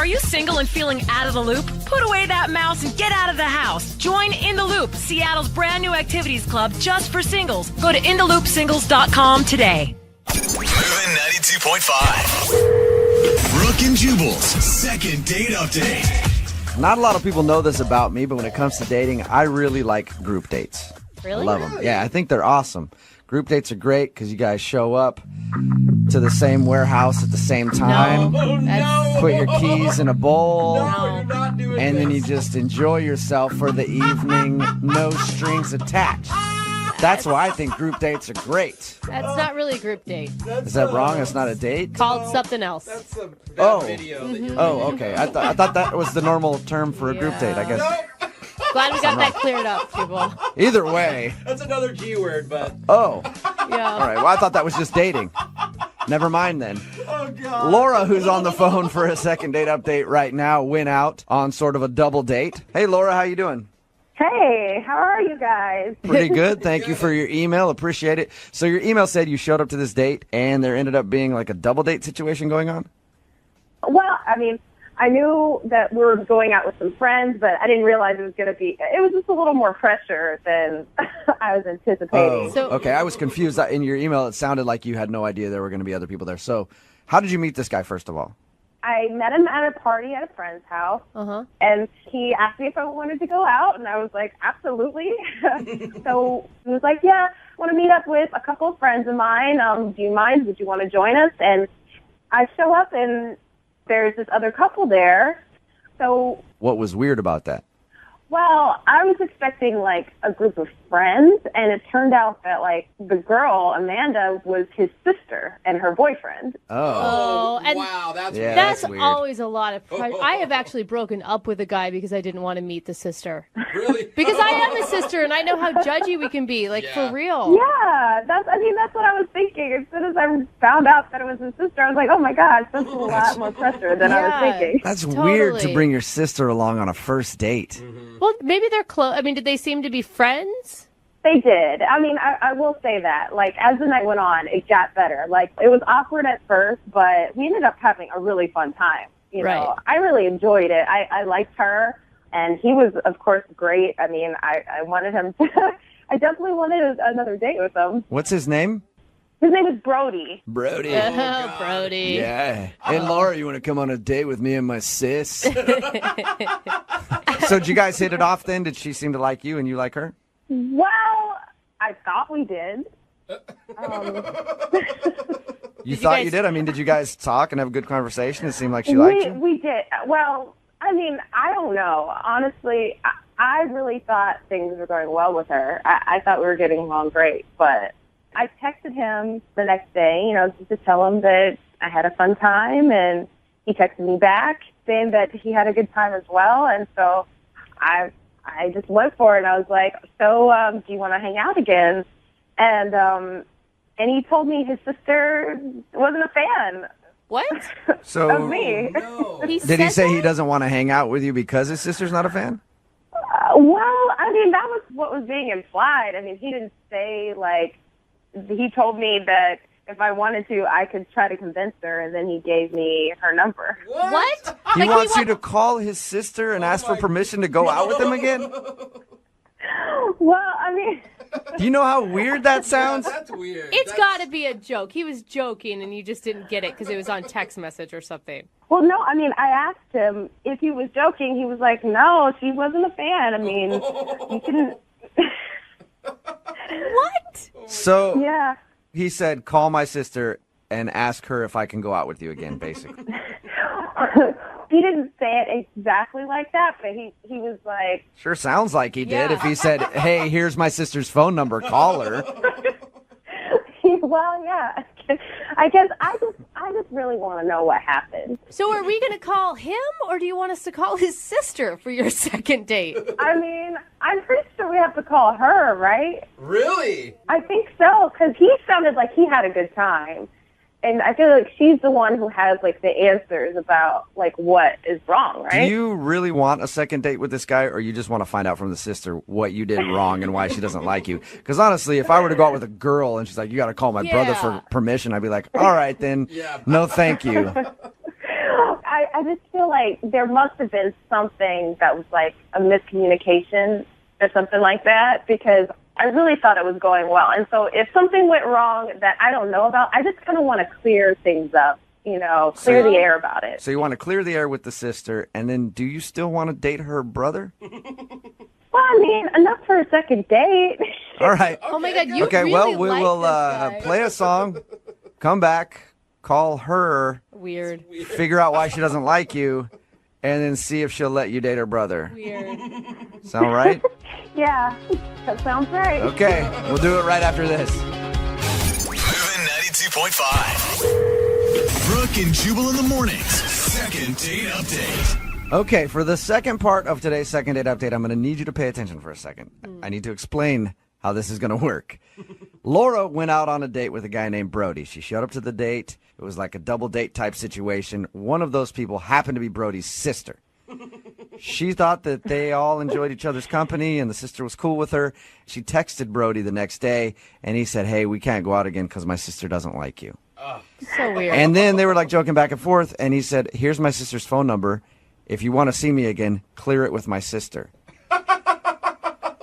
Are you single and feeling out of the loop? Put away that mouse and get out of the house. Join In the Loop, Seattle's brand new activities club just for singles. Go to intheloopsingles.com today. Moving 92.5. Brooke and Jubal's second date update. Not a lot of people know this about me, but when it comes to dating, I really like group dates. Really? I love them. Yeah, I think they're awesome. Group dates are great because you guys show up to the same warehouse at the same time. No. Put your keys in a bowl. No. You're not doing And then you this. just enjoy yourself for the evening, no strings attached. That's why I think group dates are great. That's not really a group date. Is that wrong? It's not a date? Called something else. That's a bad Oh. video. That you Oh, okay. I thought that was the normal term for a group date, I guess. Glad we got that cleared up, people. Either way. That's another G word, but Oh, Yeah. all right. Well, I thought that was just dating. Never mind then. oh god. Laura, who's on the phone for a second date update right now, went out on sort of a double date. Hey, Laura, how you doing? Hey, how are you guys? Pretty good. Thank you for your email. Appreciate it. So your email said you showed up to this date and there ended up being like a double date situation going on? Well, I mean, I knew that we were going out with some friends, but I didn't realize it was going to be, it was just a little more pressure than I was anticipating. So- Okay, I was confused. In your email, it sounded like you had no idea there were going to be other people there. So how did you meet this guy, first of all? I met him at a party at a friend's house, and he asked me if I wanted to go out, and I was like, absolutely. So he was like, yeah, I want to meet up with a couple of friends of mine. Do you mind? Would you want to join us? And I show up, and there's this other couple there. So, What was weird about that? well, I was expecting, like, a group of friends, and it turned out that, like, the girl, Amanda, was his sister and her boyfriend. Oh, and wow, that's Yeah. that's That's weird. always a lot of pressure. I have actually broken up with a guy because I didn't want to meet the sister. really Because I am a sister, and I know how judgy we can be, like, Yeah. for real. Yeah, that's what I was thinking. As soon as I found out that it was his sister, I was like, oh my gosh, that's a lot more pressure than I was Yeah. thinking. That's weird to Totally. bring your sister along on a first date. Well, maybe they're close. I mean, did they seem to be friends? They did. I mean, I will say that. Like, as the night went on, it got better. Like, it was awkward at first, but we ended up having a really fun time. You know, Right. I really enjoyed it. I liked her, and he was, of course, great. I mean, I wanted him to, I definitely wanted another date with him. What's his name? His name is Brody. Brody. Oh, Brody. Yeah. Hey, Laura, you want to come on a date with me and my sis? So did you guys hit it off then? Did she seem to like you and you like her? Well, I thought we did. You thought guys- you did? I mean, did you guys talk and have a good conversation? It seemed like she liked you? We did. Well, I mean, I don't know. Honestly, I really thought things were going well with her. I thought we were getting along great, but I texted him the next day, you know, just to tell him that I had a fun time, and he texted me back saying that he had a good time as well, and so I just went for it, and I was like, so, do you want to hang out again? And he told me his sister wasn't a fan What? of So me. no. He did he said say he that? doesn't want to hang out with you because his sister's not a fan? Well, I mean, that was what was being implied. I mean, he didn't say, like, he told me that if I wanted to, I could try to convince her, and then he gave me her number. What? He Like, wants you to call his sister and ask for my permission to go out with him again? Well, I mean, Do you know how weird that sounds? That's weird. It's That's- got to be a joke. He was joking, and you just didn't get it because it was on text message or something. well, no, I mean, I asked him if he was joking. He was like, no, she wasn't a fan. I mean, you couldn't, What? So yeah. he said, call my sister and ask her if I can go out with you again, basically. He didn't say it exactly like that, but he was like, Sure sounds like he did. Yeah. If he said, hey, here's my sister's phone number, call her. well, yeah. I guess I just really want to know what happened. So are we going to call him, or do you want us to call his sister for your second date? I mean, I'm pretty sure we have to call her, right? Really? I think so, because he sounded like he had a good time. And I feel like she's the one who has, like, the answers about, like, what is wrong, Do right? you really want a second date with this guy, or you just want to find out from the sister what you did wrong and why she doesn't like you? Because honestly, if I were to go out with a girl and she's like, you got to call my brother for Yeah. permission, I'd be like, all right, then, Yeah. no thank you. I just feel like there must have been something that was like a miscommunication or something like that, because I really thought it was going well. And so if something went wrong that I don't know about, I just kind of want to clear things up, clear the air about it. So you want to clear the air with the sister, and then do you still want to date her brother? Well, I mean, enough for a second date. All right. Oh my God, you Okay, really well, we like will this guy. play a song, come back, call her, Weird. figure out why she doesn't like you, and then see if she'll let you date her brother. Weird. Sound right? Yeah, that sounds right. Okay, we'll do it right after this. Moving 92.5. Brooke and Jubal in the mornings. Second date update. Okay, for the second part of today's second date update, I'm going to need you to pay attention for a second. I need to explain how this is going to work. Laura went out on a date with a guy named Brody. She showed up to the date. It was like a double date type situation. One of those people happened to be Brody's sister. She thought that they all enjoyed each other's company and the sister was cool with her. She texted Brody the next day, and he said, hey, we can't go out again because my sister doesn't like you. So weird. And then they were like joking back and forth, and he said, here's my sister's phone number. If you want to see me again, clear it with my sister.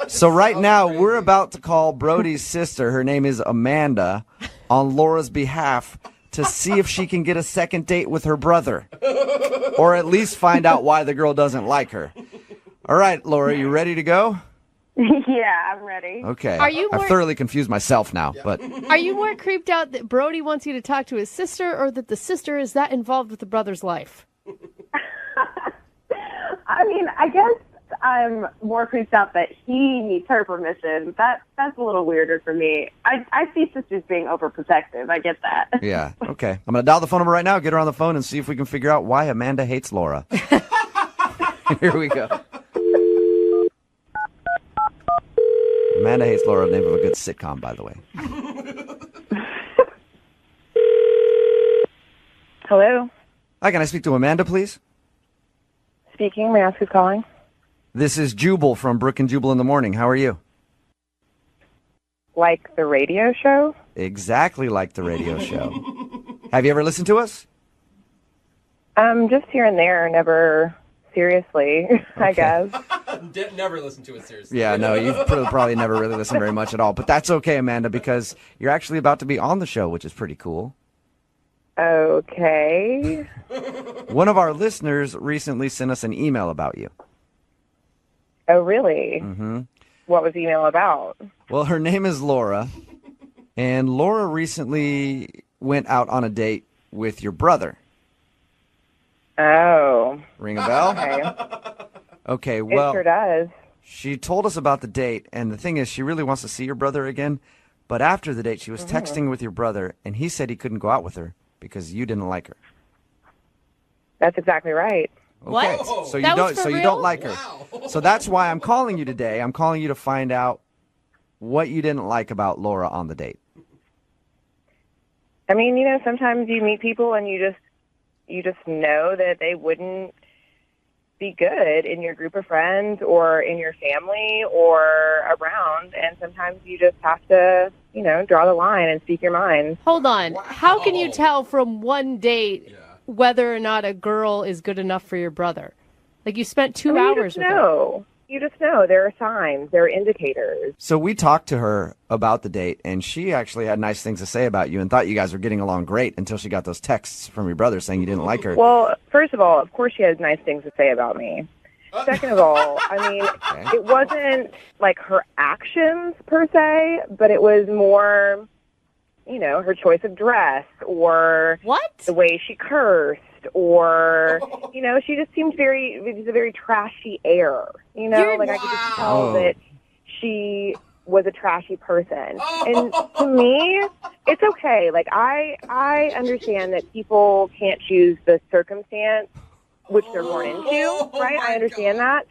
So right now, we're about to call Brody's sister, her name is Amanda, on Laura's behalf to see if she can get a second date with her brother. Or at least find out why the girl doesn't like her. All right, Laura, you ready to go? Yeah, I'm ready. Okay. Are you I've more- thoroughly confused myself now, but Are you more creeped out that Brody wants you to talk to his sister, or that the sister is that involved with the brother's life? I mean, I guess I'm more creeped out that he needs her permission. That's a little weirder for me. I see sisters being overprotective. I get that. yeah, okay. I'm going to dial the phone number right now, get her on the phone, and see if we can figure out why Amanda hates Laura. Here we go. Amanda hates Laura, name of a good sitcom, by the way. Hello? Hi, can I speak to Amanda, please? Speaking. May I ask who's calling? This is Jubal from Brooke and Jubal in the morning. How are you? Like the radio show? Exactly like the radio show. Have you ever listened to us? Just here and there, never seriously, I guess. Never listen to it seriously. Yeah, no, you've probably never really listened very much at all. But that's okay, Amanda, because you're actually about to be on the show, which is pretty cool. Okay. One of our listeners recently sent us an email about you. Oh, really? Mm-hmm. What was the email about? Well, her name is Laura, and Laura recently went out on a date with your brother. Oh. Ring a bell? Okay. Okay, well, It sure does. she told us about the date, and the thing is, she really wants to see your brother again. But after the date, she was texting with your brother, and he said he couldn't go out with her because you didn't like her. That's exactly right. Okay. What? So you That was don't. for So you real? don't like her. So that's why I'm calling you today. I'm calling you to find out what you didn't like about Laura on the date. I mean, sometimes you meet people and you just know that they wouldn't be good in your group of friends or in your family or around, and sometimes you just have to, draw the line and speak your mind. Hold on. How can you tell from one date whether or not a girl is good enough for your brother? Like, you spent 2 hours with her. You just know. There are signs. There are indicators. So we talked to her about the date, and she actually had nice things to say about you and thought you guys were getting along great until she got those texts from your brother saying you didn't like her. Well, first of all, of course she has nice things to say about me. Second of all, I mean, it wasn't like her actions per se, but it was more, her choice of dress or What? the way she cursed or, she just seemed it was a very trashy air, like I could just tell that she was a trashy person. And to me, it's okay. Like, I understand that people can't choose the circumstance which they're born into, right? I understand that.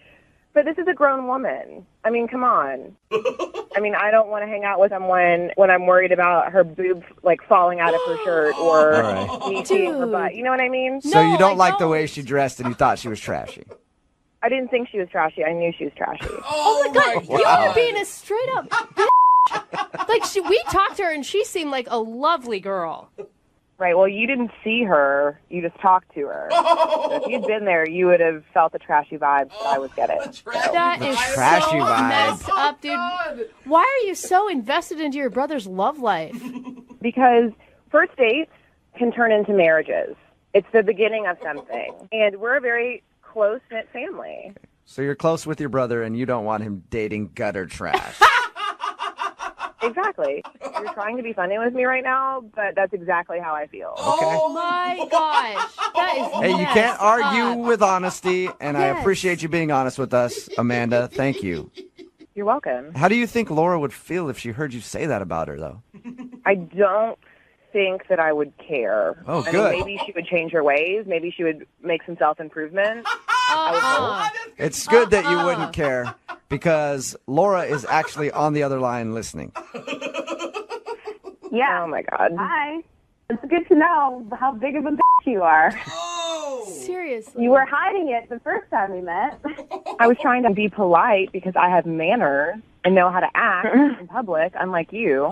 But this is a grown woman. I mean, come on. I mean, I don't want to hang out with someone when I'm worried about her boob, like, falling out of her shirt or right. me seeing her Dude. butt. You know what I mean? So No, you don't I like the don't. way she dressed and you thought she was trashy. I didn't think she was trashy. I knew she was trashy. Oh my God. You are being a straight up bitch. Like, we talked to her and she seemed like a lovely girl. Right, well, you didn't see her. You just talked to her. So if you'd been there, you would have felt the trashy vibes that I was getting. That is trashy so vibe. messed up, dude. Why are you so invested into your brother's love life? Because first dates can turn into marriages. It's the beginning of something. And we're a very close-knit family. So you're close with your brother and you don't want him dating gutter trash. Exactly. You're trying to be funny with me right now, but that's exactly how I feel. Oh my gosh. That is Hey, you can't messed argue up. with honesty, and I Yes. appreciate you being honest with us, Amanda. Thank you. You're welcome. How do you think Laura would feel if she heard you say that about her, though? I don't think that I would care. Oh, I good. mean, maybe she would change her ways. Maybe she would make some self-improvement. It's good that you wouldn't care, because Laura is actually on the other line listening. Yeah. Oh, my God. Hi. It's good to know how big of a bitch you are. Seriously. You were hiding it the first time we met. I was trying to be polite because I have manners and know how to act in public, unlike you.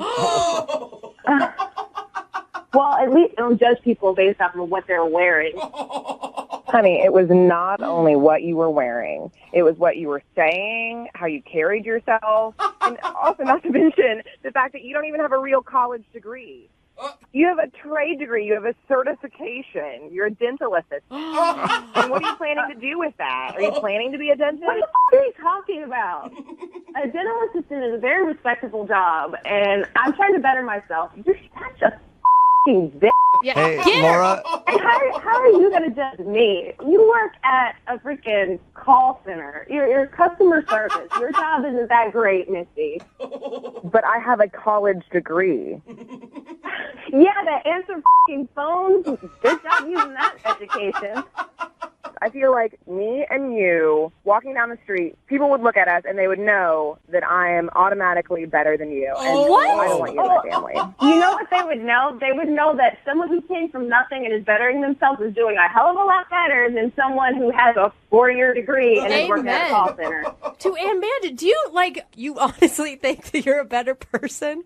Well, at least don't judge people based off of what they're wearing. Honey, it was not only what you were wearing. It was what you were saying, how you carried yourself, and also not to mention the fact that you don't even have a real college degree. You have a trade degree. You have a certification. You're a dental assistant. And what are you planning to do with that? Are you planning to be a dentist? What the f- are you talking about? A dental assistant is a very respectable job, and I'm trying to better myself. You're such a f***ing bitch. Yeah. Hey, Get her. Laura, And how are you going to judge me? You work at a freaking call center. You're customer service. Your job isn't that great, Misty. But I have a college degree. Yeah, to answer f***ing phones. Good job using that education. I feel like me and you walking down the street, people would look at us and they would know that I am automatically better than you. And What? I don't want you in my family. You know what they would know? They would know that someone who came from nothing and is bettering themselves is doing a hell of a lot better than someone who has a 4-year degree and is working at a call center. To Amanda, do you honestly think that you're a better person?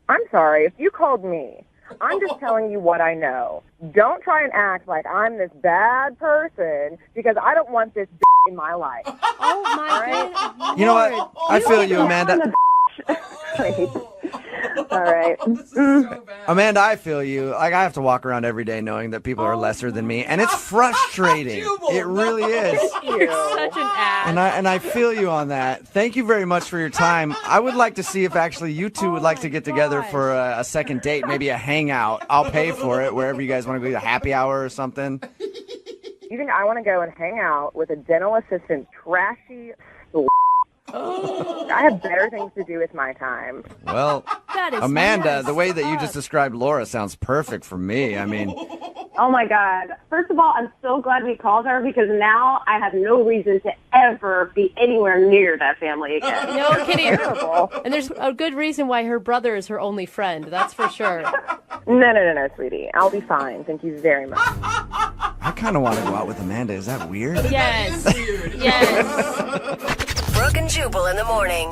I'm sorry, if you called me, I'm just telling you what I know. Don't try and act like I'm this bad person because I don't want this in my life. Oh my God. you know what? I feel you, Amanda. All right. Amanda, I feel you. Like, I have to walk around every day knowing that people are lesser than me, and it's frustrating. It really is. You're such an ass. And I feel you on that. Thank you very much for your time. I would like to see if actually you two would like to get together for a second date, maybe a hangout. I'll pay for it wherever you guys want to go, a happy hour or something. You think I want to go and hang out with a dental assistant trashy I have better things to do with my time. Well, That is Amanda, messed the way that you up. just described Laura sounds perfect for me. I mean, Oh, my God. First of all, I'm so glad we called her because now I have no reason to ever be anywhere near that family again. No kidding. And there's a good reason why her brother is her only friend. That's for sure. No, sweetie. I'll be fine. Thank you very much. I kind of want to go out with Amanda. Is that weird? Yes. Yes. Brooke and Jubal in the morning.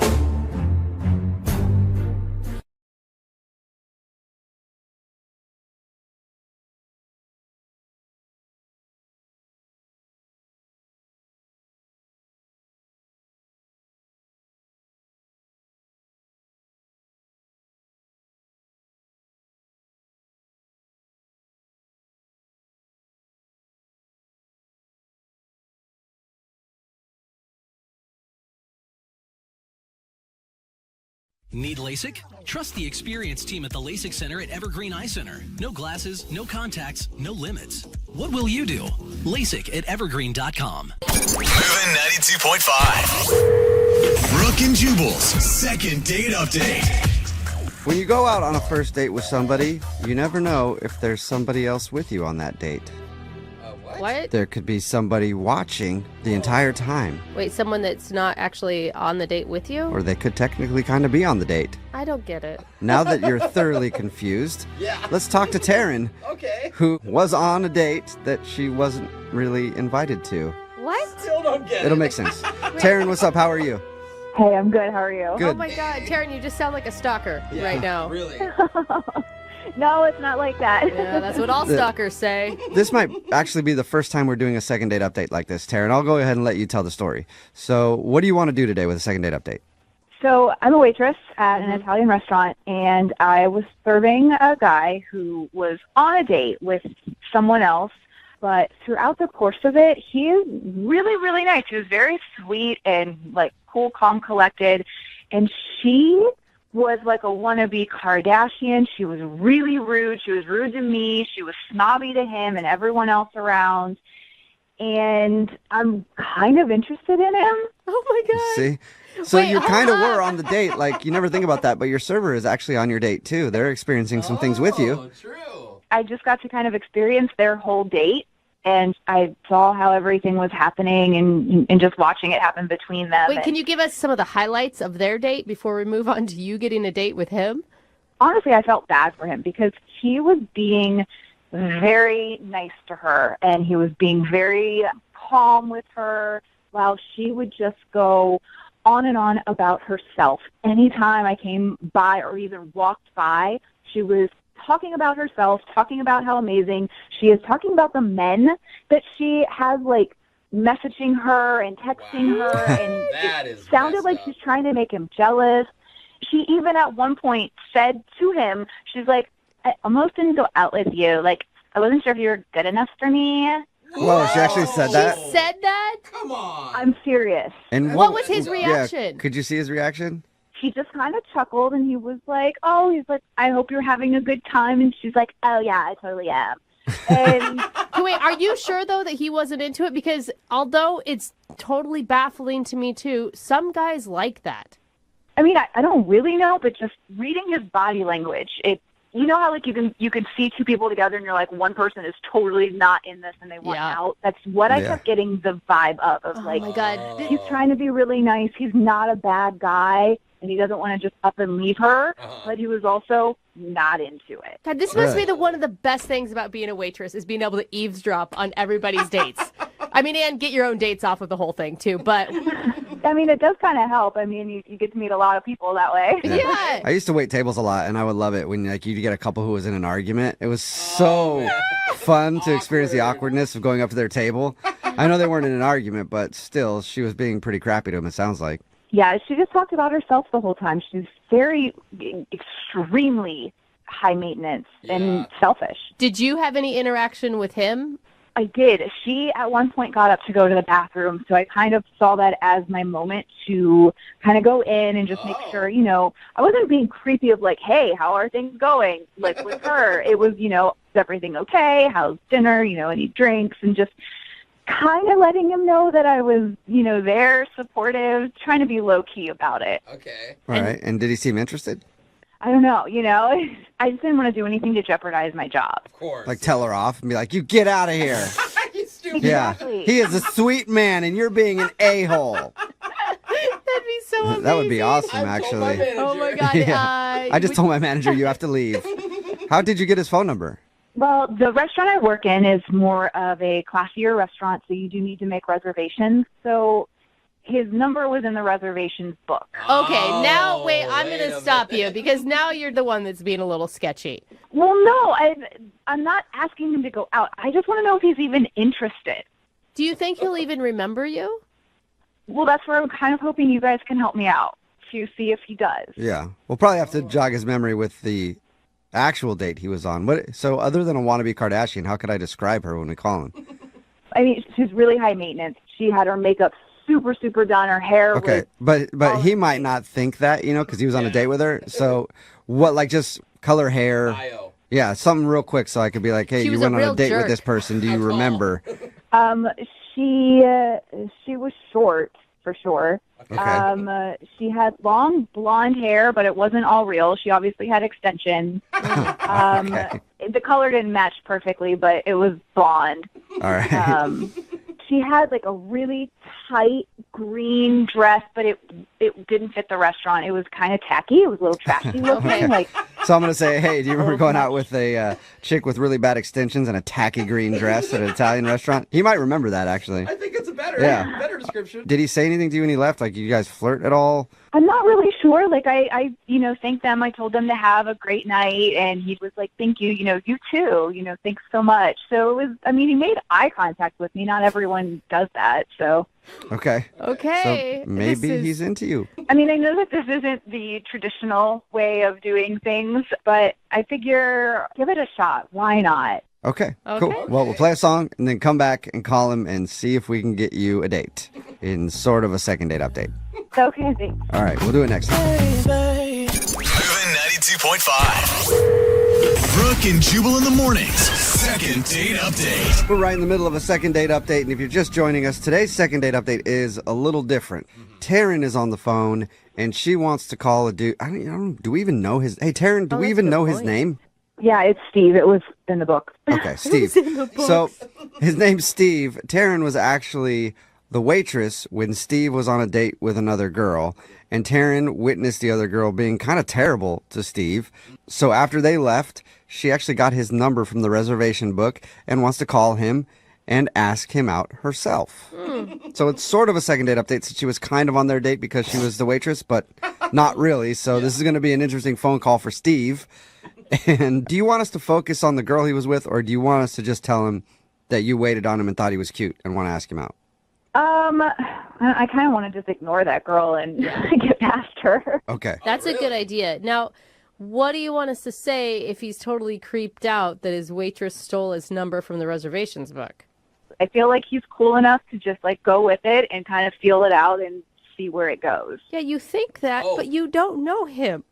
Need LASIK? Trust the experienced team at the LASIK Center at Evergreen Eye Center. No glasses, no contacts, no limits. What will you do? LASIK at evergreen.com. Moving 92.5. Brooke and Jubal's second date update. When you go out on a first date with somebody, you never know if there's somebody else with you on that date. What? There could be somebody watching the entire time, Wait, someone that's not actually on the date with you? or they could technically kind of be on the date. I don't get it. Now that you're thoroughly confused, let's talk to Taryn, who was on a date that she wasn't really invited to. What? Still don't get It'll make sense. Taryn, what's up? How are you? Hey, I'm good. How are you? Good. Oh my God, Taryn, you just sound like a stalker right now. Really? No, it's not like that. Yeah, that's what all stalkers say. This might actually be the first time we're doing a second date update like this, Taryn. I'll go ahead and let you tell the story. So what do you want to do today with a second date update? So I'm a waitress at an Italian restaurant, and I was serving a guy who was on a date with someone else. But throughout the course of it, he is really, really nice. He was very sweet and, like, cool, calm, collected. And she was like a wannabe Kardashian. She was really rude. She was rude to me. She was snobby to him and everyone else around. And I'm kind of interested in him. Oh, my God. See? So you kind of were on the date. Like, you never think about that, but your server is actually on your date, too. They're experiencing some things with you. True. I just got to kind of experience their whole date, and I saw how everything was happening and just watching it happen between them. Wait, can you give us some of the highlights of their date before we move on to you getting a date with him? Honestly, I felt bad for him because he was being very nice to her, and he was being very calm with her while she would just go on and on about herself. Anytime I came by or even walked by, she was talking about herself, talking about how amazing she is, talking about the men that she has, like, messaging her and texting her, and That it is sounded messed like up. she's trying to make him jealous. She even at one point said to him, she's like, I almost didn't go out with you. Like, I wasn't sure if you were good enough for me. Whoa, she actually said that? She said that? Come on. I'm serious. And What was his reaction? Yeah, could you see his reaction? He just kind of chuckled, and he was like, he's like, I hope you're having a good time. And she's like, oh, yeah, I totally am. And Wait, are you sure, though, that he wasn't into it? Because although it's totally baffling to me, too, some guys like that. I mean, I don't really know, but just reading his body language, you know how, like, you can see two people together and you're like, one person is totally not in this and they want out? That's what I kept getting the vibe of like, oh my God. He's trying to be really nice. He's not a bad guy, and he doesn't want to just up and leave her, but he was also not into it. God, this must be one of the best things about being a waitress is being able to eavesdrop on everybody's dates. I mean, and get your own dates off of the whole thing, too, but... I mean, it does kind of help. I mean, you get to meet a lot of people that way. Yeah. I used to wait tables a lot, and I would love it when, like, you'd get a couple who was in an argument. It was so fun to experience the awkwardness of going up to their table. I know they weren't in an argument, but still, she was being pretty crappy to him, it sounds like. Yeah, she just talked about herself the whole time. She's very, extremely high maintenance and selfish. Did you have any interaction with him? I did. She at one point got up to go to the bathroom, so I kind of saw that as my moment to kind of go in and just make sure, I wasn't being creepy of like, hey, how are things going? Like with her, it was, is everything okay? How's dinner? Any drinks? And just kind of letting him know that I was, there, supportive, trying to be low-key about it. Okay. All right. And did he seem interested? I don't know, I just didn't want to do anything to jeopardize my job. Of course. Like, tell her off and be like, you get out of here. You stupid. Exactly. Yeah. He is a sweet man, and you're being an a-hole. That'd be so amazing. That would be awesome, I told my actually. manager. Oh, my God. Yeah. I just told my manager you have to leave. How did you get his phone number? Well, the restaurant I work in is more of a classier restaurant, so you do need to make reservations. So his number was in the reservations book. Okay, now, wait, I'm wait going to a stop minute. you because now you're the one that's being a little sketchy. Well, no, I'm not asking him to go out. I just want to know if he's even interested. Do you think he'll even remember you? Well, that's where I'm kind of hoping you guys can help me out to see if he does. Yeah. We'll probably have to jog his memory with the actual date he was on. So other than a wannabe Kardashian, how could I describe her when we call him? I mean, she's really high maintenance. She had her makeup super, super done. Her hair Okay, was... but he might not think that, because he was on a date with her. So what, like just color, hair? Bio. Yeah, something real quick so I could be like, hey, She you was a went on real a date jerk. with this person. Do you remember? She was short, for sure. Okay. She had long blonde hair, but it wasn't all real. She obviously had extensions. Okay. The color didn't match perfectly, but it was blonde. All right. She had like a really tight green dress, but it didn't fit the restaurant. It was kind of tacky. It was a little trashy looking. Okay. Like, So I'm going to say, hey, do you remember going out with a chick with really bad extensions and a tacky green dress at an Italian restaurant? He might remember that, actually. I think it's a better Yeah. description. description. Did he say anything to you when he left? Like, you guys flirt at all? I'm not really sure. Like, I thanked them. I told them to have a great night, and he was like, thank you, you too, thanks so much. So it was, he made eye contact with me. Not everyone does that, so. Okay. Okay. So maybe he's into you. I know that this isn't the traditional way of doing things, but I figure give it a shot. Why not? Okay, cool. Well, we'll play a song and then come back and call him and see if we can get you a date in sort of a second date update. Okay, thanks. All right, we'll do it next time. Moving 92.5. Brooke and Jubal in the mornings. Second date update. We're right in the middle of a second date update, and if you're just joining us, today's second date update is a little different. Taryn is on the phone, and she wants to call a dude. I don't do we even know his... Hey, Taryn, do we even know his name? Yeah, it's Steve. It was in the book. Okay, Steve. So his name's Steve. Taryn was actually the waitress when Steve was on a date with another girl, and Taryn witnessed the other girl being kind of terrible to Steve. So after they left, she actually got his number from the reservation book and wants to call him and ask him out herself. So it's sort of a second date update since she was kind of on their date because she was the waitress, but not really. So this is going to be an interesting phone call for Steve. And do you want us to focus on the girl he was with, or do you want us to just tell him that you waited on him and thought he was cute and want to ask him out? I kind of want to just ignore that girl and get past her. Okay. That's a good idea. Now, what do you want us to say if he's totally creeped out that his waitress stole his number from the reservations book? I feel like he's cool enough to just go with it and kind of feel it out and see where it goes. Yeah, you think that, but you don't know him.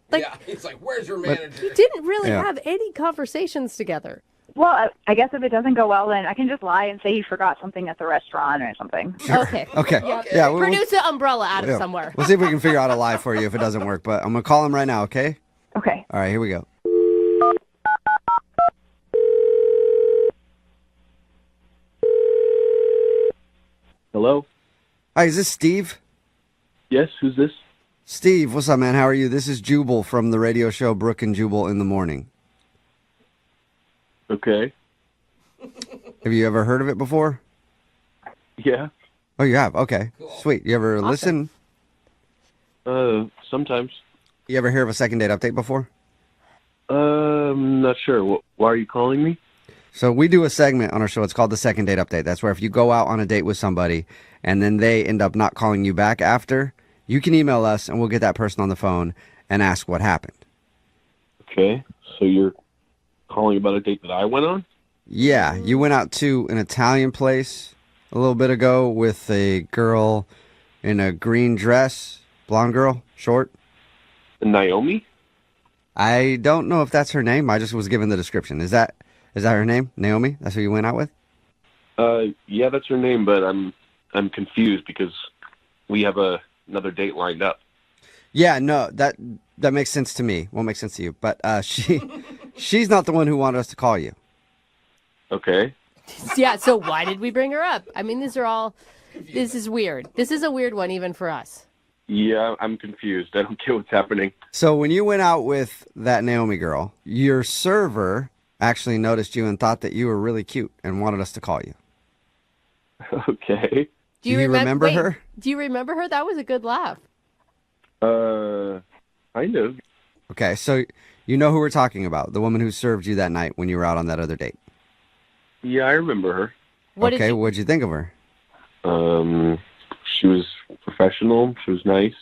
It's like, where's your manager? You didn't really have any conversations together. Well, I guess if it doesn't go well, then I can just lie and say he forgot something at the restaurant or something. Sure. Okay. Yeah. Produce an umbrella out of somewhere. We'll see if we can figure out a lie for you if it doesn't work, but I'm going to call him right now, okay? Okay. All right, here we go. Hello? Hi, is this Steve? Yes, who's this? Steve, what's up, man? How are you? This is Jubal from the radio show Brooke and Jubal in the Morning. Okay. Have you ever heard of it before? Yeah. Oh, you have? Okay. Cool. Sweet. You ever listen? Sometimes. You ever hear of a second date update before? I'm not sure. Why are you calling me? So we do a segment on our show. It's called the second date update. That's where if you go out on a date with somebody and then they end up not calling you back after, you can email us and we'll get that person on the phone and ask what happened. Okay. So you're calling about a date that I went on? Yeah. You went out to an Italian place a little bit ago with a girl in a green dress, blonde girl, short. Naomi? I don't know if that's her name. I just was given the description. Is that her name? Naomi? That's who you went out with? Yeah, that's her name, but I'm confused because we have another date lined up. Yeah, no, that makes sense to me. Won't make sense to you. But she's not the one who wanted us to call you. Okay. Yeah, so why did we bring her up? This is weird. This is a weird one even for us. Yeah, I'm confused. I don't get what's happening. So when you went out with that Naomi girl, your server actually noticed you and thought that you were really cute and wanted us to call you. Okay. Do you remember her? Do you remember her? That was a good laugh. Kind of. Okay, so you know who we're talking about, the woman who served you that night when you were out on that other date. Yeah, I remember her. What'd you think of her? She was professional. She was nice.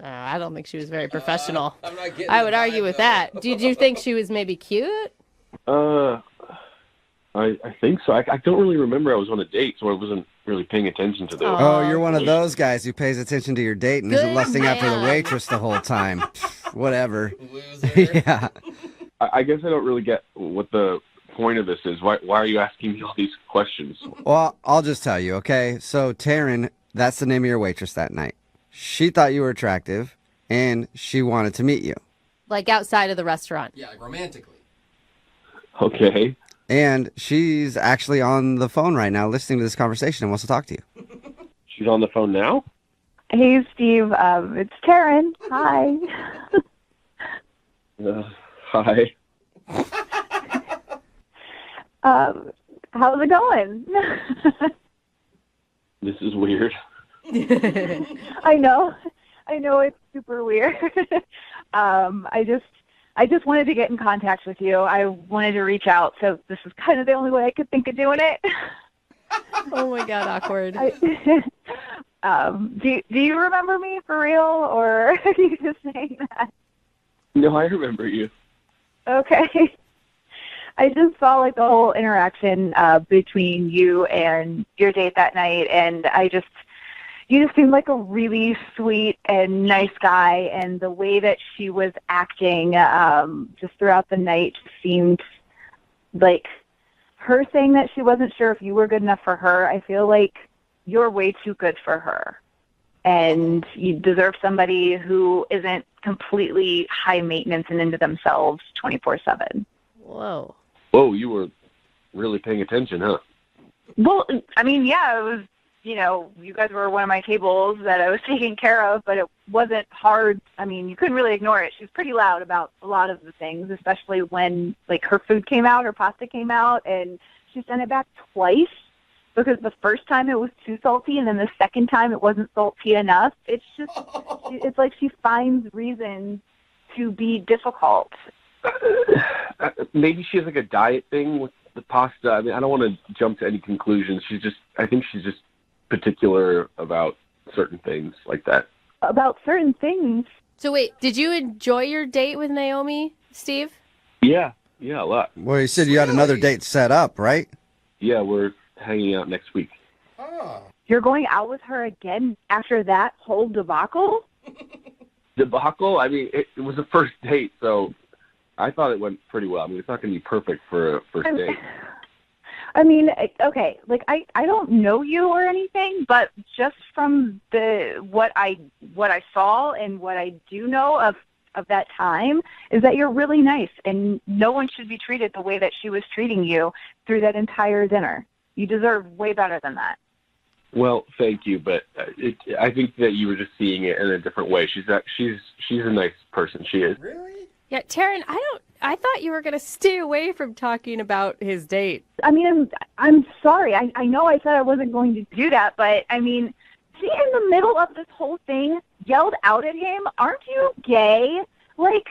I don't think she was very professional. I'm not getting I would argue with that. Did you think she was maybe cute? I think so. I don't really remember. I was on a date, so I wasn't really paying attention to this. Oh, you're one of those guys who pays attention to your date and isn't lusting after the waitress the whole time. Whatever. Loser. Yeah. I guess I don't really get what the point of this is. Why are you asking me all these questions? Well, I'll just tell you, okay? So Taryn, that's the name of your waitress that night. She thought you were attractive, and she wanted to meet you. Like outside of the restaurant. Yeah, like romantically. Okay. And she's actually on the phone right now listening to this conversation and wants to talk to you. She's on the phone now? Hey, Steve. It's Taryn. Hi. Hi. How's it going? This is weird. I know it's super weird. I just wanted to get in contact with you. I wanted to reach out, so this is kind of the only way I could think of doing it. Oh my God, awkward. Do you remember me for real, or are you just saying that? No, I remember you. Okay. I just saw like the whole interaction between you and your date that night, and you just seemed like a really sweet and nice guy, and the way that she was acting just throughout the night seemed like her saying that she wasn't sure if you were good enough for her. I feel like you're way too good for her, and you deserve somebody who isn't completely high maintenance and into themselves 24/7. Whoa. Whoa, you were really paying attention, huh? Well, I mean, yeah, it was, you guys were one of my tables that I was taking care of, but it wasn't hard. I mean, you couldn't really ignore it. She was pretty loud about a lot of the things, especially when, like, her food came out, her pasta came out, and she sent it back twice because the first time it was too salty, and then the second time it wasn't salty enough. It's just, it's like she finds reasons to be difficult. Maybe she has like a diet thing with the pasta. I mean, I don't want to jump to any conclusions. I think she's just particular about certain things like that. About certain things? So wait, did you enjoy your date with Naomi, Steve? Yeah, a lot. Well, you said you had another date set up, right? Yeah, we're hanging out next week. You're going out with her again after that whole debacle? Debacle? I mean, it was a first date, so I thought it went pretty well. I mean, it's not going to be perfect for a first date. I mean, okay, like I don't know you or anything, but just from what I saw and what I do know of that time is that you're really nice, and no one should be treated the way that she was treating you through that entire dinner. You deserve way better than that. Well, thank you, but I think that you were just seeing it in a different way. She's a nice person. She is. Really? Yeah, Taryn, I thought you were going to stay away from talking about his date. I mean, I'm sorry. I know I said I wasn't going to do that, but I mean, she in the middle of this whole thing yelled out at him, "Aren't you gay?" Like,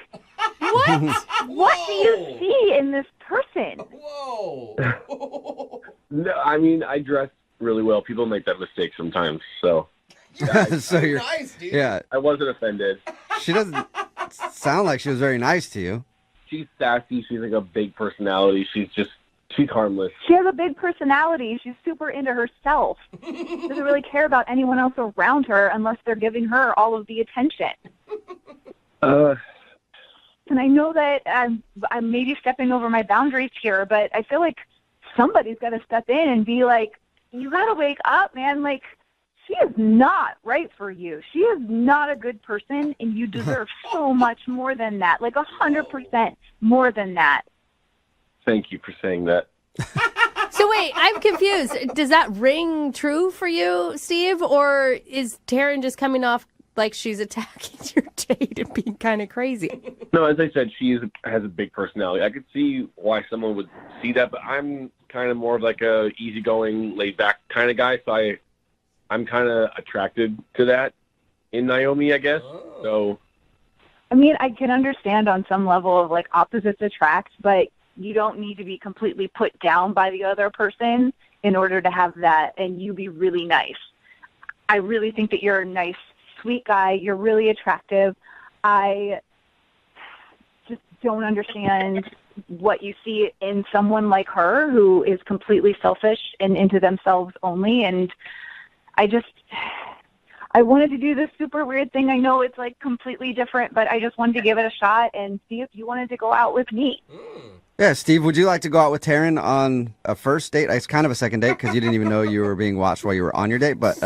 what? What do you see in this person? Whoa. No, I mean, I dress really well. People make that mistake sometimes, so. So you're Nice, dude. Yeah. I wasn't offended. She doesn't sound like she was very nice to you. She's sassy. She's like a big personality. She's harmless. She has a big personality. She's super into herself. Doesn't really care about anyone else around her unless they're giving her all of the attention. And I know that I'm maybe stepping over my boundaries here, but I feel like somebody's got to step in and be like, you got to wake up, man. Like, she is not right for you. She is not a good person, and you deserve so much more than that, like 100% more than that. Thank you for saying that. So wait, I'm confused. Does that ring true for you, Steve, or is Taryn just coming off like she's attacking your date and being kind of crazy? No, as I said, she has a big personality. I could see why someone would see that, but I'm kind of more of like a easygoing, laid-back kind of guy, so I'm kind of attracted to that in Naomi, I guess. So, I mean, I can understand on some level of like opposites attract, but you don't need to be completely put down by the other person in order to have that and you be really nice. I really think that you're a nice, sweet guy. You're really attractive. I just don't understand what you see in someone like her who is completely selfish and into themselves only. And I wanted to do this super weird thing. I know it's like completely different, but I just wanted to give it a shot and see if you wanted to go out with me. Yeah, Steve, would you like to go out with Taryn on a first date? It's kind of a second date because you didn't even know you were being watched while you were on your date. But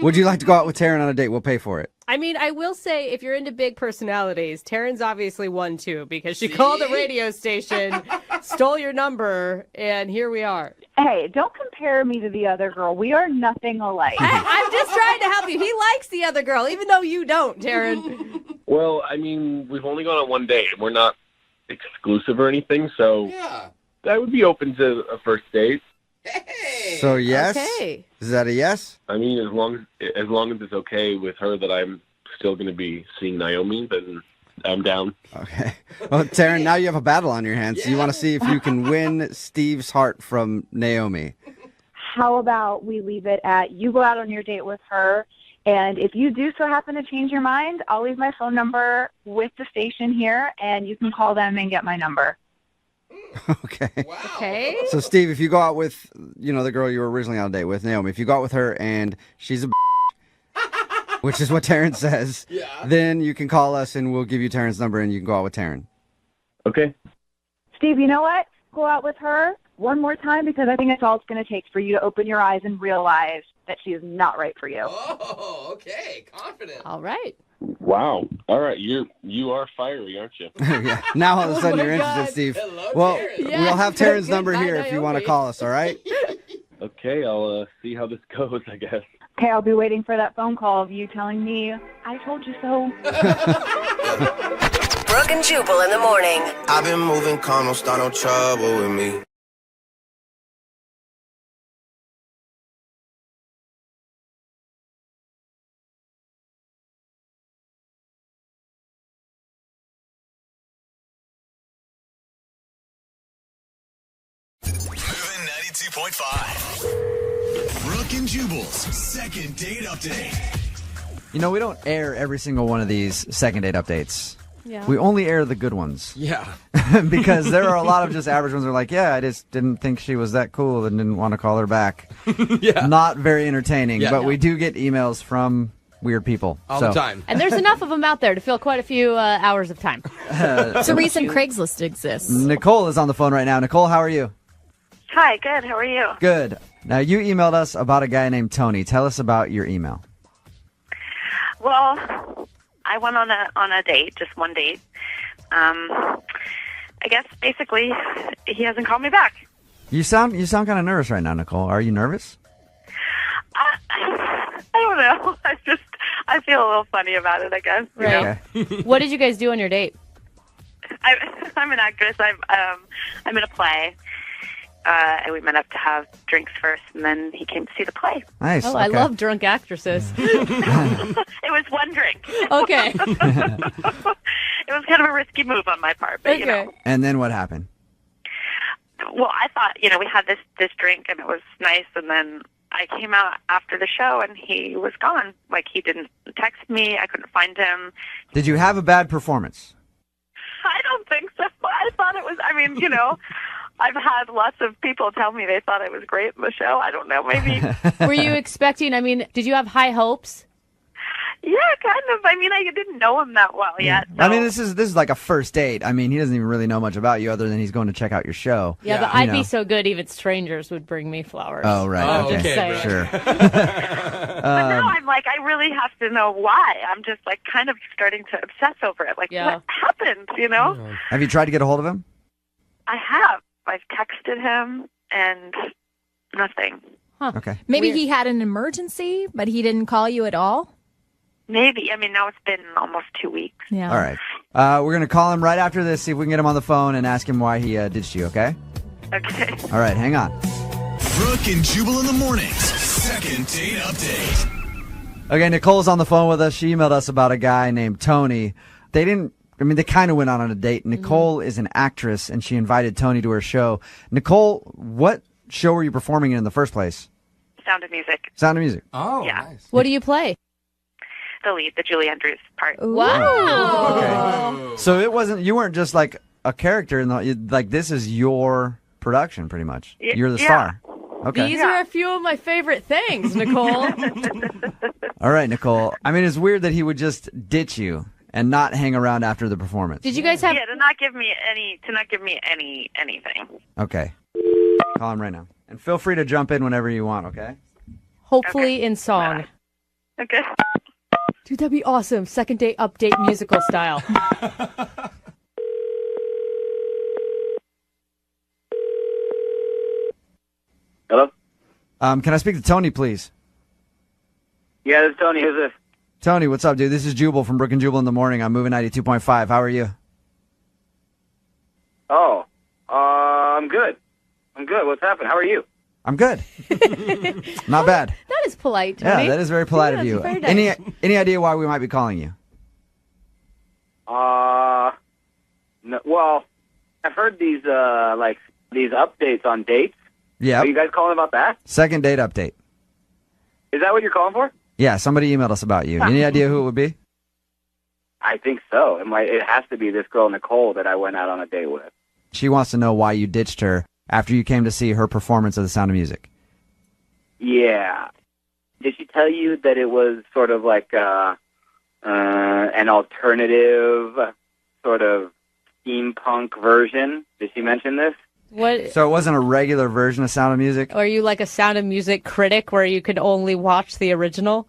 would you like to go out with Taryn on a date? We'll pay for it. I mean, I will say, if you're into big personalities, Taryn's obviously one too, because she called the radio station, stole your number, and here we are. Hey, don't compare me to the other girl. We are nothing alike. I'm just trying to help you. He likes the other girl, even though you don't, Taryn. well, I mean, we've only gone on one date. We're not exclusive or anything, so Yeah. I would be open to a first date. Hey. So yes? Okay. Is that a yes? I mean, as long as it's okay with her that I'm still going to be seeing Naomi, then I'm down. Okay. Well, Taryn, now you have a battle on your hands. So you want to see if you can win Steve's heart from Naomi. How about we leave it at you go out on your date with her, and if you do so happen to change your mind, I'll leave my phone number with the station here, and you can call them and get my number. Okay. Wow. Okay. So, Steve, if you go out with, the girl you were originally on a date with, Naomi, if you go out with her and she's a which is what Taryn says, then you can call us and we'll give you Taryn's number and you can go out with Taryn. Okay. Steve, you know what? Go out with her one more time because I think that's all it's going to take for you to open your eyes and realize that she is not right for you. Oh, okay. Confident. All right. Wow. All right. You are fiery, aren't you? Yeah. Now all of a sudden you're interested, God. Steve. Hello, Well, Taryn. Yeah. we'll have Taryn's Good number night, here if you want to Naomi. call us, all right? Okay. I'll see how this goes, I guess. Okay, I'll be waiting for that phone call of you telling me, I told you so. Brooke and Jubal in the morning. I've been moving calm, don't start no trouble with me. Moving 92.5. Brooke and Jubal's second date update. We don't air every single one of these second date updates. Yeah. We only air the good ones. Yeah. Because there are a lot of just average ones that are like, yeah, I just didn't think she was that cool and didn't want to call her back. Yeah. Not very entertaining, Yeah. but we do get emails from weird people. All the time. And there's enough of them out there to fill quite a few hours of time. It's a reason Craigslist exists. Nicole is on the phone right now. Nicole, how are you? Hi, good. How are you? Good. Now, you emailed us about a guy named Tony. Tell us about your email. Well, I went on a date, just one date. I guess basically he hasn't called me back. You sound kind of nervous right now, Nicole. Are you nervous? I don't know. I feel a little funny about it, I guess. you know? Okay. What did you guys do on your date? I'm an actress. I'm in a play. And we met up to have drinks first, and then he came to see the play. Nice. Oh, I okay. love drunk actresses. It was one drink. Okay. It was kind of a risky move on my part, but you know. And then what happened? Well, I thought, we had this drink, and it was nice, and then I came out after the show, and he was gone. Like, he didn't text me. I couldn't find him. Did you have a bad performance? I don't think so. I thought it was, I've had lots of people tell me they thought I was great in the show. I don't know, maybe. Were you expecting, did you have high hopes? Yeah, kind of. I didn't know him that well yet. So. This is like a first date. He doesn't even really know much about you other than he's going to check out your show. Yeah, but I'd be so good even strangers would bring me flowers. Oh, right. Oh, okay, Sure. But now I'm like, I really have to know why. I'm just like kind of starting to obsess over it. Like, what happened, Have you tried to get a hold of him? I have. I've texted him and nothing. Huh. Okay. Maybe he had an emergency, but he didn't call you at all? Maybe. Now it's been almost 2 weeks. Yeah. All right. We're going to call him right after this, see if we can get him on the phone and ask him why he ditched you, okay? Okay. All right, hang on. Brooke and Jubal in the mornings. Second date update. Okay, Nicole's on the phone with us. She emailed us about a guy named Tony. They kind of went on a date. Nicole is an actress, and she invited Tony to her show. Nicole, what show were you performing in the first place? Sound of Music. Sound of Music. Oh, Yeah. nice. What do you play? The lead, the Julie Andrews part. Wow. Okay. So you weren't just like a character, this is your production, pretty much. You're the star. Okay. These are a few of my favorite things, Nicole. All right, Nicole. It's weird that he would just ditch you and not hang around after the performance. Did you guys have... Yeah, to not give me anything. Okay. Call him right now. And feel free to jump in whenever you want, okay? Hopefully in song. Okay. Dude, that'd be awesome. Second date update musical style. Hello? Can I speak to Tony, please? Yeah, this is Tony. Who's this? Tony, what's up, dude? This is Jubal from Brooke and Jubal in the morning. I'm moving 92.5. How are you? Oh, I'm good. I'm good. What's happened? How are you? I'm good. Not bad. That is polite, Tony. Yeah, that is very polite of you. Very nice. Any idea why we might be calling you? No, well, I've heard these updates on dates. Yeah. Are you guys calling about that? Second date update. Is that what you're calling for? Yeah, somebody emailed us about you. Any idea who it would be? I think so. It has to be this girl, Nicole, that I went out on a date with. She wants to know why you ditched her after you came to see her performance of The Sound of Music. Yeah. Did she tell you that it was sort of like an alternative sort of steampunk version? Did she mention this? What? So it wasn't a regular version of Sound of Music? Are you like a Sound of Music critic where you could only watch the original?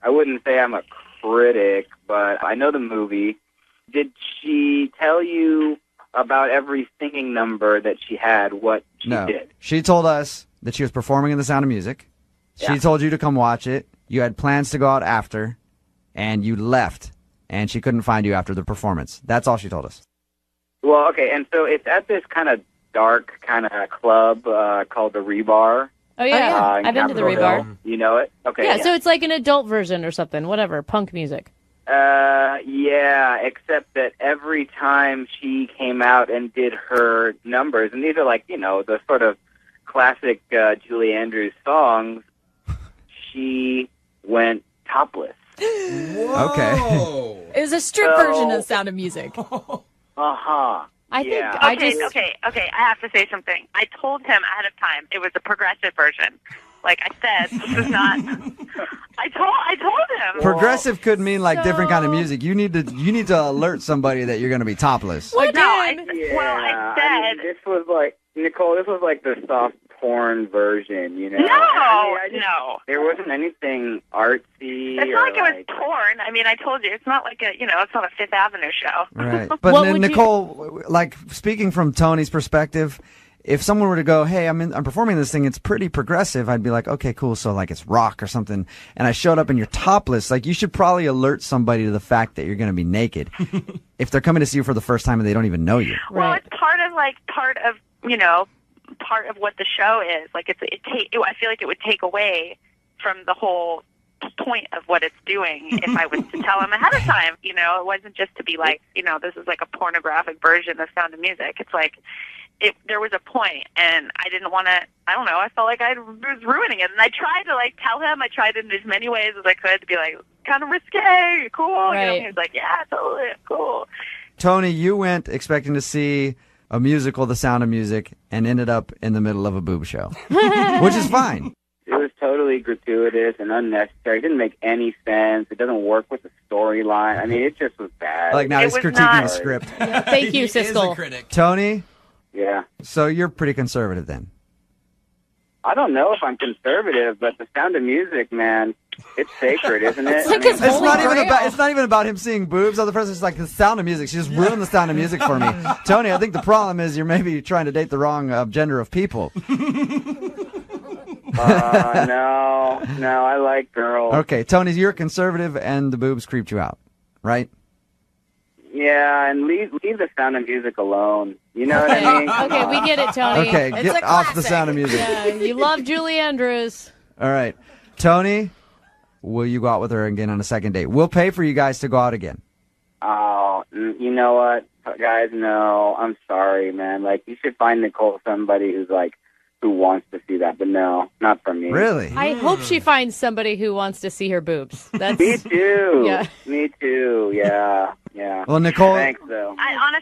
I wouldn't say I'm a critic, but I know the movie. Did she tell you about every singing number that she had, what she did? She told us that she was performing in The Sound of Music. She told you to come watch it. You had plans to go out after, and you left, and she couldn't find you after the performance. That's all she told us. Well, okay, and so it's at this kind of dark kind of club called the Rebar. Oh, yeah. I've been to the Rebar. Hill. You know it? Okay. Yeah, so it's like an adult version or something, whatever, punk music. Yeah, except that every time she came out and did her numbers, and these are like, the sort of classic Julie Andrews songs, she went topless. Okay. It was a strip version of Sound of Music. Uh-huh. Okay, I have to say something. I told him ahead of time it was a progressive version. Like I said, this is not. I told him. Progressive could mean like different kind of music. You need to alert somebody that you're going to be topless. I said this was like Nicole. This was like the soft porn version, No. There wasn't anything artsy. It's not like it was porn. I mean, I told you, it's not like it's not a Fifth Avenue show. Right. But Nicole, like speaking from Tony's perspective, if someone were to go, hey, I'm performing this thing, it's pretty progressive, I'd be like, okay, cool, so like it's rock or something, and I showed up and you're topless, like you should probably alert somebody to the fact that you're going to be naked if they're coming to see you for the first time and they don't even know you. Well, it's part of what the show is. Like I feel like it would take away from the whole point of what it's doing if I was to tell him ahead of time. It wasn't just to be like, this is like a pornographic version of Sound of Music. It's like there was a point, and I didn't want to. I don't know. I felt like I was ruining it, and I tried to like tell him. I tried in as many ways as I could to be like, kind of risque, cool. Right. He was like, yeah, totally, cool. Tony, you went expecting to see a musical, The Sound of Music, and ended up in the middle of a boob show, which is fine. It was totally gratuitous and unnecessary. It didn't make any sense. It doesn't work with the storyline. I mean, it just was bad. Like now he's critiquing the script. Yeah, thank you, Siskel. Tony? Yeah. So you're pretty conservative then? I don't know if I'm conservative, but The Sound of Music, man, it's sacred, isn't it? It's not even about him seeing boobs. Other person's like The Sound of Music. She just ruined The Sound of Music for me. Tony, I think the problem is you're maybe trying to date the wrong gender of people. No, I like girls. Okay, Tony, you're conservative and the boobs creeped you out, right? Yeah, and leave The Sound of Music alone. You know what I mean? Okay, we get it, Tony. Okay, get off The Sound of Music. Yeah, you love Julie Andrews. All right. Tony, will you go out with her again on a second date? We'll pay for you guys to go out again. Oh, you know what? Guys, no, I'm sorry, man. Like, you should find Nicole somebody who wants to see that, but no, not for me. Really? I hope she finds somebody who wants to see her boobs. Me too. Yeah. Me too. Yeah. Well, Nicole. Thanks, though. I'm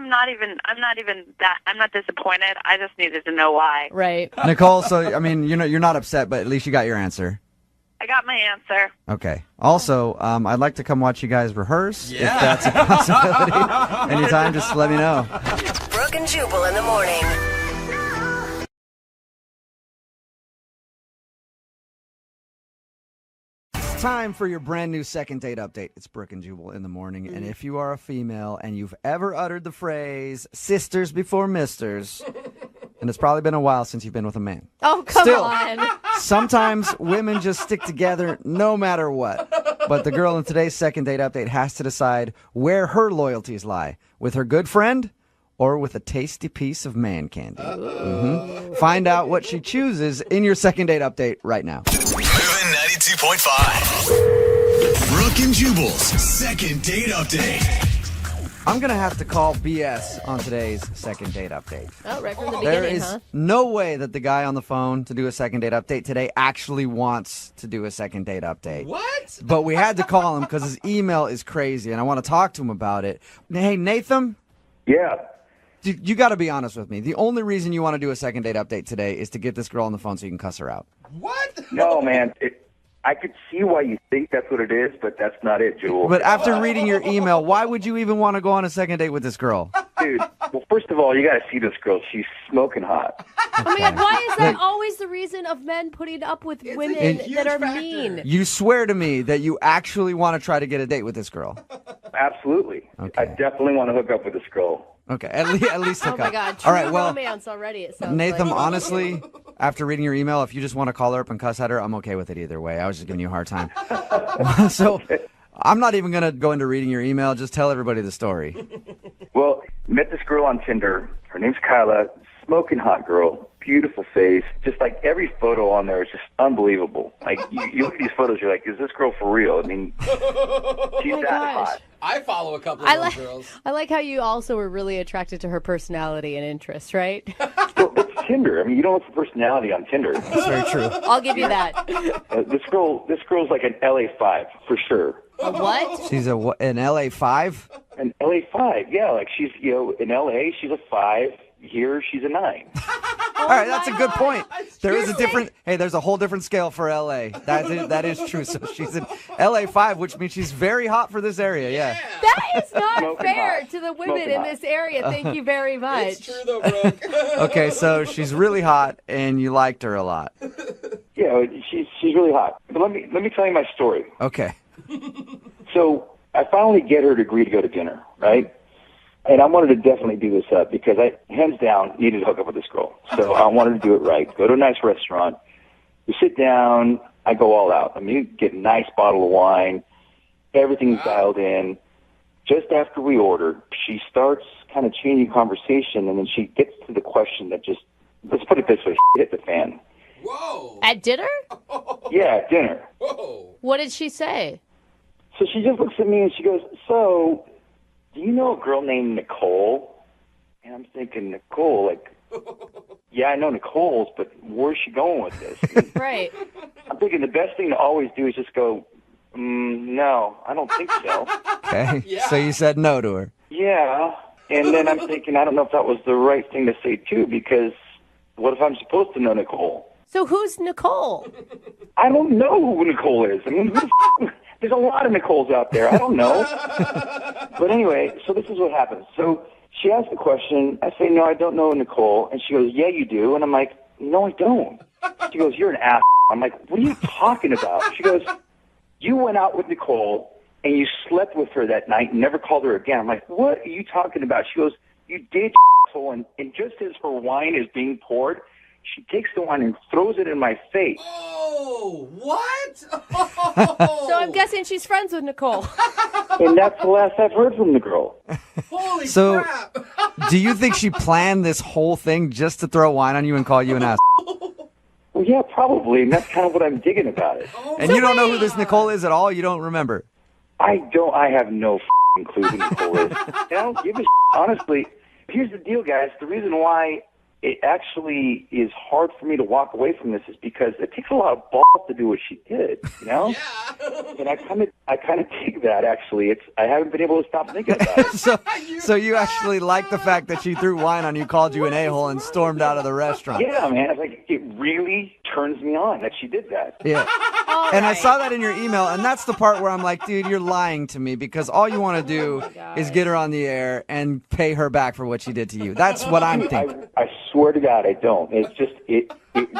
not disappointed. I just needed to know why. Right. Nicole, so, I mean, you're not upset, but at least you got your answer. I got my answer. Okay. Also, I'd like to come watch you guys rehearse, if that's a possibility. Anytime, just let me know. Brooke and Jubal in the morning. Time for your brand new second date update. It's Brooke and Jubal in the morning. And if you are a female and you've ever uttered the phrase sisters before misters, and it's probably been a while since you've been with a man. Oh, come on. Sometimes women just stick together no matter what. But the girl in today's second date update has to decide where her loyalties lie, with her good friend or with a tasty piece of man candy? Find out what she chooses in your second date update right now. Moving 92.5. Brooke and Jubal's second date update. I'm going to have to call BS on today's second date update. Oh, right from the There beginning, is no way that the guy on the phone to do a second date update today actually wants to do a second date update. What? But we had to call him because his email is crazy, and I want to talk to him about it. Hey, Nathan? Yeah. You got to be honest with me. The only reason you want to do a second date update today is to get this girl on the phone so you can cuss her out. What? No, man. I could see why you think that's what it is, but that's not it, Jewel. But after reading your email, why would you even want to go on a second date with this girl? Dude, well, first of all, you got to see this girl. She's smoking hot. Oh my God, why is that always the reason of men putting up with women that are mean? You swear to me that you actually want to try to get a date with this girl. Absolutely. Okay. I definitely want to hook up with this girl. Okay, at least hook Oh my up. God, All right, well, romance already, it sounds Nathan, like. honestly, after reading your email, if you just want to call her up and cuss at her, I'm okay with it either way. I was just giving you a hard time. So I'm not even going to go into reading your email. Just tell everybody the story. Well, met this girl on Tinder. Her name's Kyla. Smoking hot girl. Beautiful face. Just like every photo on there is just unbelievable. Like you look at these photos, you're like, is this girl for real? I mean, she's that hot. I follow a couple of those girls. I like how you also were really attracted to her personality and interests, right? Well, it's Tinder. I mean, you don't look for personality on Tinder. That's very true. I'll give you that. This girl's like an LA5 for sure. A what? She's an LA5? An LA5, yeah. Like she's, in LA, she's a 5. Here, she's a 9. All right, that's a good point. There is a different. Hey, there's a whole different scale for LA. That is true. So she's an LA5, which means she's very hot for this area. Yeah. That is not Smoking fair hot. to the women Smoking in hot. this area. Thank you very much. It's true though, Brooke. Okay, so she's really hot, and you liked her a lot. Yeah, she's really hot. But let me tell you my story. Okay. So I finally get her to agree to go to dinner, right? And I wanted to definitely do this up because I, hands down, needed to hook up with this girl. So I wanted to do it right. Go to a nice restaurant. We sit down. I go all out. I mean, you get a nice bottle of wine. Everything's dialed in. Just after we order, she starts kind of changing conversation, and then she gets to the question that just, let's put it this way, hit the fan. Whoa. At dinner? Yeah, at dinner. Whoa. What did she say? So she just looks at me and she goes, so, do you know a girl named Nicole? And I'm thinking, Nicole, like, yeah, I know Nicole's, but where's she going with this? Right. I'm thinking the best thing to always do is just go, no, I don't think so. Okay. Yeah. So you said no to her. Yeah. And then I'm thinking, I don't know if that was the right thing to say, too, because what if I'm supposed to know Nicole? So who's Nicole? I don't know who Nicole is. I mean, there's a lot of Nicoles out there. I don't know. But anyway, so this is what happens. So she asks the question. I say, no, I don't know Nicole. And she goes, yeah, you do. And I'm like, no, I don't. She goes, you're an ass. I'm like, what are you talking about? She goes, you went out with Nicole and you slept with her that night and never called her again. I'm like, what are you talking about? She goes, you did, asshole. And just as her wine is being poured, she takes the wine and throws it in my face. Oh, what? So I'm guessing she's friends with Nicole. And that's the last I've heard from the girl. Holy So, crap. do you think she planned this whole thing just to throw wine on you and call you an ass? Well, yeah, probably. And that's kind of what I'm digging about it. And you don't know who this Nicole is at all? You don't remember? I have no clue who Nicole is. And I don't give a honestly. Here's the deal, guys. The reason why it actually is hard for me to walk away from this is because it takes a lot of balls to do what she did, you know? Yeah. And I kind of dig that, actually. I haven't been able to stop thinking about it. So you actually like the fact that she threw wine on you, called you an a-hole, and stormed out of the restaurant. Yeah, man. It's like, it really turns me on that she did that. Yeah. And I saw that in your email, and that's the part where I'm like, dude, you're lying to me because all you want to do is get her on the air and pay her back for what she did to you. That's what I'm thinking. I swear to God, I don't. It's just, it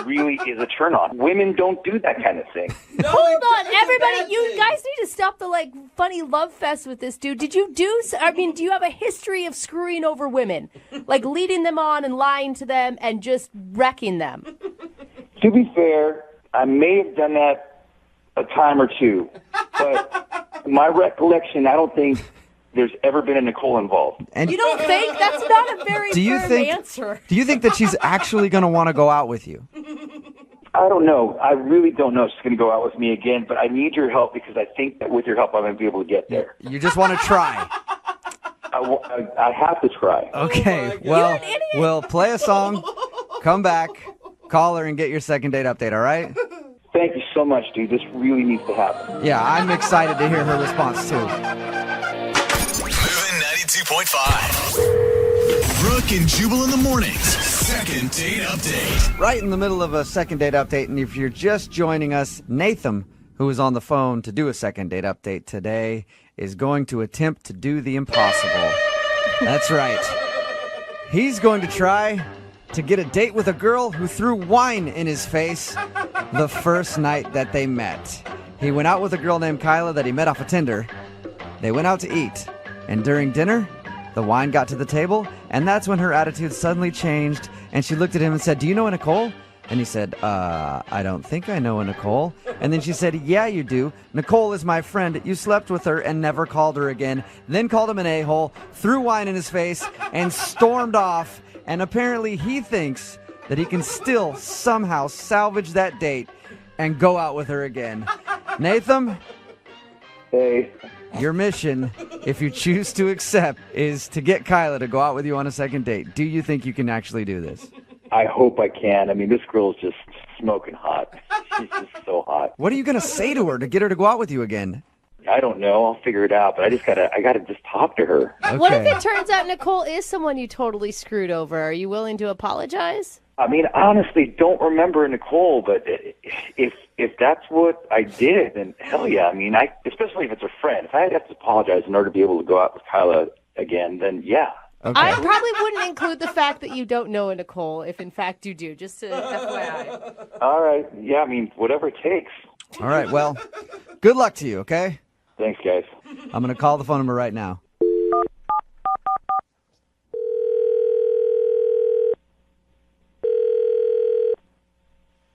really is a turn on. Women don't do that kind of thing. No, Hold on, it's a everybody. bad You thing. guys need to stop the funny love fest with this dude. Do you have a history of screwing over women? Like leading them on and lying to them and just wrecking them? To be fair, I may have done that a time or two, but my recollection, I don't think there's ever been a Nicole involved. And You don't think? That's not a very do you firm think? answer. Do you think that she's actually going to want to go out with you? I don't know. I really don't know if she's going to go out with me again, but I need your help because I think that with your help, I'm going to be able to get there. You just want to try. I have to try. Okay, we'll play a song, come back, call her, and get your second date update, all right? Thank you so much, dude. This really needs to happen. Yeah, I'm excited to hear her response, too. Moving 92.5. Brooke and Jubal in the mornings. Second date update. Right in the middle of a second date update, and if you're just joining us, Nathan, who is on the phone to do a second date update today, is going to attempt to do the impossible. That's right. He's going to try to get a date with a girl who threw wine in his face the first night that they met. He went out with a girl named Kyla that he met off of Tinder. They went out to eat, and during dinner, the wine got to the table, and that's when her attitude suddenly changed, and she looked at him and said, "Do you know a Nicole?" And he said, I don't think I know a Nicole. And then she said, "Yeah, you do. Nicole is my friend. You slept with her and never called her again." Then called him an a-hole, threw wine in his face, and stormed off. And apparently he thinks that he can still somehow salvage that date and go out with her again. Nathan? Hey. Your mission, if you choose to accept, is to get Kyla to go out with you on a second date. Do you think you can actually do this? I hope I can. I mean, this girl's just smoking hot. She's just so hot. What are you going to say to her to get her to go out with you again? I don't know. I'll figure it out, but I gotta just talk to her. Okay. What if it turns out Nicole is someone you totally screwed over? Are you willing to apologize? I mean, honestly, don't remember Nicole, but if that's what I did, then hell yeah. I mean, especially if it's a friend. If I have to apologize in order to be able to go out with Kyla again, then yeah. Okay. I probably wouldn't include the fact that you don't know a Nicole if in fact you do, just to FYI. All right. Yeah, I mean, whatever it takes. All right, well, good luck to you, okay? Thanks, guys. I'm going to call the phone number right now.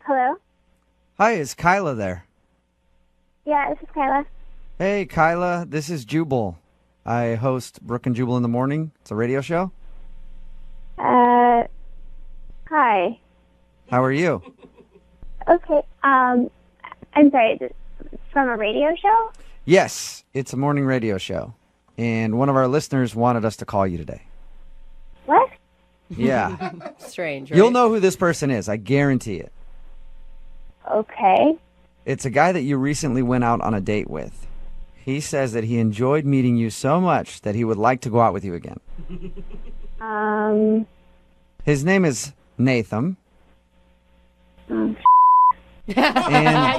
Hello? Hi, is Kyla there? Yeah, this is Kyla. Hey, Kyla, this is Jubal. I host Brooke and Jubal in the morning. It's a radio show. Hi. How are you? Okay, I'm sorry, from a radio show? Yes, it's a morning radio show. And one of our listeners wanted us to call you today. What? Yeah. Strange, right? You'll know who this person is. I guarantee it. Okay. It's a guy that you recently went out on a date with. He says that he enjoyed meeting you so much that he would like to go out with you again. His name is Nathan. And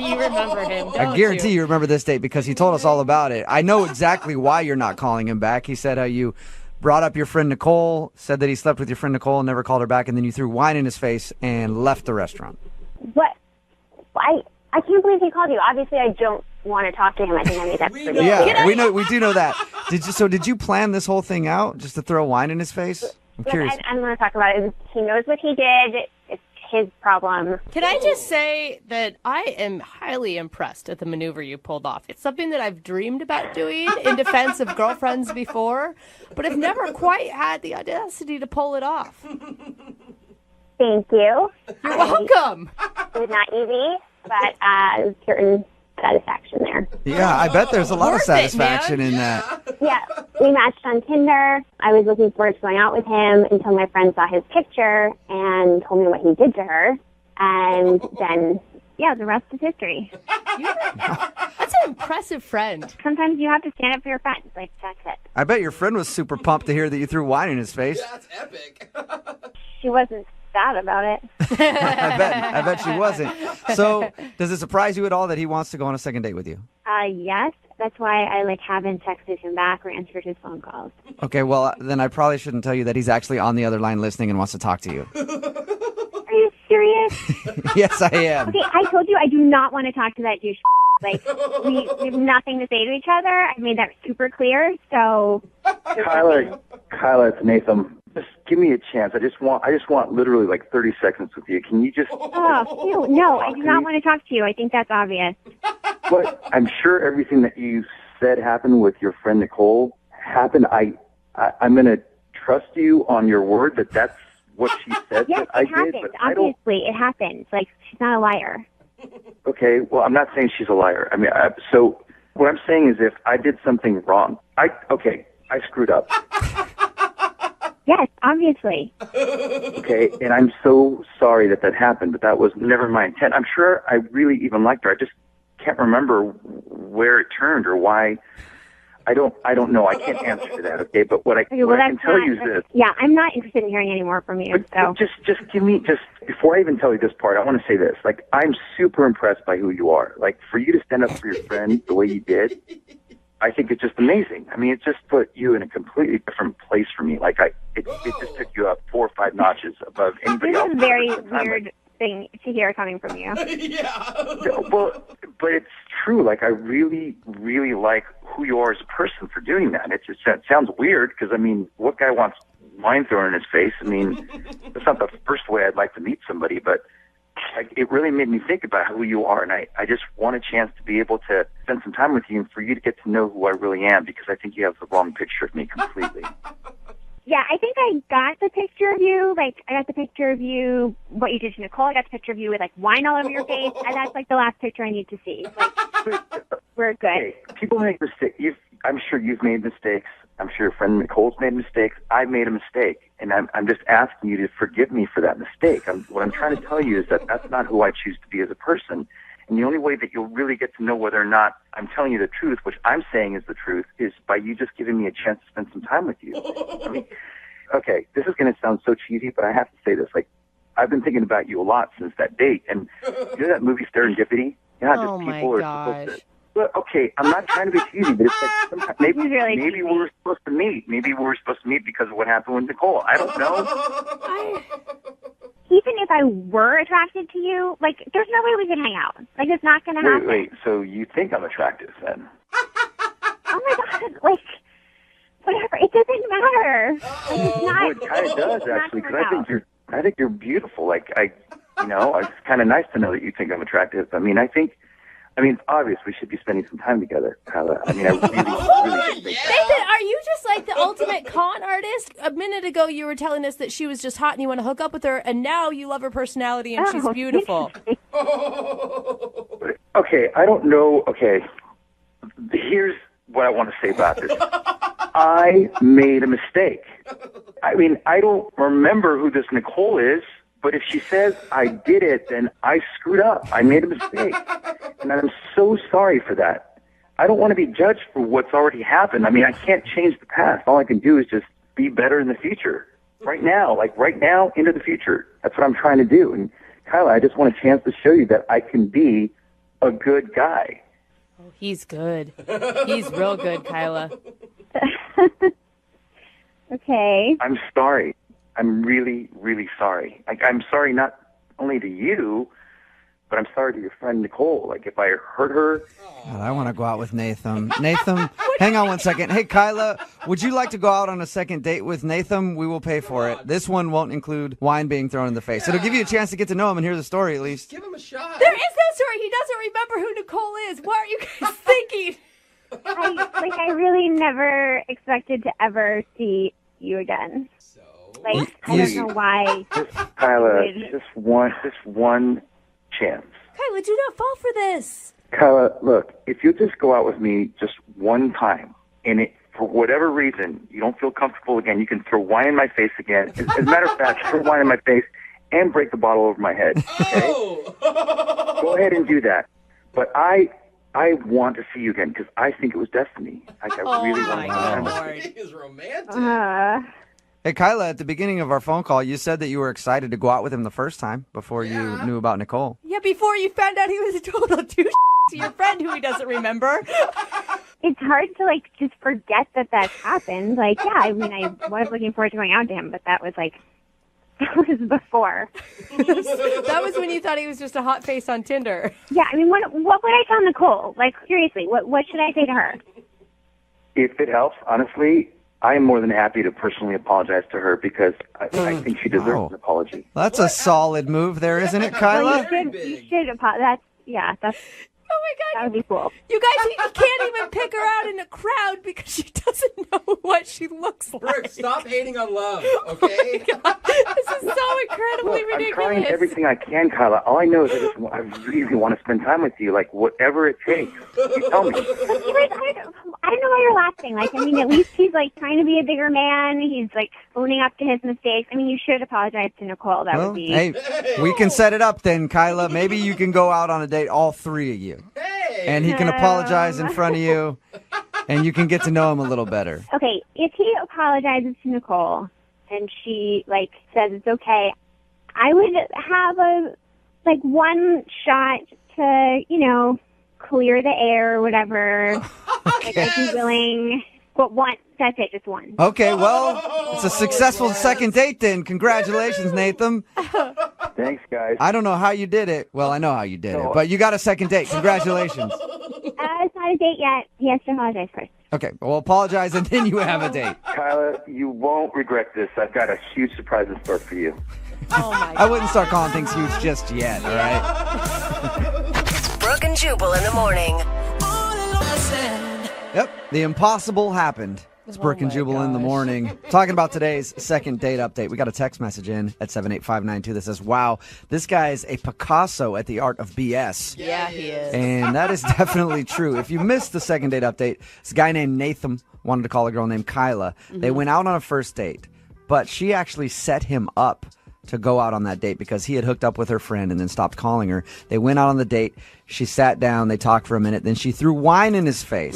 you remember him, I guarantee you remember this date because he told us all about it. I know exactly why you're not calling him back. He said how you brought up your friend Nicole, said that he slept with your friend Nicole and never called her back, and then you threw wine in his face and left the restaurant. What? I can't believe he called you. Obviously, I don't want to talk to him. I think I made that pretty Yeah, we do know that. Did you plan this whole thing out just to throw wine in his face? I'm curious. I don't want to talk about it. He knows what he did. It's his problem. Can I just say that I am highly impressed at the maneuver you pulled off. It's something that I've dreamed about doing in defense of girlfriends before, but I've never quite had the audacity to pull it off. Thank you. You're welcome. It was not easy, but there's certain satisfaction there. Yeah, I bet there's a lot of Worth it, satisfaction man. in that. Yeah, we matched on Tinder. I was looking forward to going out with him until my friend saw his picture and told me what he did to her. And then, yeah, the rest is history. That's an impressive friend. Sometimes you have to stand up for your friends. Like, that's it. I bet your friend was super pumped to hear that you threw wine in his face. That's epic. She wasn't sad about it. I bet she wasn't. So, does it surprise you at all that he wants to go on a second date with you? Yes. That's why I haven't texted him back or answered his phone calls. Okay, well, then I probably shouldn't tell you that he's actually on the other line listening and wants to talk to you. Are you serious? Yes, I am. Okay, I told you I do not want to talk to that douche. Like, we have nothing to say to each other. I made that super clear, so... Kyla, it's Nathan. Just give me a chance. I just want literally 30 seconds with you. Can you just... Oh, no, I do not want to talk to you. I think that's obvious. But I'm sure everything that you said happened with your friend Nicole happened. I'm going to trust you on your word that that's what she said Yes, that I it happened. did. But I don't. Obviously, it happened. Like, she's not a liar. Okay, well, I'm not saying she's a liar. I mean, so what I'm saying is if I did something wrong, I screwed up. Yes, obviously. Okay, and I'm so sorry that happened, but that was never my intent. I'm sure I really even liked her. I just can't remember where it turned or why. I don't know. I can't answer to that, okay? But what I can tell you is this. Yeah, I'm not interested in hearing any more from you. So Just give me, before I even tell you this part, I want to say this. Like, I'm super impressed by who you are. Like, for you to stand up for your friend the way you did, I think it's just amazing. I mean, it just put you in a completely different place for me. Like, it just took you up 4 or 5 notches above anybody else. this is a very weird thing to hear coming from you. Well, but it's true. Like, I really, really like who you are as a person for doing that. It sounds weird because, I mean, what guy wants wine thrown in his face? I mean, that's not the first way I'd like to meet somebody, but it really made me think about who you are, and I just want a chance to be able to spend some time with you and for you to get to know who I really am, because I think you have the wrong picture of me completely. Yeah, I think I got the picture of you. Like, I got the picture of you, what you did to Nicole. I got the picture of you with, like, wine all over your face. And that's, like, the last picture I need to see. Like, we're good. Okay, people make mistakes. I'm sure you've made mistakes. I'm sure your friend Nicole's made mistakes. I've made a mistake. And I'm just asking you to forgive me for that mistake. What I'm trying to tell you is that that's not who I choose to be as a person. And the only way that you'll really get to know whether or not I'm telling you the truth, which I'm saying is the truth, is by you just giving me a chance to spend some time with you. I mean, okay, this is going to sound so cheesy, but I have to say this. Like, I've been thinking about you a lot since that date. And you know that movie Serendipity? You know how just people are supposed to... Well, okay, I'm not trying to be cheesy, but it's like sometimes, maybe we were supposed to meet. Maybe we were supposed to meet because of what happened with Nicole. I don't know. Even if I were attracted to you, like, there's no way we can hang out. Like, it's not going to happen. Wait, so you think I'm attractive then? Oh my God, like, whatever. It doesn't matter. Like, it's not. Well, it kind of does, actually, because I think you're beautiful. Like, it's kind of nice to know that you think I'm attractive. I mean, obviously, we should be spending some time together, Kyla. I mean, I really think that. Nathan, are you just like the ultimate con artist? A minute ago, you were telling us that she was just hot and you want to hook up with her, and now you love her personality and she's beautiful. Okay, I don't know. Okay, here's what I want to say about this. I made a mistake. I mean, I don't remember who this Nicole is. But if she says I did it, then I screwed up. I made a mistake. And I'm so sorry for that. I don't want to be judged for what's already happened. I mean, I can't change the past. All I can do is just be better in the future. Right now, into the future. That's what I'm trying to do. And Kyla, I just want a chance to show you that I can be a good guy. Oh, he's good. He's real good, Kyla. Okay. I'm sorry. I'm really, really sorry. Like, I'm sorry not only to you, but I'm sorry to your friend Nicole. Like, if I hurt her... God, I want to go out with Nathan. Nathan, hang on one second. Hey, Kyla, would you like to go out on a second date with Nathan? We will pay for it. This one won't include wine being thrown in the face. It'll give you a chance to get to know him and hear the story, at least. Give him a shot. There is no story. He doesn't remember who Nicole is. What are you guys thinking? I really never expected to ever see you again. Like, I don't know why. Kyla, just one chance. Kyla, do not fall for this. Kyla, look, if you just go out with me just one time, and for whatever reason you don't feel comfortable again, you can throw wine in my face again. As a matter of fact, throw wine in my face and break the bottle over my head. Okay? Oh. Go ahead and do that. But I want to see you again because I think it was destiny. Like, I really want to. He is romantic. Hey, Kyla, at the beginning of our phone call, you said that you were excited to go out with him the first time before you knew about Nicole. Yeah, before you found out he was a total douche to your friend who he doesn't remember. It's hard to, like, just forget that happened. Like, yeah, I mean, I was looking forward to going out to him, but that was before. That was when you thought he was just a hot face on Tinder. Yeah, I mean, what would I tell Nicole? Like, seriously, what should I say to her? If it helps, honestly, I am more than happy to personally apologize to her because I think she deserves an apology. That's a solid move there, isn't it, Kyla? Well, you should apologize. That's That would be cool. You guys, he can't even pick her out in a crowd because she doesn't know what she looks like. Brooke, stop hating on love, okay? This is so incredibly Look, I'm ridiculous. trying everything I can, Kyla. All I know is I really want to spend time with you, like whatever it takes. You tell me. But I don't know why you're laughing. Like, I mean, at least he's like trying to be a bigger man. He's like owning up to his mistakes. I mean, you should apologize to Nicole. That would be. Hey, we can set it up then, Kyla. Maybe you can go out on a date, all three of you. And he can apologize in front of you, and you can get to know him a little better. Okay, if he apologizes to Nicole and she like says it's okay, I would have one shot to, clear the air or whatever. Like, I'd be willing. But one, that's it, just one. Okay, well, it's a successful second date then. Congratulations, Nathan. Thanks, guys. I don't know how you did it. Well, I know how you did it, but you got a second date. Congratulations. It's not a date yet. He has to apologize first. Okay, well, apologize, and then you have a date. Kyla, you won't regret this. I've got a huge surprise in store for you. Oh, my God. I wouldn't start calling things huge just yet, all right? Brooke and Jubal in the morning. Yep, the impossible happened. It's Brooke and Jubal in the morning. Talking about today's second date update. We got a text message in at 78592 that says, wow, this guy's a Picasso at the art of BS. Yeah, he is. And that is definitely true. If you missed the second date update, this guy named Nathan wanted to call a girl named Kyla. They went out on a first date, but she actually set him up to go out on that date because he had hooked up with her friend and then stopped calling her. They went out on the date. She sat down. They talked for a minute. Then she threw wine in his face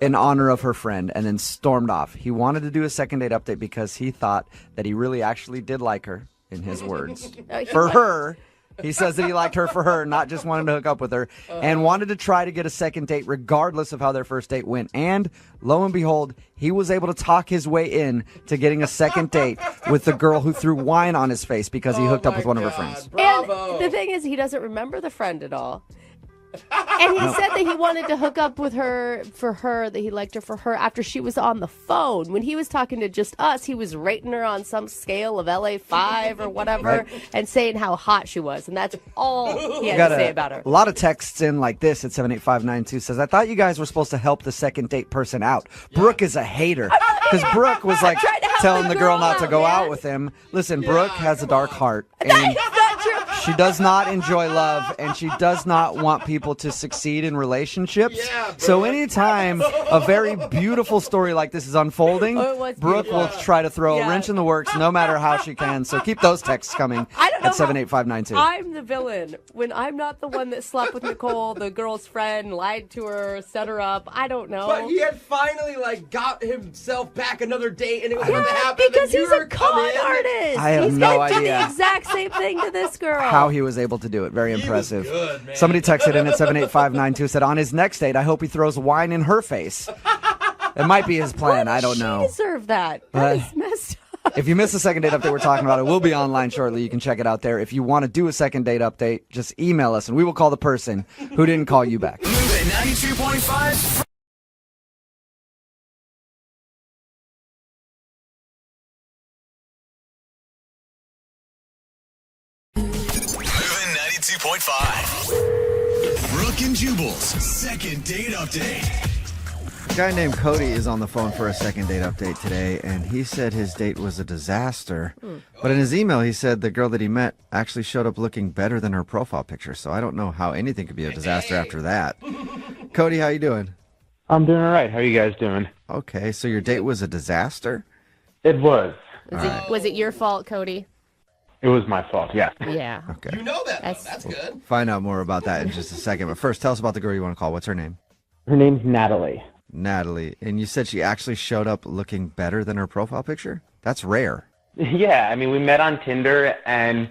in honor of her friend and then stormed off. He wanted to do a second date update because he thought that he really actually did like her, in his words. For her. He says that he liked her for her, not just wanted to hook up with her, and wanted to try to get a second date regardless of how their first date went. And lo and behold, he was able to talk his way in to getting a second date with the girl who threw wine on his face because he hooked up with one of her friends. And the thing is, he doesn't remember the friend at all. And he said that he wanted to hook up with her for her, that he liked her for her after she was on the phone. When he was talking to just us, he was rating her on some scale of LA 5 or whatever and saying how hot she was. And that's all he had to say about her. A lot of texts in like this at 78592 says, I thought you guys were supposed to help the second date person out. Brooke is a hater. Because Brooke was like telling the girl not to go out with him. Listen, Brooke has a dark heart. And she does not enjoy love, and she does not want people to succeed in relationships. So anytime a very beautiful story like this is unfolding, Brooke will try to throw a wrench in the works no matter how she can. So keep those texts coming at 78592. I'm the villain when I'm not the one that slept with Nicole, the girl's friend, lied to her, set her up. I don't know. But he had finally got himself back another date, and it was going to happen. Because he's a con artist. I have he's no gonna do idea the exact same thing to this girl. How he was able to do it. Very impressive. Somebody texted in at 78592 said, on his next date, I hope he throws wine in her face. It might be his plan. I don't know. She deserved that. That is messed up. If you missed the second date update we're talking about, it will be online shortly. You can check it out there. If you want to do a second date update, just email us, and we will call the person who didn't call you back. Move it 92.5. Moving 92.5. Brooke and Jubal's second date update. A guy named Cody is on the phone for a second date update today, and he said his date was a disaster. But in his email, he said the girl that he met actually showed up looking better than her profile picture. So I don't know how anything could be a disaster after that. Cody, how you doing? I'm doing all right. How are you guys doing? Okay, so your date was a disaster? It was. Was it your fault, Cody? It was my fault, yeah. Yeah. Okay. You know that, That's good. Find out more about that in just a second. But first, tell us about the girl you want to call. What's her name? Her name's Natalie. Natalie. And you said she actually showed up looking better than her profile picture? That's rare. Yeah, I mean, we met on Tinder, and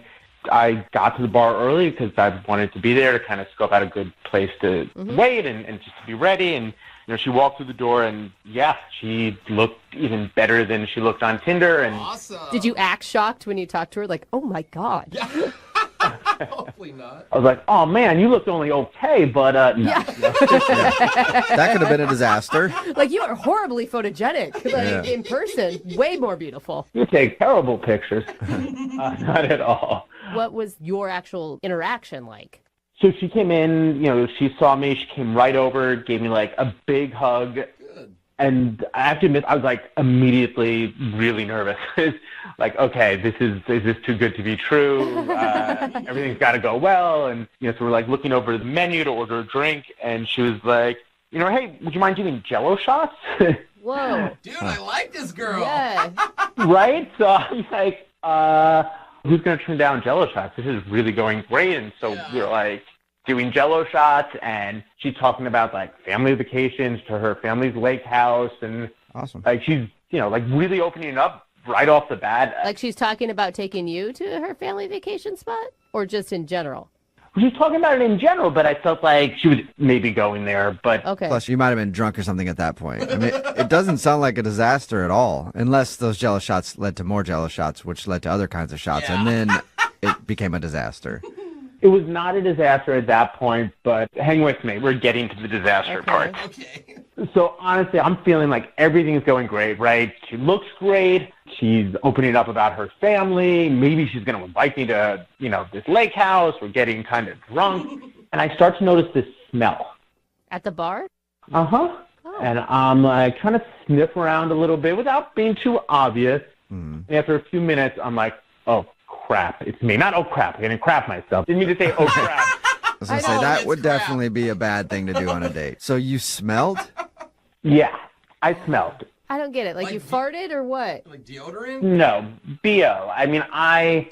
I got to the bar early because I wanted to be there to kind of scope out a good place to wait and just to be ready. And, you know, she walked through the door, and, yeah, she looked even better than she looked on Tinder. And Awesome. Did you act shocked when you talked to her? Like, oh, my God. Hopefully not. I was like, oh, man, you looked only okay, but no. That could have been a disaster. Like, you are horribly photogenic. Like, in person, way more beautiful. You take terrible pictures. Not at all. What was your actual interaction like? So she came in, she saw me, she came right over, gave me like a big hug. Good. And I have to admit, I was like immediately really nervous. Like, okay, is this too good to be true? Everything's got to go well. And, so we're like looking over the menu to order a drink. And she was like, hey, would you mind doing Jell-O shots? Whoa. Dude, I like this girl. Yeah. Right? So I'm like, who's going to turn down Jell-O shots? This is really going great. And so we're like doing Jell-O shots, and she's talking about like family vacations to her family's lake house. And awesome. Like she's, like really opening up right off the bat. Like she's talking about taking you to her family vacation spot, or just in general? She was talking about it in general, but I felt like she was maybe going there. But okay. Plus, you might have been drunk or something at that point. I mean, it doesn't sound like a disaster at all, unless those Jell-O shots led to more Jell-O shots, which led to other kinds of shots, and then it became a disaster. It was not a disaster at that point, but hang with me. We're getting to the disaster part. Okay. So honestly, I'm feeling like everything's going great, right? She looks great. She's opening up about her family. Maybe she's going to invite me to, this lake house. We're getting kind of drunk. And I start to notice this smell. At the bar? Uh-huh. Oh. And I'm like trying to sniff around a little bit without being too obvious. And after a few minutes, I'm like, oh, crap. It's me. Not, oh, crap. I didn't crap myself. Didn't mean to say, oh, crap. I was going to say, that would definitely be a bad thing to do on a date. So you smelled? Yeah, I smelled. I don't get it. Like you farted or what? Like deodorant? No, BO. I mean, I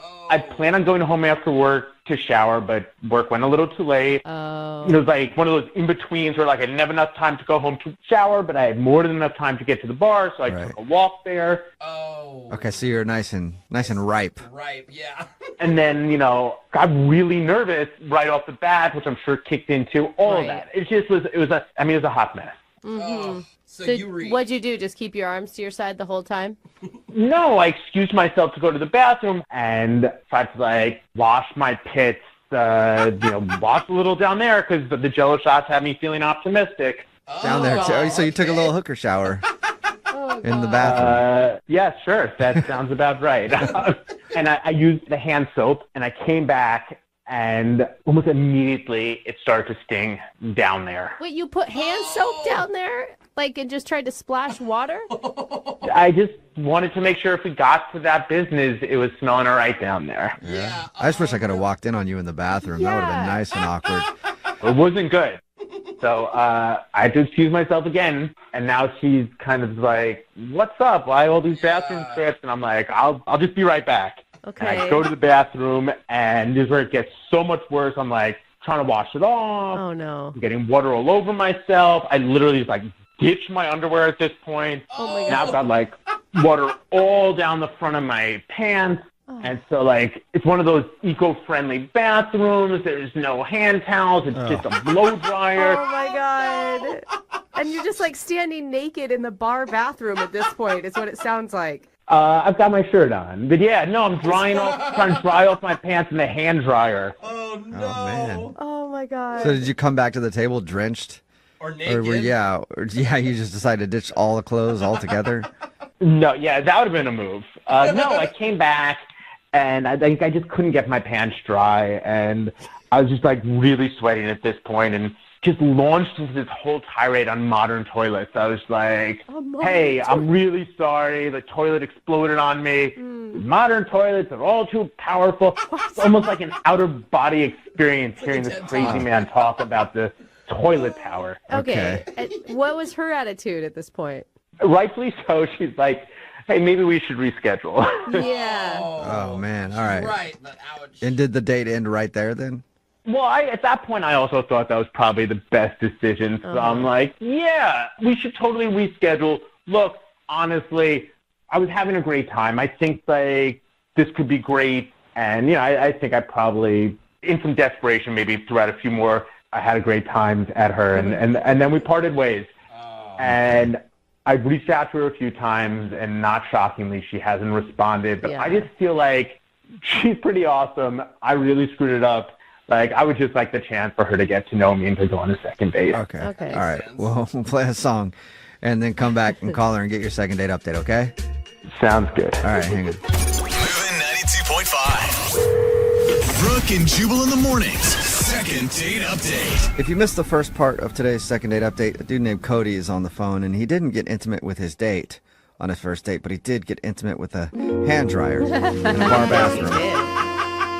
plan on going home after work to shower, but work went a little too late. Oh. It was like one of those in-betweens where like I didn't have enough time to go home to shower, but I had more than enough time to get to the bar, so I took a walk there. Oh. Okay, so you're nice and ripe. Ripe, yeah. And then, got really nervous right off the bat, which I'm sure kicked into all of that. It just was, it was a hot mess. Mm-hmm. So what'd you do? Just keep your arms to your side the whole time? No, I excused myself to go to the bathroom and tried to like wash my pits, wash a little down there because the Jell-O shots had me feeling optimistic. Down there too. So you took a little hooker shower in the bathroom. Yeah, sure. That sounds about right. And I used the hand soap, and I came back, and almost immediately it started to sting down there. Wait, you put hand soap down there? Like, and just tried to splash water? I just wanted to make sure if we got to that business, it was smelling all right down there. Yeah. I just wish I could have walked in on you in the bathroom. That would have been nice and awkward. It wasn't good. So I had to excuse myself again, and now she's kind of like, what's up? Why all these bathroom trips? And I'm like, I'll just be right back. Okay. And I go to the bathroom, and this is where it gets so much worse. I'm like trying to wash it off. Oh, no. I'm getting water all over myself. I literally just like ditch my underwear at this point. Oh, my God. Now I've got like water all down the front of my pants. And so, like, it's one of those eco-friendly bathrooms. There's no hand towels. It's just a blow dryer. Oh, my God. And you're just, like, standing naked in the bar bathroom at this point is what it sounds like. I've got my shirt on. But, yeah, no, I'm trying to dry off my pants in the hand dryer. Oh, no. Oh, man. Oh, my God. So did you come back to the table drenched? Or naked? You just decided to ditch all the clothes altogether? No, yeah, that would have been a move. No, I came back. And I think I just couldn't get my pants dry, and I was just like really sweating at this point, and just launched into this whole tirade on modern toilets. I was like, hey, I'm really sorry. The toilet exploded on me. Modern toilets are all too powerful. It's almost like an out-of-body experience hearing this crazy man talk about the toilet power. Okay. What was her attitude at this point? Rightfully so. She's like, hey, maybe we should reschedule. Yeah. Oh, man. All right. Right, but ouch. And did the date end right there then? Well, at that point, I also thought that was probably the best decision. So I'm like, yeah, we should totally reschedule. Look, honestly, I was having a great time. I think like this could be great. And, I think I probably, in some desperation, maybe threw out a few more. I had a great time at her. And then we parted ways. And I've reached out to her a few times, and not shockingly, she hasn't responded. But I just feel like she's pretty awesome. I really screwed it up. Like, I would just like the chance for her to get to know me and to go on a second date. Okay. All right. Well, we'll play a song and then come back and call her and get your second date update, okay? Sounds good. All right, hang on. Moving 92.5. Brooke and Jubal in the mornings. Second second date update. If you missed the first part of today's second date update, a dude named Cody is on the phone, and he didn't get intimate with his date on his first date, but he did get intimate with a hand dryer in a bar bathroom.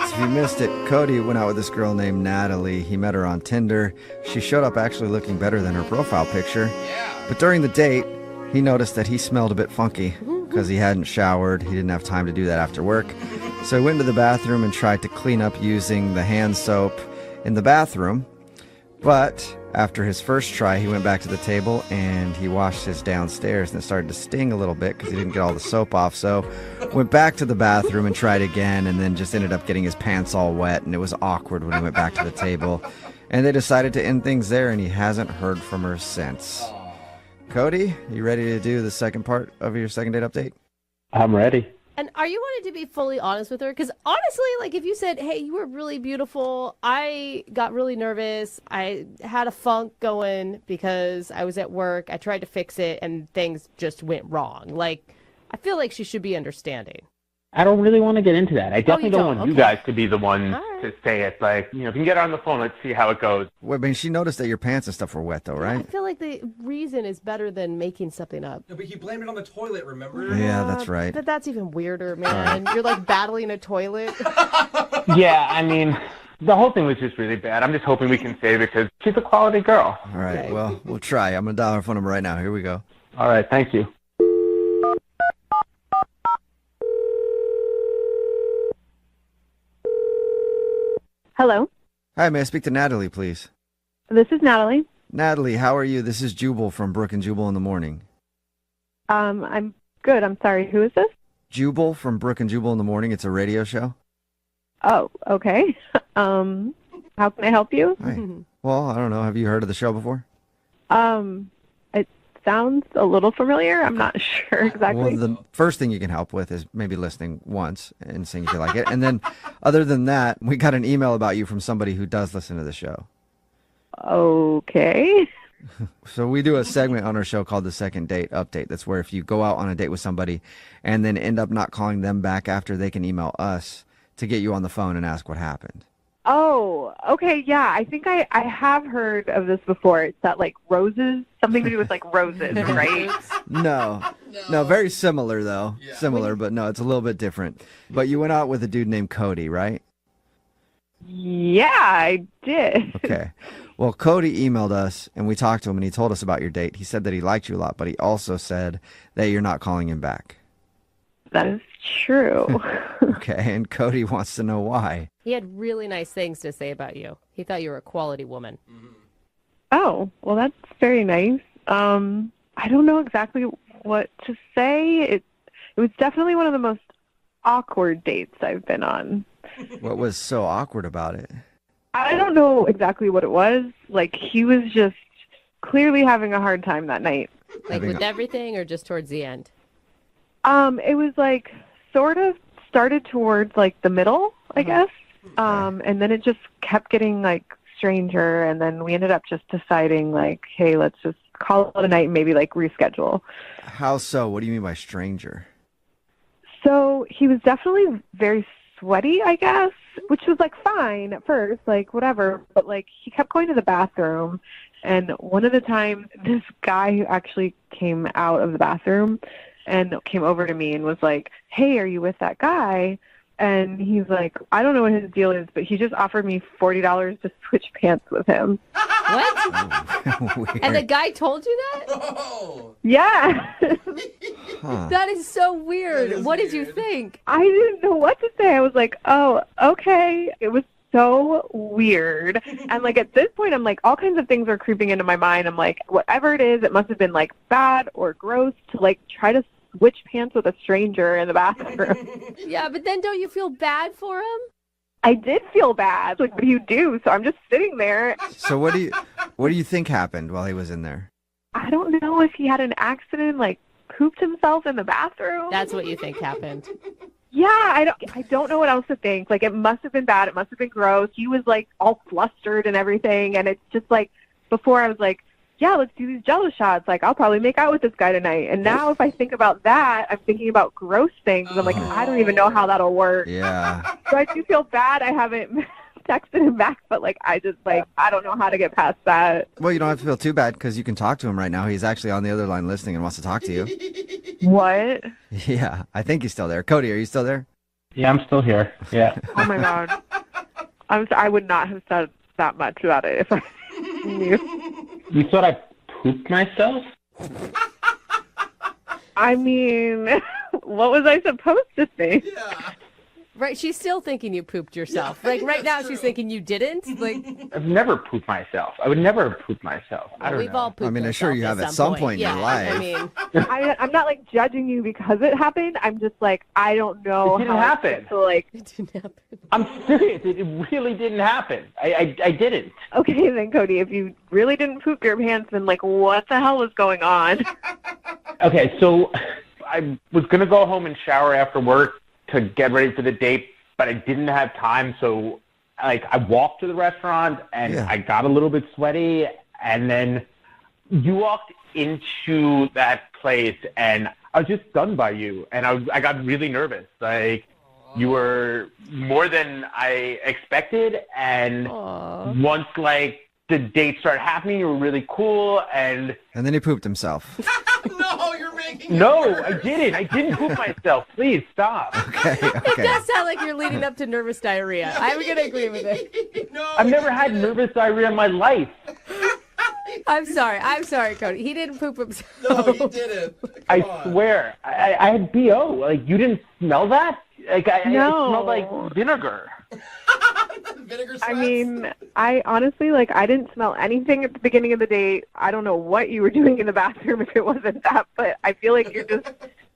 So if you missed it, Cody went out with this girl named Natalie. He met her on Tinder. She showed up actually looking better than her profile picture. But during the date, he noticed that he smelled a bit funky because he hadn't showered. He didn't have time to do that after work. So he went to the bathroom and tried to clean up using the hand soap in the bathroom. But after his first try, he went back to the table and he washed his downstairs, and it started to sting a little bit because he didn't get all the soap off. So went back to the bathroom and tried again, and then just ended up getting his pants all wet, and it was awkward when he went back to the table. And they decided to end things there, and he hasn't heard from her since. Cody, you ready to do the second part of your second date update? I'm ready. And are you wanting to be fully honest with her? Because honestly, like if you said, hey, you were really beautiful, I got really nervous, I had a funk going because I was at work, I tried to fix it, and things just went wrong. Like, I feel like she should be understanding. I don't really want to get into that. I definitely don't want you Okay. guys to be the one to say it. Like, if you can get her on the phone, let's see how it goes. Well, I mean, she noticed that your pants and stuff were wet, though, I right? feel like the reason is better than making something up. No, but he blamed it on the toilet, remember? Yeah, that's right. But that's even weirder, man. You're like battling a toilet. Yeah, I mean, the whole thing was just really bad. I'm just hoping we can save it because she's a quality girl. All right, well, we'll try. I'm going to dial her phone number right now. Here we go. All right, thank you. Hello, Hi, may I speak to Natalie, please? this is Natalie. Natalie, how are you? This is Jubal from Brooke and Jubal in the morning. I'm good. I'm sorry. Who is this? Jubal from Brooke and Jubal in the morning. It's a radio show. Oh, okay. How can I help you? Hi. Well, I don't know. Have you heard of the show before? It sounds a little familiar. I'm not sure exactly. Well, the first thing you can help with is maybe listening once and seeing if you like it. And then other than that, we got an email about you from somebody who does listen to the show. Okay. So we do a segment on our show called the Second Date Update. That's where if you go out on a date with somebody and then end up not calling them back after, they can email us to get you on the phone and ask what happened. Oh, okay. Yeah, I think I have heard of this before. It's that like roses, something to do with like roses, right? No, very similar though. Similar, but no, it's a little bit different. But you went out with a dude named Cody, right? Yeah, I did. Okay. Well, Cody emailed us, and we talked to him, and he told us about your date. He said that he liked you a lot, but he also said that you're not calling him back. That is true. Okay, and Cody wants to know why. He had really nice things to say about you. He thought you were a quality woman. Oh, well, that's very nice. I don't know exactly what to say. It was definitely one of the most awkward dates I've been on. What was so awkward about it? I don't know exactly what it was. Like, he was just clearly having a hard time that night. Like with everything or just towards the end? It was like sort of started towards like the middle, I guess. And then it just kept getting like stranger, and then we ended up just deciding like, hey, let's just call it a night and maybe like reschedule. How so? What do you mean by stranger? So he was definitely very sweaty, I guess, which was like fine at first, like whatever, but like he kept going to the bathroom, and one of the times this guy who actually came out of the bathroom and came over to me and was like, hey, are you with that guy? And he's like, I don't know what his deal is, but he just offered me $40 to switch pants with him. What? And the guy told you that? Yeah. That is so weird. What did you think? I didn't know what to say. I was like, oh, okay. It was so weird. And like at this point, I'm like, all kinds of things are creeping into my mind. I'm like, whatever it is, it must have been like bad or gross to like try to switch pants with a stranger in the bathroom. Yeah, but then don't you feel bad for him? I did feel bad. Like, what do you do? So I'm just sitting there. So what do you think happened while he was in there? I don't know if he had an accident, like pooped himself in the bathroom. That's what you think happened. Yeah, I don't know what else to think. Like, it must have been bad. It must have been gross. He was like all flustered and everything. And it's just like, before I was like, yeah, let's do these Jello shots. Like, I'll probably make out with this guy tonight. And now if I think about that, I'm thinking about gross things. I'm like, I don't even know how that'll work. Yeah. So I do feel bad I haven't texted him back, but like I just like I don't know how to get past that. Well, you don't have to feel too bad because you can talk to him right now. He's actually on the other line listening and wants to talk to you. What? Yeah, I think he's still there. Cody, are you still there? Yeah, I'm still here. Yeah. Oh my God. I would not have said that much about it if I knew. You thought I pooped myself? I mean, what was I supposed to think? Right, she's still thinking you pooped yourself. Like right now, she's thinking you didn't. Like I've never pooped myself. I would never poop myself. I don't we've know. all pooped. I mean, I'm sure you have at ourselves some point in your life. I mean, I'm not like judging you because it happened. I'm just like I don't know. It didn't how happen. To, like, it didn't happen. I'm serious. It really didn't happen. I didn't. Okay, then Cody, if you really didn't poop your pants, then like what the hell was going on? Okay, so I was gonna go home and shower after work to get ready for the date, but I didn't have time, so like I walked to the restaurant and I got a little bit sweaty, and then you walked into that place and I was just stunned by you, and I got really nervous. Like you were more than I expected, and once like the date started happening, you were really cool, and then he pooped himself. No, you're making it No, worse. I didn't. I didn't poop myself. Please stop. It does sound like you're leading up to nervous diarrhea. I'm gonna agree with it. I've never had nervous diarrhea in my life. I'm sorry, Cody. He didn't poop himself. No, you didn't. I swear. I had BO. Like, you didn't smell that? Like, it smelled like vinegar. I mean, I honestly, like, I didn't smell anything at the beginning of the date. I don't know what you were doing in the bathroom if it wasn't that, but I feel like you're just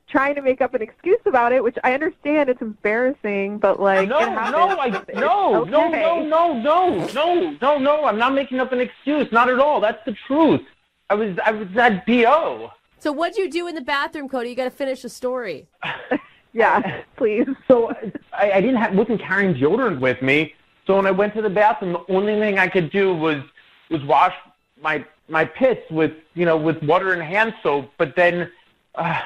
trying to make up an excuse about it, which I understand it's embarrassing, but like, No, it happens. no, It's okay. no. I'm not making up an excuse. Not at all. That's the truth. I was at BO. So what'd you do in the bathroom, Cody? You got to finish the story. Yeah, please. So I wasn't carrying deodorant with me. So when I went to the bathroom, the only thing I could do was wash my piss with water and hand soap. But then, I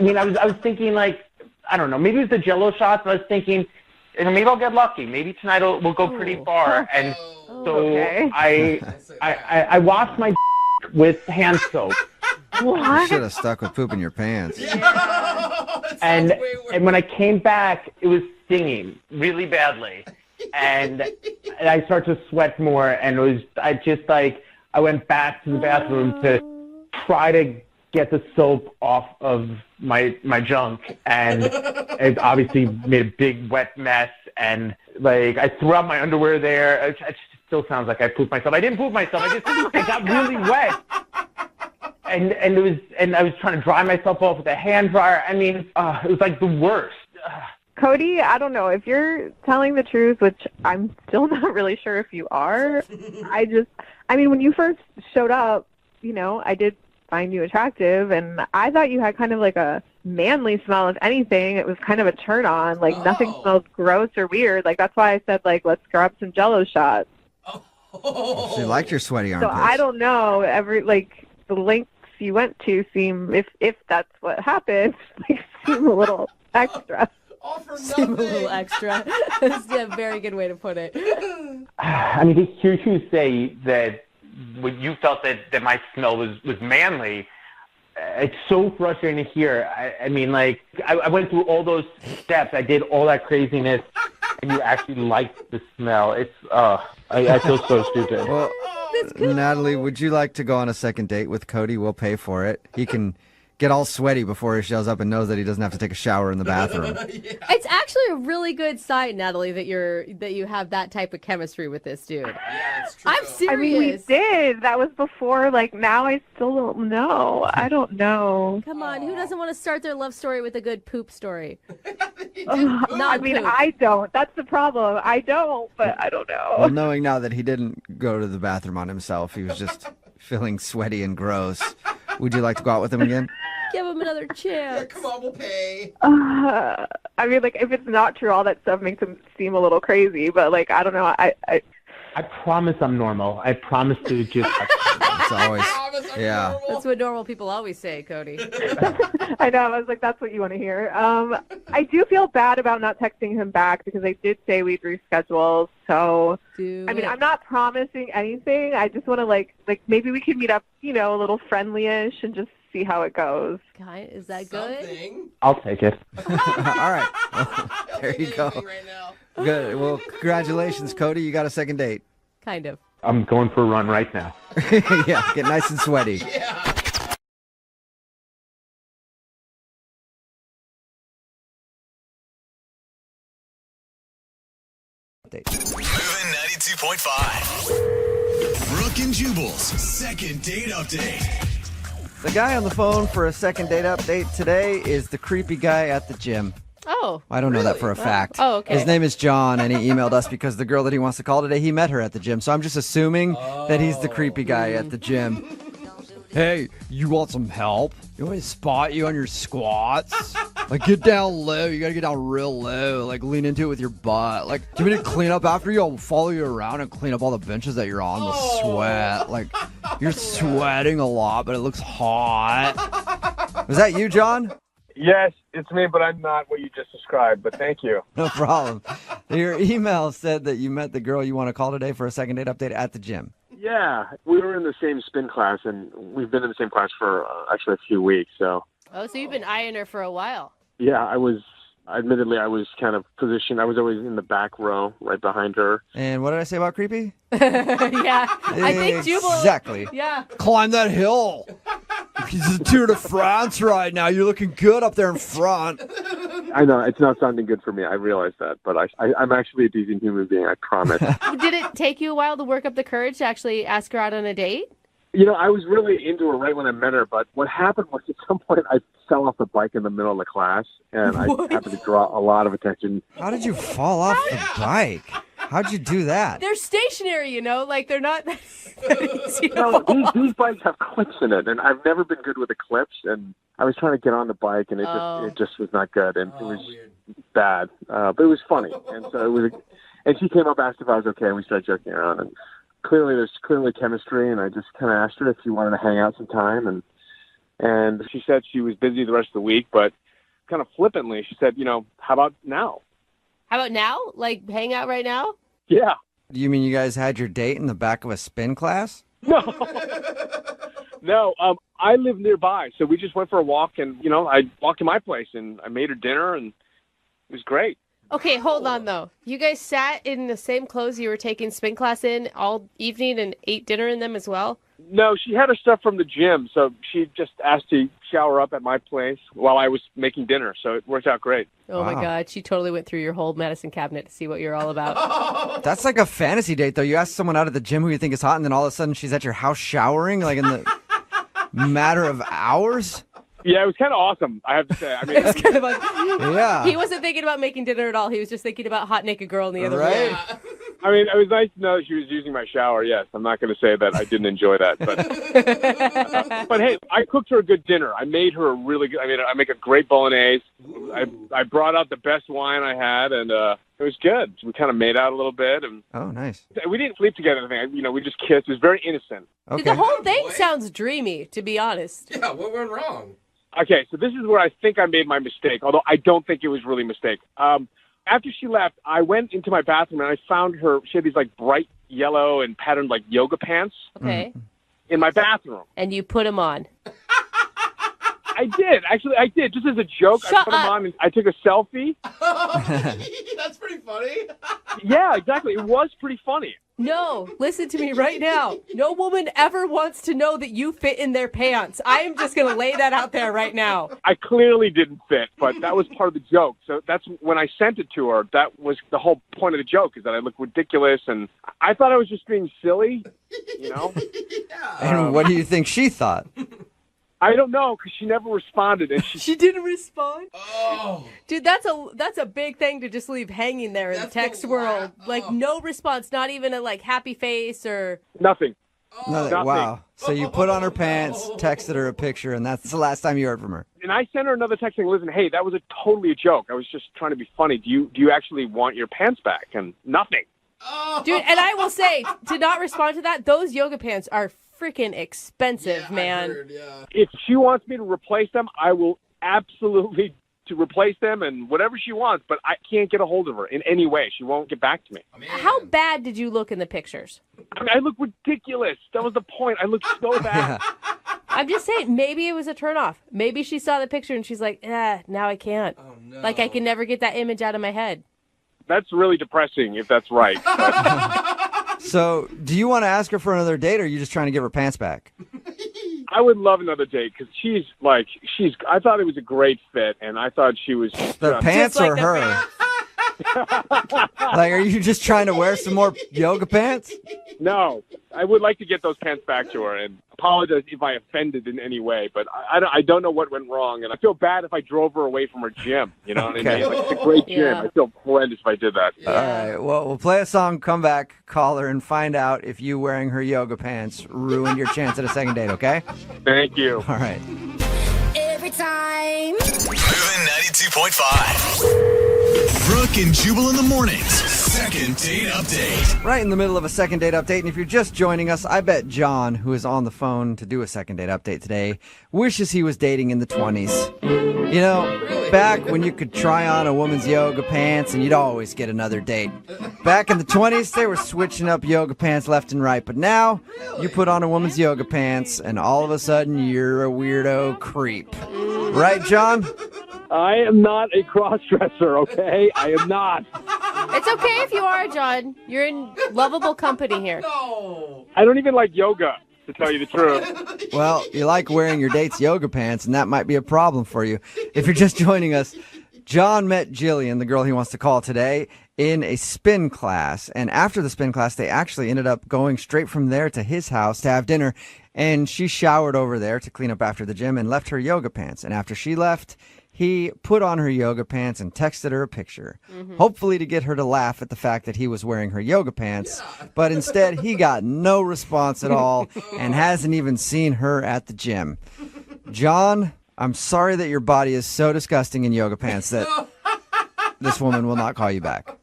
mean, I was thinking, like, I don't know, maybe it was the Jell-O shots. I was thinking, maybe I'll get lucky. Maybe tonight we'll go pretty far. And so I washed my with hand soap. You should have stuck with poop in your pants. And when I came back, it was stinging really badly, and I started to sweat more. And I went back to the bathroom to try to get the soap off of my junk, and it obviously made a big wet mess. And like I threw out my underwear there. It still sounds like I pooped myself. I didn't poop myself. I got really wet. And I was trying to dry myself off with a hand dryer. I mean, it was like the worst. Cody, I don't know if you're telling the truth, which I'm still not really sure if you are. I mean, when you first showed up, I did find you attractive, and I thought you had kind of like a manly smell. If anything, it was kind of a turn on. Like nothing smells gross or weird. Like that's why I said like let's grab some Jell-O shots. She liked your sweaty So armpits. I don't know. The lengths you went to seem, if that's what happened, seem a little extra. Seem a little extra. That's a very good way to put it. I mean, to hear you say that when you felt that my smell was manly, it's so frustrating to hear. I mean, like, I went through all those steps. I did all that craziness, and you actually liked the smell. It's, I feel so stupid. Well, Natalie, would you like to go on a second date with Cody? We'll pay for it. He can get all sweaty before he shows up and knows that he doesn't have to take a shower in the bathroom. It's actually a really good sign, Natalie, that you have that type of chemistry with this dude. Yeah, it's true. I'm serious. I mean, we did. That was before. Like, now I still don't know. I don't know. Come on, who doesn't want to start their love story with a good poop story? I mean, I don't. That's the problem. I don't, but I don't know. Well, knowing now that he didn't go to the bathroom on himself, he was just feeling sweaty and gross. Would you like to go out with him again? Give him another chance. Come on, we'll pay. I mean, like, if it's not true, all that stuff makes him seem a little crazy. But, like, I don't know. I promise I'm normal. I promise to just... It's always... Yeah. That's what normal people always say, Cody. I know. I was like, that's what you want to hear. I do feel bad about not texting him back because I did say we'd reschedule. So, I'm not promising anything. I just want to like maybe we can meet up, a little friendly-ish and just see how it goes. Guy, is that good? I'll take it. All right. Well, there you go. Good. Well, congratulations, Cody. You got a second date. Kind of. I'm going for a run right now. Yeah, get nice and sweaty. Moving 92.5. Brooke and Jubal's second date update. The guy on the phone for a second date update today is the creepy guy at the gym. Oh. I don't know that for a fact. Oh, okay. His name is John, and he emailed us because the girl that he wants to call today, he met her at the gym. So I'm just assuming that he's the creepy guy at the gym. Hey, you want some help? You want me to spot you on your squats? Like, get down low. You got to get down real low. Like, lean into it with your butt. Like, do you want me to clean up after you? I'll follow you around and clean up all the benches that you're on with sweat. Like, you're sweating a lot, but it looks hot. Was that you, John? Yes, it's me, but I'm not what you just described, but thank you. No problem. Your email said that you met the girl you want to call today for a second date update at the gym. Yeah, we were in the same spin class, and we've been in the same class for actually a few weeks, so. Oh, so you've been eyeing her for a while. Yeah, I was kind of positioned. I was always in the back row, right behind her. And what did I say about creepy? Yeah, I think Jubal. Exactly. Yeah. Climb that hill. He's the Tour de France right now. You're looking good up there in front. I know, it's not sounding good for me. I realize that, but I'm actually a decent human being, I promise. Did it take you a while to work up the courage to actually ask her out on a date? I was really into her right when I met her, but what happened was at some point I fell off the bike in the middle of the class, and I happened to draw a lot of attention. How did you fall off the bike? How'd you do that? They're stationary, like they're not that easy to No, fall. these bikes have clips in it, and I've never been good with the clips, and I was trying to get on the bike, and it just was not good, and it was bad, but it was funny, and so it was. And she came up, asked if I was okay, and we started joking around, and there's clearly chemistry, and I just kind of asked her if she wanted to hang out sometime, and she said she was busy the rest of the week, but kind of flippantly, she said, how about now? How about now? Like hang out right now? Yeah. You mean you guys had your date in the back of a spin class? No. No, I live nearby, so we just went for a walk, and, I walked to my place, and I made her dinner, and it was great. Okay, hold on, though. You guys sat in the same clothes you were taking spin class in all evening and ate dinner in them as well? No, she had her stuff from the gym, so she just asked to shower up at my place while I was making dinner, so it worked out great. Oh, my God. She totally went through your whole medicine cabinet to see what you're all about. That's like a fantasy date, though. You ask someone out at the gym who you think is hot, and then all of a sudden she's at your house showering, like in the matter of hours? Yeah, it was kind of awesome, I have to say. I mean, It was kind of like, Yeah. He wasn't thinking about making dinner at all. He was just thinking about hot naked girl in the other Right? room. I mean, it was nice to know that she was using my shower, yes. I'm not going to say that I didn't enjoy that. But hey, I cooked her a good dinner. I made her a really good, I make a great bolognese. I brought out the best wine I had, and it was good. We kind of made out a little bit. And Oh, nice. we didn't sleep together or anything. We just kissed. It was very innocent. Dude, the whole thing sounds dreamy, to be honest. Yeah, what went wrong? Okay, so this is where I think I made my mistake, although I don't think it was really a mistake. After she left, I went into my bathroom and I found her. She had these like bright yellow and patterned like yoga pants Okay. in my bathroom. And you put them on. I did. Actually, I did. Just as a joke, I Shut put them up. on and I took a selfie. That's pretty funny. Yeah, exactly. It was pretty funny. No, listen to me right now. No woman ever wants to know that you fit in their pants. I am just going to lay that out there right now. I clearly didn't fit, but that was part of the joke. So that's when I sent it to her. That was the whole point of the joke, is that I look ridiculous, and I thought I was just being silly, And what do you think she thought? I don't know, because she never responded, and She didn't respond? Oh. Dude, that's a big thing to just leave hanging there in the text world. Like, no response, not even a, happy face or... Nothing. Nothing. Wow. So you put on her pants, texted her a picture, and that's the last time you heard from her. And I sent her another text saying, listen, hey, that was totally a joke. I was just trying to be funny. Do you actually want your pants back? And nothing. Dude, and I will say, to not respond to that, those yoga pants are freaking expensive, man. If she wants me to replace them, I will absolutely to replace them and whatever she wants, but I can't get a hold of her in any way. She won't get back to me. How bad did you look in the pictures? I mean, I look ridiculous. That was the point. I look so bad. I'm just saying, maybe it was a turnoff. Maybe she saw the picture and she's like, now I can't. Oh, no. Like, I can never get that image out of my head. That's really depressing if that's right. So, do you want to ask her for another date, or are you just trying to give her pants back? I would love another date because I thought it was a great fit, and I thought she was... The pants or her? Like, are you just trying to wear some more yoga pants? No, I would like to get those pants back to her and apologize if I offended in any way, but I don't know what went wrong, and I feel bad if I drove her away from her gym. You know what I mean? Like, it's a great gym. Yeah. I feel horrendous if I did that. All right, well, we'll play a song, come back, call her, and find out if you wearing her yoga pants ruined your chance at a second date, okay? Thank you. All right. Every time. Moving 92.5. Brooke and Jubal in the mornings. Second date update. Right in the middle of a second date update, and if you're just joining us, I bet John, who is on the phone to do a second date update today, wishes he was dating in the 20s. You know, back when you could try on a woman's yoga pants and you'd always get another date. Back in the 20s, they were switching up yoga pants left and right, but now you put on a woman's yoga pants and all of a sudden you're a weirdo creep. Right, John? I am not a cross-dresser, okay? I am not. It's okay if you are, John. You're in lovable company here. I don't even like yoga, to tell you the truth. Well, you like wearing your date's yoga pants, and that might be a problem for you. If you're just joining us, John met Jillian, the girl he wants to call today, in a spin class. And after the spin class, they actually ended up going straight from there to his house to have dinner. And she showered over there to clean up after the gym and left her yoga pants. And after she left, he put on her yoga pants and texted her a picture, hopefully to get her to laugh at the fact that he was wearing her yoga pants. But instead, he got no response at all and hasn't even seen her at the gym. John, I'm sorry that your body is so disgusting in yoga pants that this woman will not call you back.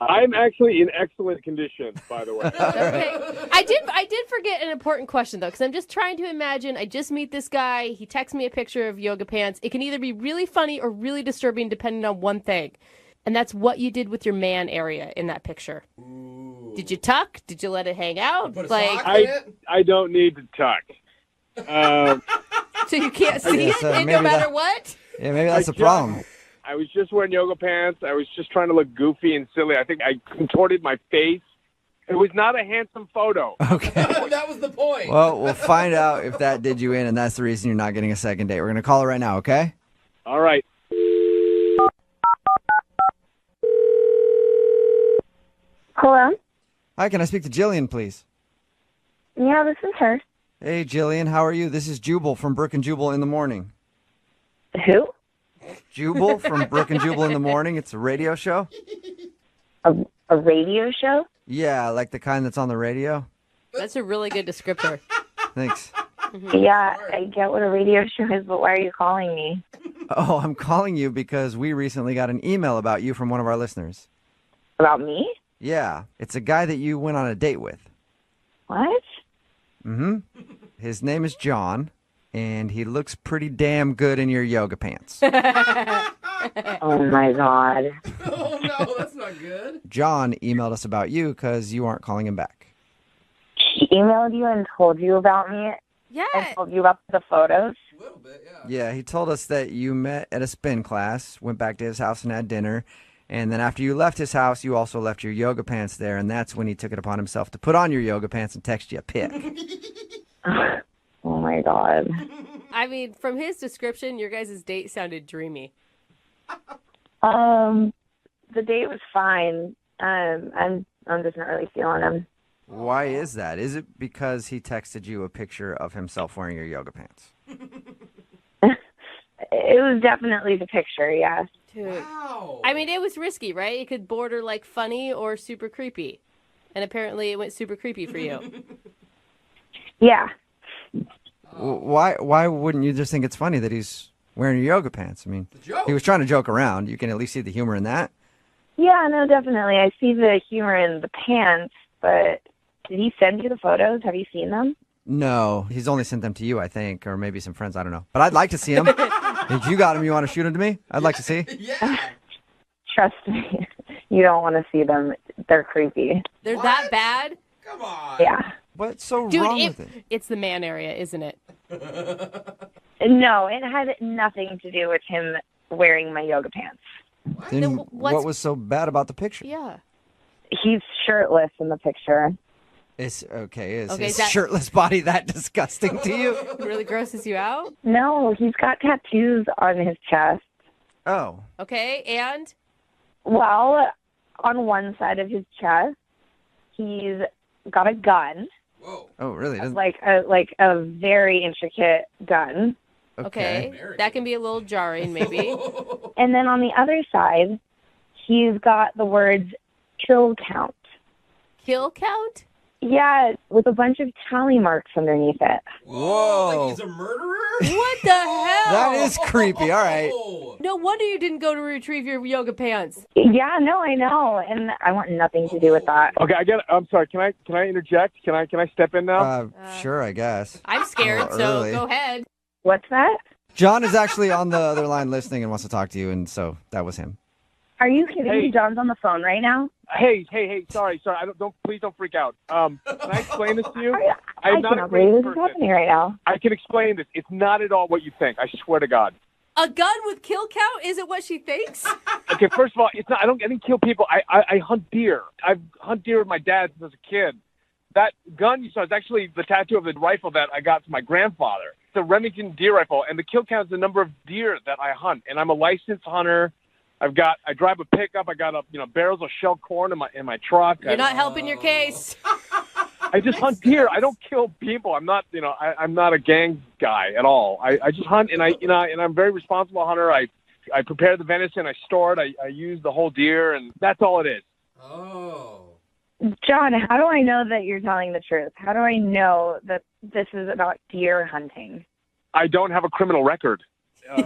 I'm actually in excellent condition, by the way. Okay. I did forget an important question, though, because I'm just trying to imagine. I just meet this guy. He texts me a picture of yoga pants. It can either be really funny or really disturbing, depending on one thing. And that's what you did with your man area in that picture. Ooh. Did you tuck? Did you let it hang out? I don't need to tuck. So you can't see it no matter what? Yeah, maybe that's the problem. I was just wearing yoga pants. I was just trying to look goofy and silly. I think I contorted my face. It was not a handsome photo. Okay. That was the point. Well, we'll find out if that did you in, and that's the reason you're not getting a second date. We're going to call her right now, okay? All right. Hello? Hi, can I speak to Jillian, please? Yeah, this is her. Hey, Jillian, how are you? This is Jubal from Brooke and Jubal in the morning. Who? Jubal from Brooke and Jubal in the morning. It's a radio show. A radio show? Yeah, like the kind that's on the radio. That's a really good descriptor. Thanks. Yeah, I get what a radio show is, but why are you calling me? Oh, I'm calling you because we recently got an email about you from one of our listeners. About me? Yeah, it's a guy that you went on a date with. What? Mm-hmm. His name is John, and he looks pretty damn good in your yoga pants. Oh, my God. Oh, no, that's not good. John emailed us about you because you aren't calling him back. He emailed you and told you about me? Yeah. And told you about the photos? A little bit, yeah. Yeah, he told us that you met at a spin class, went back to his house and had dinner, and then after you left his house, you also left your yoga pants there, and that's when he took it upon himself to put on your yoga pants and text you a pic. Oh, my God. I mean, from his description, your guys' date sounded dreamy. The date was fine. I'm just not really feeling him. Why is that? Is it because he texted you a picture of himself wearing your yoga pants? It was definitely the picture, yes. Dude. Wow. I mean, it was risky, right? It could border like funny or super creepy. And apparently it went super creepy for you. Yeah. Why wouldn't you just think it's funny that he's wearing your yoga pants? I mean, he was trying to joke around. You can at least see the humor in that. Yeah, no, definitely. I see the humor in the pants, but did he send you the photos? Have you seen them? No, he's only sent them to you, I think, or maybe some friends. I don't know. But I'd like to see them. If you got him, you want to shoot him to me? I'd like to see. Yeah. Trust me, you don't want to see them. They're creepy. They're that bad? Come on. Yeah. What's so Dude, wrong with it? It's the man area, isn't it? No, it had nothing to do with him wearing my yoga pants. Then what was so bad about the picture? Yeah. He's shirtless in the picture. Is his is that- shirtless body that disgusting to you? It really grosses you out? No, he's got tattoos on his chest. Oh. Okay, and? Well, on one side of his chest, he's got a gun. Whoa. Oh, really? Like a very intricate gun. Okay. That can be a little jarring, maybe. And then on the other side, he's got the words kill count. Kill count? Yeah, with a bunch of tally marks underneath it. Whoa. Like he's a murderer? What the hell? That is creepy. All right. No wonder you didn't go to retrieve your yoga pants. Yeah, no, I know, and I want nothing to do with that. Okay, I'm sorry. Can I interject? Can I step in now? Sure, I guess. I'm scared, Oh, so early. go ahead. What's that? John is actually on the other line listening and wants to talk to you, and so that was him. Are you kidding Hey. me? John's on the phone right now. Hey, sorry. Please don't freak out. Can I explain this to you? I I'm not a cannot crazy believe this is person. happening right now. I can explain this. It's not at all what you think. I swear to God. A gun with kill count isn't what she thinks? Okay, first of all, it's not. I didn't kill people. I hunt deer. I've hunted deer with my dad since I was a kid. That gun you saw is actually the tattoo of the rifle that I got from my grandfather. It's a Remington deer rifle, and the kill count is the number of deer that I hunt. And I'm a licensed hunter. I drive a pickup. I got barrels of shelled corn in my truck. You're not helping your case. I just hunt deer. I don't kill people. I'm not, I'm not a gang guy at all. I just hunt, and and I'm a very responsible hunter. I prepare the venison. I store it. I use the whole deer, and that's all it is. Oh. John, how do I know that you're telling the truth? How do I know that this is about deer hunting? I don't have a criminal record.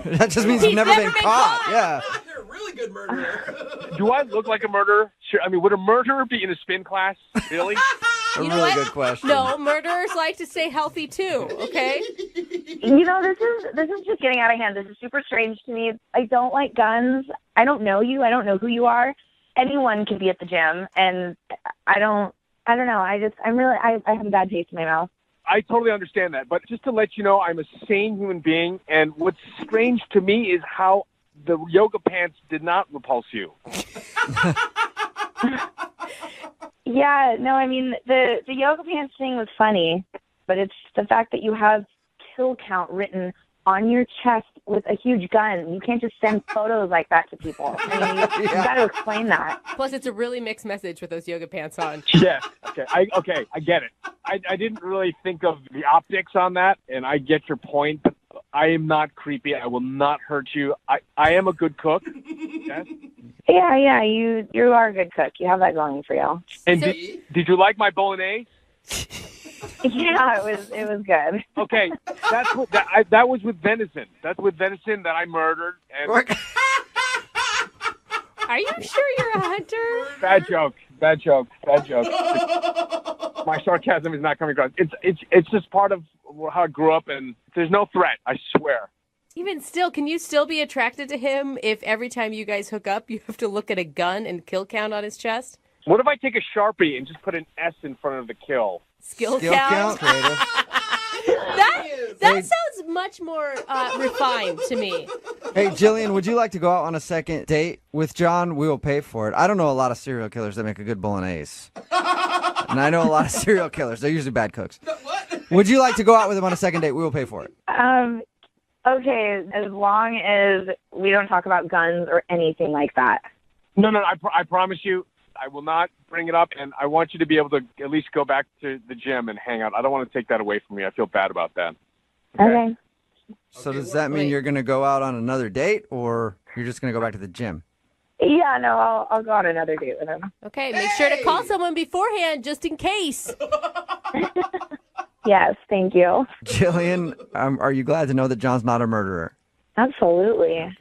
That just means you've never been caught. Yeah. You're a really good murderer. Do I look like a murderer? Sure. I mean, would a murderer be in a spin class? Really? A You know really what? good question. No, murderers like to stay healthy too, okay? This is just getting out of hand. This is super strange to me. I don't like guns. I don't know you. I don't know who you are. Anyone can be at the gym, and I don't know. I have a bad taste in my mouth. I totally understand that. But just to let you know, I'm a sane human being, and what's strange to me is how the yoga pants did not repulse you. Yeah, no, I mean, the yoga pants thing was funny, but it's the fact that you have kill count written on your chest with a huge gun. You can't just send photos like that to people. I mean, you got to explain that. Plus, it's a really mixed message with those yoga pants on. Yeah. Okay. I get it. I didn't really think of the optics on that, and I get your point. But I am not creepy. I will not hurt you. I am a good cook. Yes. Yeah, you are a good cook. You have that going for you. And did you like my bolognese? Yeah, it was good. Okay, that was with venison. That's with venison that I murdered. And Are you sure you're a hunter? Bad joke. My sarcasm is not coming across. It's just part of how I grew up, and there's no threat. I swear. Even still, can you still be attracted to him if every time you guys hook up, you have to look at a gun and kill count on his chest? What if I take a Sharpie and just put an S in front of the kill? Skill count? Creative. That sounds much more refined to me. Hey, Jillian, would you like to go out on a second date with John? We will pay for it. I don't know a lot of serial killers that make a good bolognese. And I know a lot of serial killers. They're usually bad cooks. Would you like to go out with him on a second date? We will pay for it. Okay, as long as we don't talk about guns or anything like that. No, I promise you, I will not bring it up, and I want you to be able to at least go back to the gym and hang out. I don't want to take that away from you. I feel bad about that. Okay. So does that mean you're going to go out on another date, or you're just going to go back to the gym? Yeah, no, I'll go on another date with him. Okay, make sure to call someone beforehand just in case. Yes, thank you. Jillian, are you glad to know that John's not a murderer? Absolutely.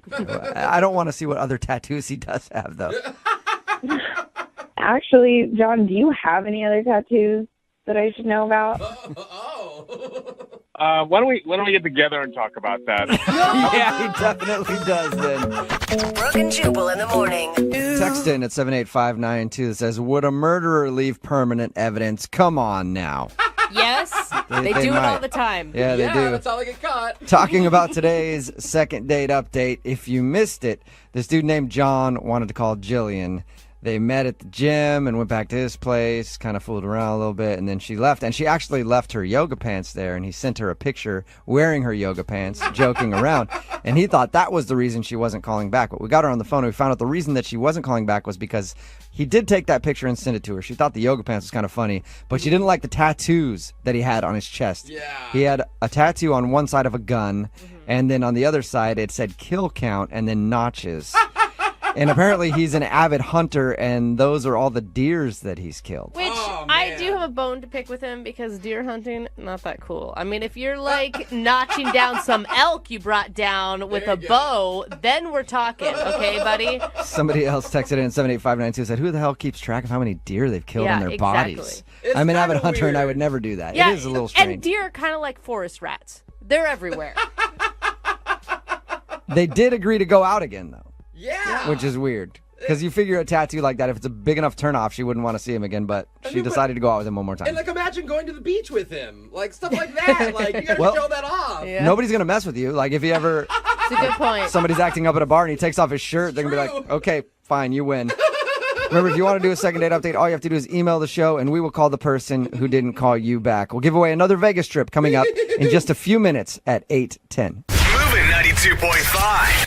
I don't want to see what other tattoos he does have, though. Actually, John, do you have any other tattoos that I should know about? Why don't we get together and talk about that? Yeah, he definitely does then. Brooke and Jubal in the morning. Text in at 78592 that says, would a murderer leave permanent evidence? Come on now. Yes, they do it all the time. Yeah, they do. That's how they get caught. Talking about today's second date update. If you missed it, this dude named John wanted to call Jillian. They met at the gym and went back to his place, kind of fooled around a little bit, and then she left. And she actually left her yoga pants there, and he sent her a picture wearing her yoga pants, joking around. And he thought that was the reason she wasn't calling back. But we got her on the phone, and we found out the reason that she wasn't calling back was because he did take that picture and send it to her. She thought the yoga pants was kind of funny, but she didn't like the tattoos that he had on his chest. Yeah. He had a tattoo on one side of a gun, and then on the other side it said kill count and then notches. And apparently he's an avid hunter, and those are all the deers that he's killed. Which I do have a bone to pick with him because deer hunting, not that cool. I mean, if you're like notching down some elk you brought down with a bow, then we're talking, okay, buddy? Somebody else texted in 78592 said, who the hell keeps track of how many deer they've killed on their bodies? I'm an avid hunter, and I would never do that. Yeah, it is a little strange. And deer are kind of like forest rats. They're everywhere. They did agree to go out again, though. Yeah. Which is weird. Because you figure a tattoo like that, if it's a big enough turnoff, she wouldn't want to see him again, but she decided to go out with him one more time. And, like, imagine going to the beach with him. Like, stuff like that. Like, you gotta show that off. Yeah. Nobody's going to mess with you. Like, if you ever... That's a good point. Somebody's acting up at a bar and he takes off his shirt, they're going to be like, okay, fine, you win. Remember, if you want to do a second date update, all you have to do is email the show, and we will call the person who didn't call you back. We'll give away another Vegas trip coming up in just a few minutes at 8:10. Moving 92.5.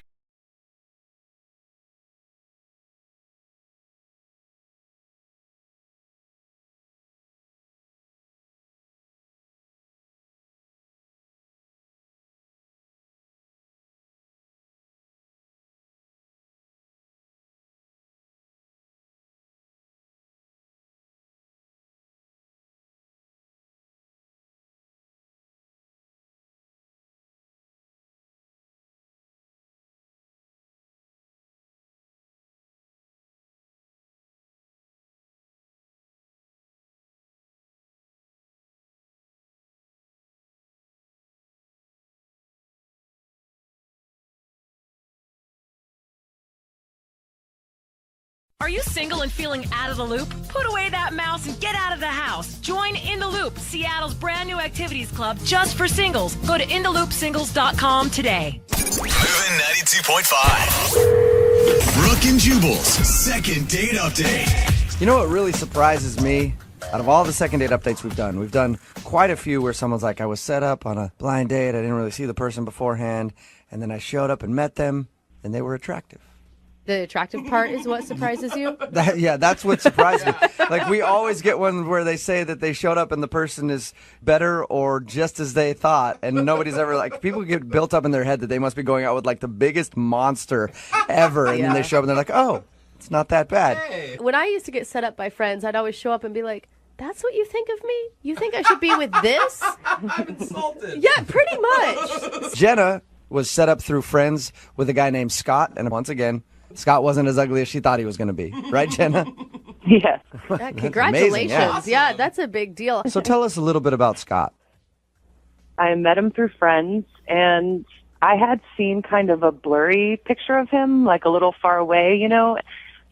Are you single and feeling out of the loop? Put away that mouse and get out of the house. Join In the Loop, Seattle's brand new activities club just for singles. Go to intheloopsingles.com today. Moving 92.5. Brooke and Jubal's second date update. You know what really surprises me? Out of all the second date updates we've done quite a few where someone's like, I was set up on a blind date, I didn't really see the person beforehand, and then I showed up and met them, and they were attractive. The attractive part is what surprises you? That's what surprised me. Like, we always get one where they say that they showed up and the person is better or just as they thought, and nobody's ever, like, people get built up in their head that they must be going out with, like, the biggest monster ever, and then they show up and they're like, oh, it's not that bad. Hey. When I used to get set up by friends, I'd always show up and be like, that's what you think of me? You think I should be with this? I'm insulted. Yeah, pretty much. Jenna was set up through friends with a guy named Scott, and once again, Scott wasn't as ugly as she thought he was going to be. Right, Jenna? Yes. Yeah, congratulations. Amazing, yeah, that's a big deal. So tell us a little bit about Scott. I met him through friends, and I had seen kind of a blurry picture of him, like a little far away, you know.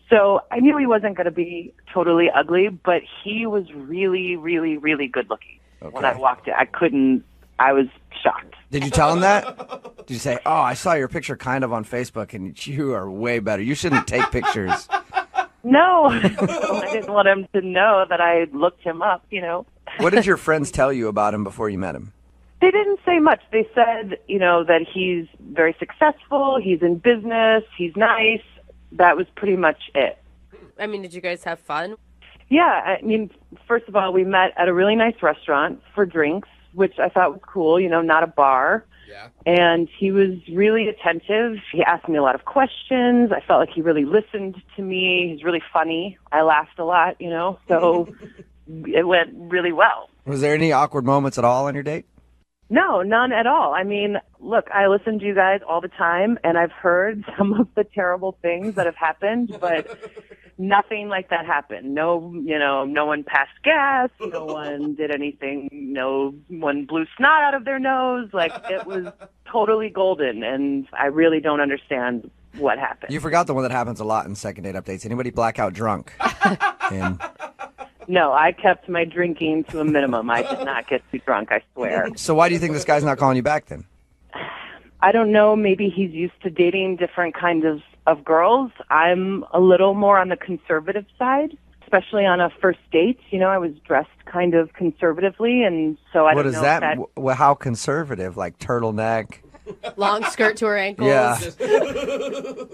So I knew he wasn't going to be totally ugly, but he was really, really, really good looking. Okay. When I walked in, I was shocked. Did you tell him that? Did you say, oh, I saw your picture kind of on Facebook, and you are way better. You shouldn't take pictures. No, I didn't want him to know that I looked him up, you know. What did your friends tell you about him before you met him? They didn't say much. They said, you know, that he's very successful, he's in business, he's nice. That was pretty much it. I mean, did you guys have fun? Yeah, I mean, first of all, we met at a really nice restaurant for drinks, which I thought was cool, you know, not a bar. Yeah. And he was really attentive. He asked me a lot of questions. I felt like he really listened to me. He's really funny. I laughed a lot, you know, so it went really well. Was there any awkward moments at all on your date? No, none at all. I mean, look, I listen to you guys all the time, and I've heard some of the terrible things that have happened, but Nothing like that happened. No, no one passed gas. No one did anything. No one blew snot out of their nose. Like, it was totally golden, and I really don't understand what happened. You forgot the one that happens a lot in second date updates. Anybody blackout drunk? And No, I kept my drinking to a minimum. I did not get too drunk, I swear. so why do you think this guy's not calling you back then? I don't know. Maybe he's used to dating different kinds of girls. I'm a little more on the conservative side, especially on a first date. I was dressed kind of conservatively, and so I don't know. What is that? How conservative? Like turtleneck? Long skirt to her ankles. Yeah.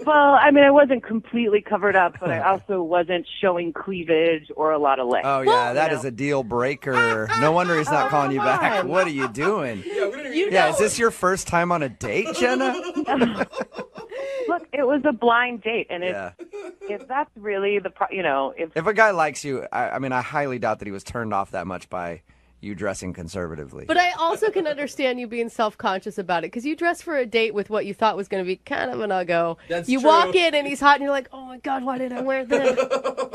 Well, I mean, I wasn't completely covered up, but I also wasn't showing cleavage or a lot of legs. Oh, yeah, that is a deal breaker. No wonder he's not calling you back. What are you doing? Is this your first time on a date, Jenna? Look, it was a blind date, and if that's really if a guy likes you, I highly doubt that he was turned off that much by you dressing conservatively. But I also can understand you being self-conscious about it, because you dressed for a date with what you thought was going to be kind of an uggo. You walk in and he's hot and you're like, oh my God, why did I wear this?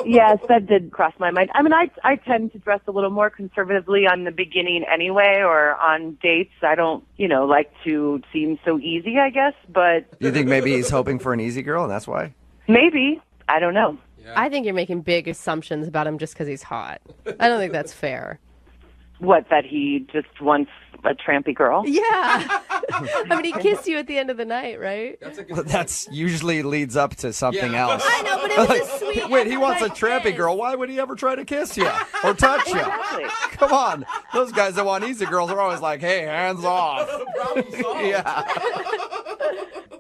Yes, that did cross my mind. I mean, I tend to dress a little more conservatively on the beginning anyway, or on dates. I don't, like to seem so easy, I guess, but... You think maybe he's hoping for an easy girl and that's why? Maybe. I don't know. I think you're making big assumptions about him just because he's hot. I don't think that's fair. What, that he just wants a trampy girl? Yeah. I mean, he kissed you at the end of the night, right? That's usually leads up to something else. I know, but it was a sweet... Wait, he wants a trampy girl. Why would he ever try to kiss you or touch you? Exactly. Come on. Those guys that want easy girls are always like, hey, hands off. Yeah.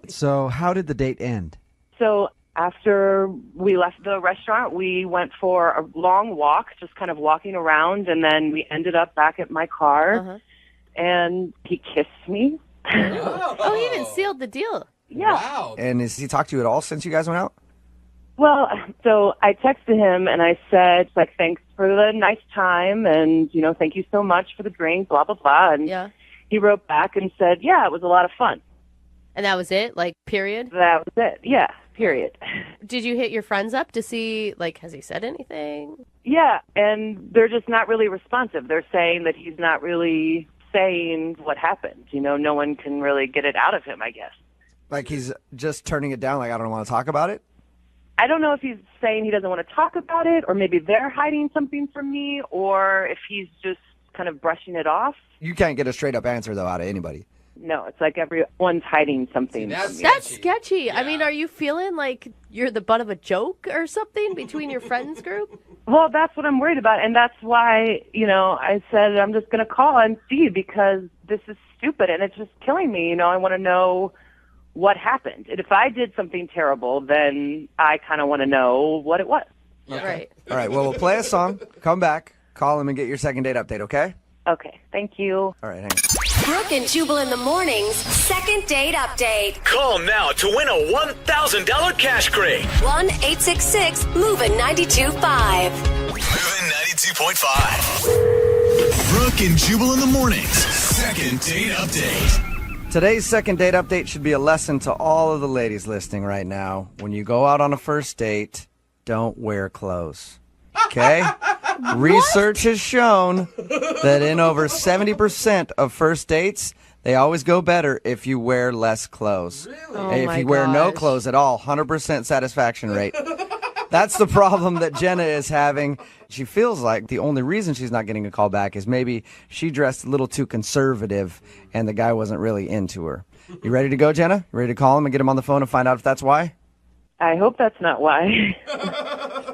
So how did the date end? So after we left the restaurant, we went for a long walk, just kind of walking around, and then we ended up back at my car, and he kissed me. Oh, he even sealed the deal. Yeah. Wow. And has he talked to you at all since you guys went out? Well, so I texted him, and I said, thanks for the nice time, and, thank you so much for the drink, blah, blah, blah. And he wrote back and said, yeah, it was a lot of fun. And that was it? Period? That was it. Yeah. Period. Did you hit your friends up to see, has he said anything? Yeah, and they're just not really responsive. They're saying that he's not really saying what happened. No one can really get it out of him, I guess. Like he's just turning it down, I don't want to talk about it? I don't know if he's saying he doesn't want to talk about it, or maybe they're hiding something from me, or if he's just kind of brushing it off. You can't get a straight-up answer, though, out of anybody. No, it's like everyone's hiding something. That's sketchy. Yeah. I mean, are you feeling like you're the butt of a joke or something between your friends group? Well, that's what I'm worried about, and that's why, I said I'm just going to call and see, because this is stupid, and it's just killing me. I want to know what happened. And if I did something terrible, then I kind of want to know what it was. Yeah. Right. All right, well, we'll play a song, come back, call him, and get your second date update, okay? Okay, thank you. All right, hang on. Brooke and Jubal in the mornings, second date update. Call now to win a $1,000 cash crate. 1-866-MOVING-92.5. Moving 92.5. Brooke and Jubal in the mornings, second date update. Today's second date update should be a lesson to all of the ladies listening right now. When you go out on a first date, don't wear clothes. Okay? Research has shown that in over 70% of first dates, they always go better if you wear less clothes. Really? If you wear no clothes at all, 100% satisfaction rate. That's the problem that Jenna is having. She feels like the only reason she's not getting a call back is maybe she dressed a little too conservative and the guy wasn't really into her. You ready to go, Jenna? You ready to call him and get him on the phone and find out if that's why? I hope that's not why.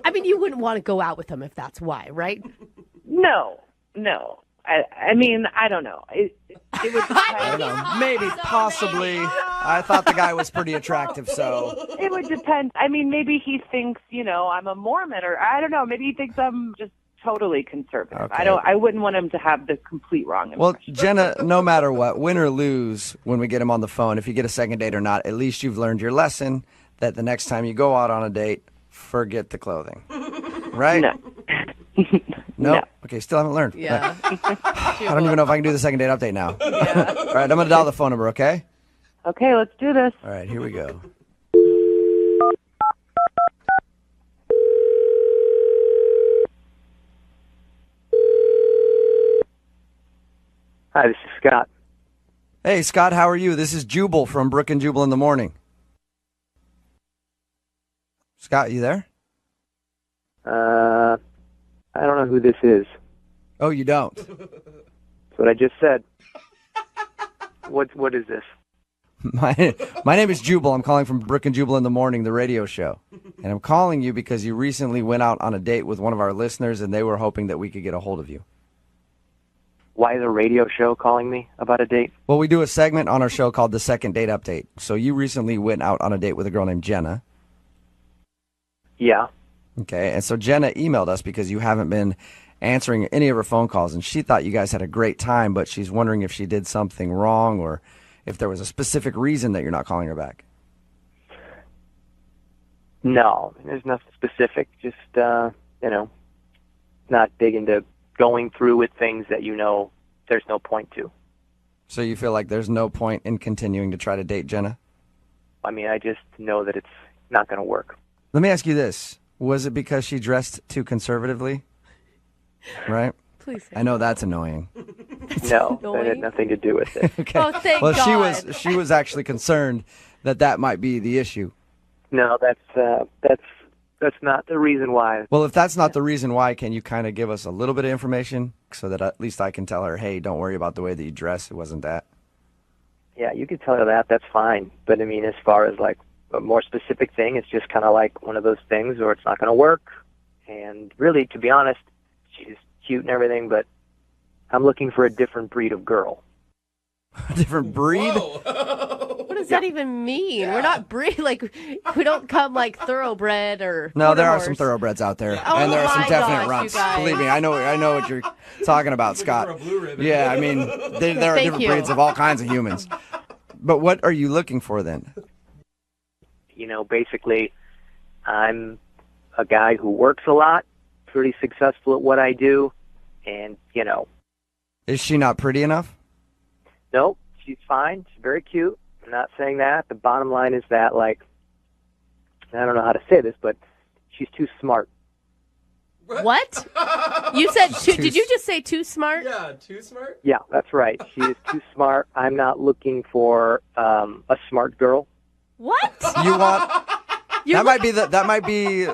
I mean, you wouldn't want to go out with him if that's why, right? No. I mean, I don't know. It would I don't know. Maybe, possibly. I thought the guy was pretty attractive, so. It would depend. I mean, maybe he thinks, I'm a Mormon, or I don't know. Maybe he thinks I'm just totally conservative. Okay. I wouldn't want him to have the complete wrong impression. Well, Jenna, no matter what, win or lose when we get him on the phone, if you get a second date or not, at least you've learned your lesson that the next time you go out on a date, forget the clothing. Right? No. No? Okay, still haven't learned. Yeah. I don't even know if I can do the second date update now. Yeah. All right, I'm going to dial the phone number, okay? Okay, let's do this. All right, here we go. Hi, this is Scott. Hey, Scott, how are you? This is Jubal from Brooke and Jubal in the morning. Scott, you there? I don't know who this is. Oh, you don't? That's what I just said. What is this? My name is Jubal. I'm calling from Brooke and Jubal in the morning, the radio show. And I'm calling you because you recently went out on a date with one of our listeners, and they were hoping that we could get a hold of you. Why the radio show calling me about a date? Well, we do a segment on our show called the Second Date Update. So you recently went out on a date with a girl named Jenna. Yeah. Okay, and so Jenna emailed us because you haven't been answering any of her phone calls, and she thought you guys had a great time, but she's wondering if she did something wrong or if there was a specific reason that you're not calling her back. No, there's nothing specific. Just, not big into going through with things that there's no point to. So you feel like there's no point in continuing to try to date Jenna? I mean, I just know that it's not going to work. Let me ask you this. Was it because she dressed too conservatively? Right? Please. I know that's annoying. No, that had nothing to do with it. Okay. Oh, thank well, God. she was actually concerned that might be the issue. No, that's not the reason why. Well, if that's not the reason why, can you kind of give us a little bit of information so that at least I can tell her, hey, don't worry about the way that you dress. It wasn't that. Yeah, you could tell her that. That's fine. But, I mean, as far as, like, a more specific thing, it's just kind of like one of those things where it's not going to work. And really, to be honest, she's cute and everything, but I'm looking for a different breed of girl. A different breed? What does that even mean? We're not we don't come like thoroughbred or. No, there are quarter some horse. thoroughbreds out there, Oh and there are some my definite gosh, runts. you guys. Believe me, I know what you're talking about, Scott. Yeah, I mean, there are Thank different you. breeds of all kinds of humans. But what are you looking for then? Basically, I'm a guy who works a lot, pretty successful at what I do, and, Is she not pretty enough? nope, she's fine. She's very cute. I'm not saying that. The bottom line is that, like, I don't know how to say this, but she's too smart. What? You said too? Did you just say too smart? Yeah, too smart? Yeah, that's right. She is too smart. I'm not looking for a smart girl. What? You want? That might be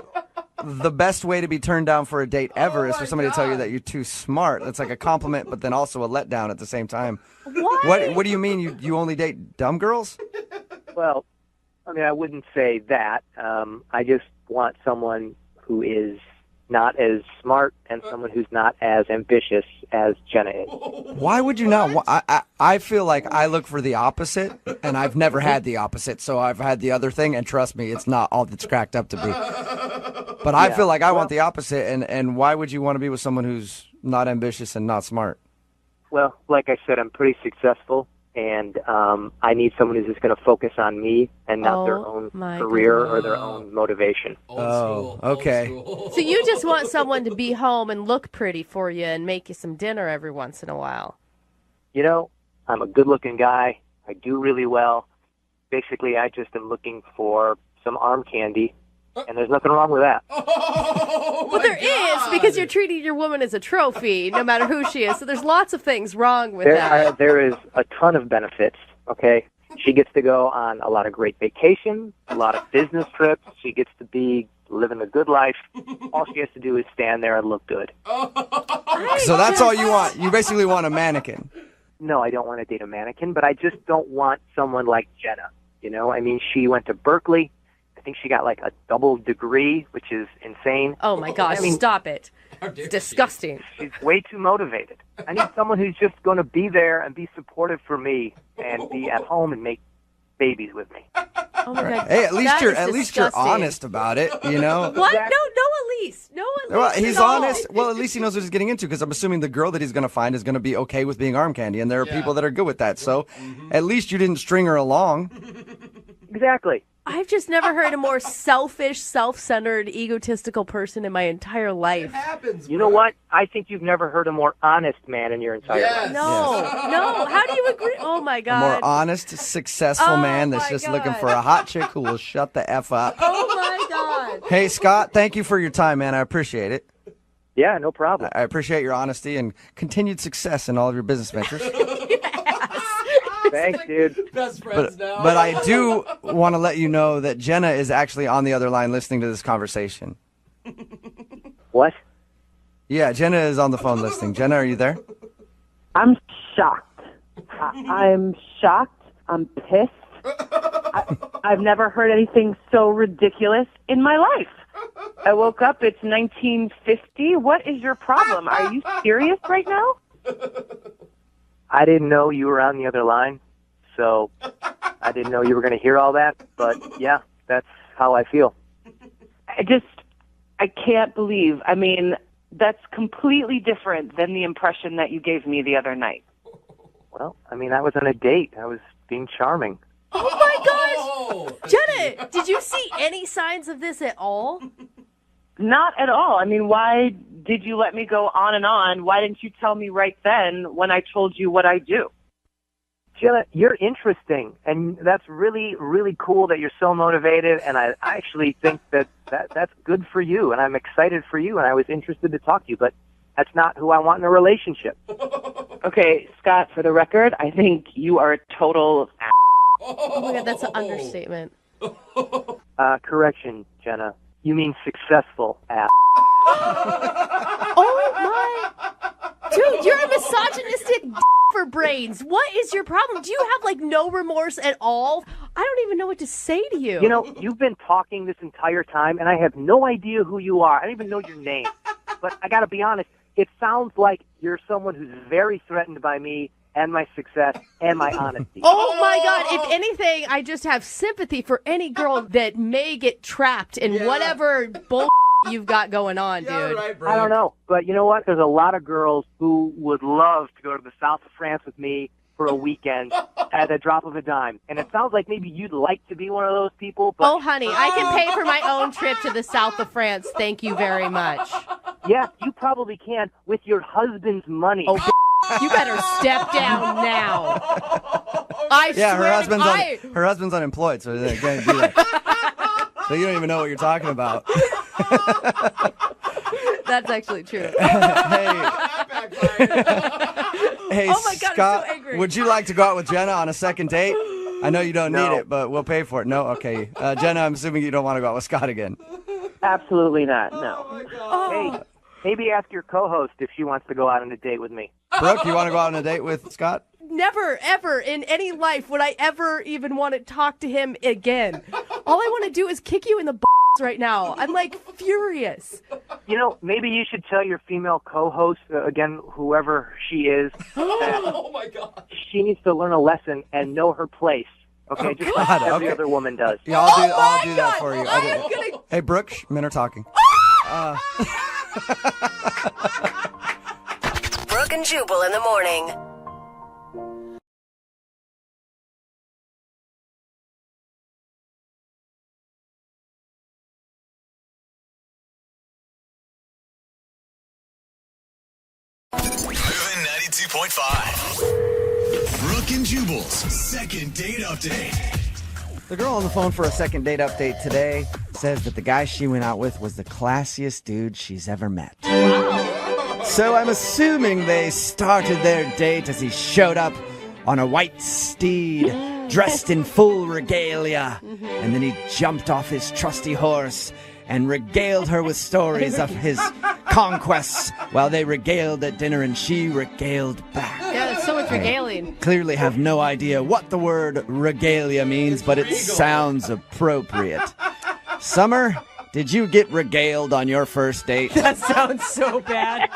the best way to be turned down for a date ever is for somebody to tell you that you're too smart. That's like a compliment, but then also a letdown at the same time. What do you mean? You only date dumb girls? Well, I mean, I wouldn't say that. I just want someone who is not as smart and someone who's not as ambitious as Jenna is. Why would you not? I feel like I look for the opposite, and I've never had the opposite. So I've had the other thing, and trust me, it's not all that's cracked up to be. But I feel like I want the opposite, and why would you want to be with someone who's not ambitious and not smart? Well, like I said, I'm pretty successul, and I need someone who's just going to focus on me and not their own career or their own motivation. Okay. So you just want someone to be home and look pretty for you and make you some dinner every once in a while. I'm a good-looking guy. I do really well. Basically, I just am looking for some arm candy, and there's nothing wrong with that. Well, there is, because you're treating your woman as a trophy, no matter who she is. So there's lots of things wrong with that. There is a ton of benefits, okay? She gets to go on a lot of great vacations, a lot of business trips. She gets to be living a good life. All she has to do is stand there and look good. So that's all you want. You basically want a mannequin. No, I don't want to date a mannequin, but I just don't want someone like Jenna. I mean, she went to Berkeley. I think she got like a double degree, which is insane. Oh my gosh, stop it. It's disgusting. She's way too motivated. I need someone who's just going to be there and be supportive for me and be at home and make babies with me. Oh my God. Hey, at least you're disgusting. honest about it, What? No, Elise. No, Elise. Well, he's at all. honest. Well, at least he knows what he's getting into, because I'm assuming the girl that he's going to find is going to be okay with being arm candy, and there are people that are good with that. So at least you didn't string her along. Exactly. I've just never heard a more selfish, self-centered, egotistical person in my entire life. You know what? I think you've never heard a more honest man in your entire life. No. How do you agree? Oh my A God. more honest, successful man that's just looking for a hot chick who will shut the F up. Oh my God. Hey, Scott, thank you for your time, man. I appreciate it. Yeah, no problem. I appreciate your honesty and continued success in all of your business ventures. Thanks, dude. Best friends now. But I do want to let you know that Jenna is actually on the other line listening to this conversation. What? Yeah, Jenna is on the phone listening. Jenna, are you there? I'm shocked. I'm shocked. I'm pissed. I've never heard anything so ridiculous in my life. I woke up, it's 1950. What is your problem? Are you serious right now? I didn't know you were on the other line, so I didn't know you were going to hear all that. But, yeah, that's how I feel. I can't believe. I mean, that's completely different than the impression that you gave me the other night. Well, I mean, I was on a date. I was being charming. Oh my gosh! Jenna, did you see any signs of this at all? Not at all. I mean, why did you let me go on and on? Why didn't you tell me right then when I told you what I do? Jenna, you're interesting, and that's really, really cool that you're so motivated, and I actually think that's good for you, and I'm excited for you, and I was interested to talk to you, but that's not who I want in a relationship. Okay, Scott, for the record, I think you are a total ass. Oh my God, that's an understatement. Correction, Jenna. You mean successful ass. Oh my... Dude, you're a misogynistic for brains. What is your problem? Do you have, like, no remorse at all? I don't even know what to say to you. You know, you've been talking this entire time, and I have no idea who you are. I don't even know your name. But I got to be honest, it sounds like you're someone who's very threatened by me and my success and my honesty. Oh my God. If anything, I just have sympathy for any girl that may get trapped in whatever bull you've got going on, dude. Right, I don't know. But you know what? There's a lot of girls who would love to go to the south of France with me for a weekend at a drop of a dime. And it sounds like maybe you'd like to be one of those people. But oh, honey, I can pay for my own trip to the south of France. Thank you very much. Yeah, you probably can with your husband's money. Oh, you better step down now. I Yeah, swear her husband's unemployed, so they can't do that. So you don't even know what you're talking about. That's actually true. Hey, oh my God, Scott, I'm so angry. would you like to go out with Jenna on a second date? I know you don't need it, but we'll pay for it. No? Okay. Jenna, I'm assuming you don't want to go out with Scott again. Absolutely not, no. Hey, maybe ask your co-host if she wants to go out on a date with me. Brooke, you want to go out on a date with Scott? Never, ever in any life would I ever even want to talk to him again. All I want to do is kick you in the right now. I'm like furious. You know, maybe you should tell your female co-host, again, whoever she is, that oh my God. she needs to learn a lesson and know her place. Okay, just like every other woman does. Yeah, I'll do that for you. Hey, Brooke, men are talking. Brooke and Jubal in the morning. Moving 92.5. Brooke and Jubal's second date update. The girl on the phone for a second date update today says that the guy she went out with was the classiest dude she's ever met. Wow. So I'm assuming they started their date as he showed up on a white steed, dressed in full regalia, and then he jumped off his trusty horse and regaled her with stories of his conquests while they regaled at dinner and she regaled back. Yeah, that's so much regaling. Clearly have no idea what the word regalia means, but it sounds appropriate. Summer, did you get regaled on your first date? That sounds so bad.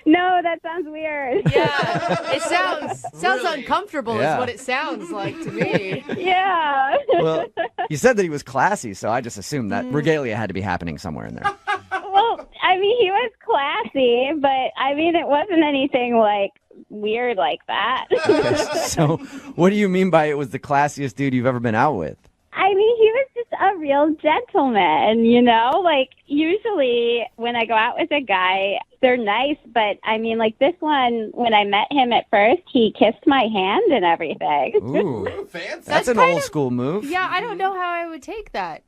No, that sounds weird. Yeah, it sounds really uncomfortable Yeah. is what it sounds like to me. Yeah. Well, you said that he was classy, so I just assumed that regalia had to be happening somewhere in there. Well, I mean, he was classy, but I mean, it wasn't anything like weird like that. Okay, so what do you mean by it was the classiest dude you've ever been out with? I mean, he was just a real gentleman, you know? Like, usually when I go out with a guy, they're nice, but I mean, like this one, when I met him at first, he kissed my hand and everything. Ooh, fancy. that's an old school move. Yeah, I don't know how I would take that.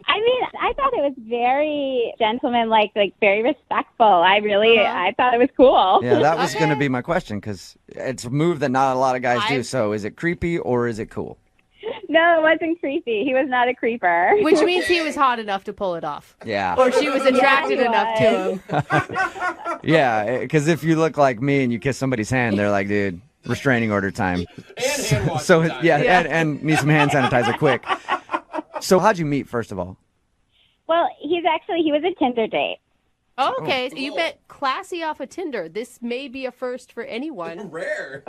I mean, I thought it was very gentlemanlike, like very respectful. I thought it was cool. Yeah, that was going to be my question because it's a move that not a lot of guys do. So is it creepy or is it cool? No, it wasn't creepy. He was not a creeper. Which means he was hot enough to pull it off. Yeah. Or she was attracted enough to him. Yeah, because if you look like me and you kiss somebody's hand, they're like, dude, restraining order time. So, and need some hand sanitizer quick. So how'd you meet, first of all? Well, he was a Tinder date. Oh, okay, so you met classy off of Tinder. This may be a first for anyone. Rare.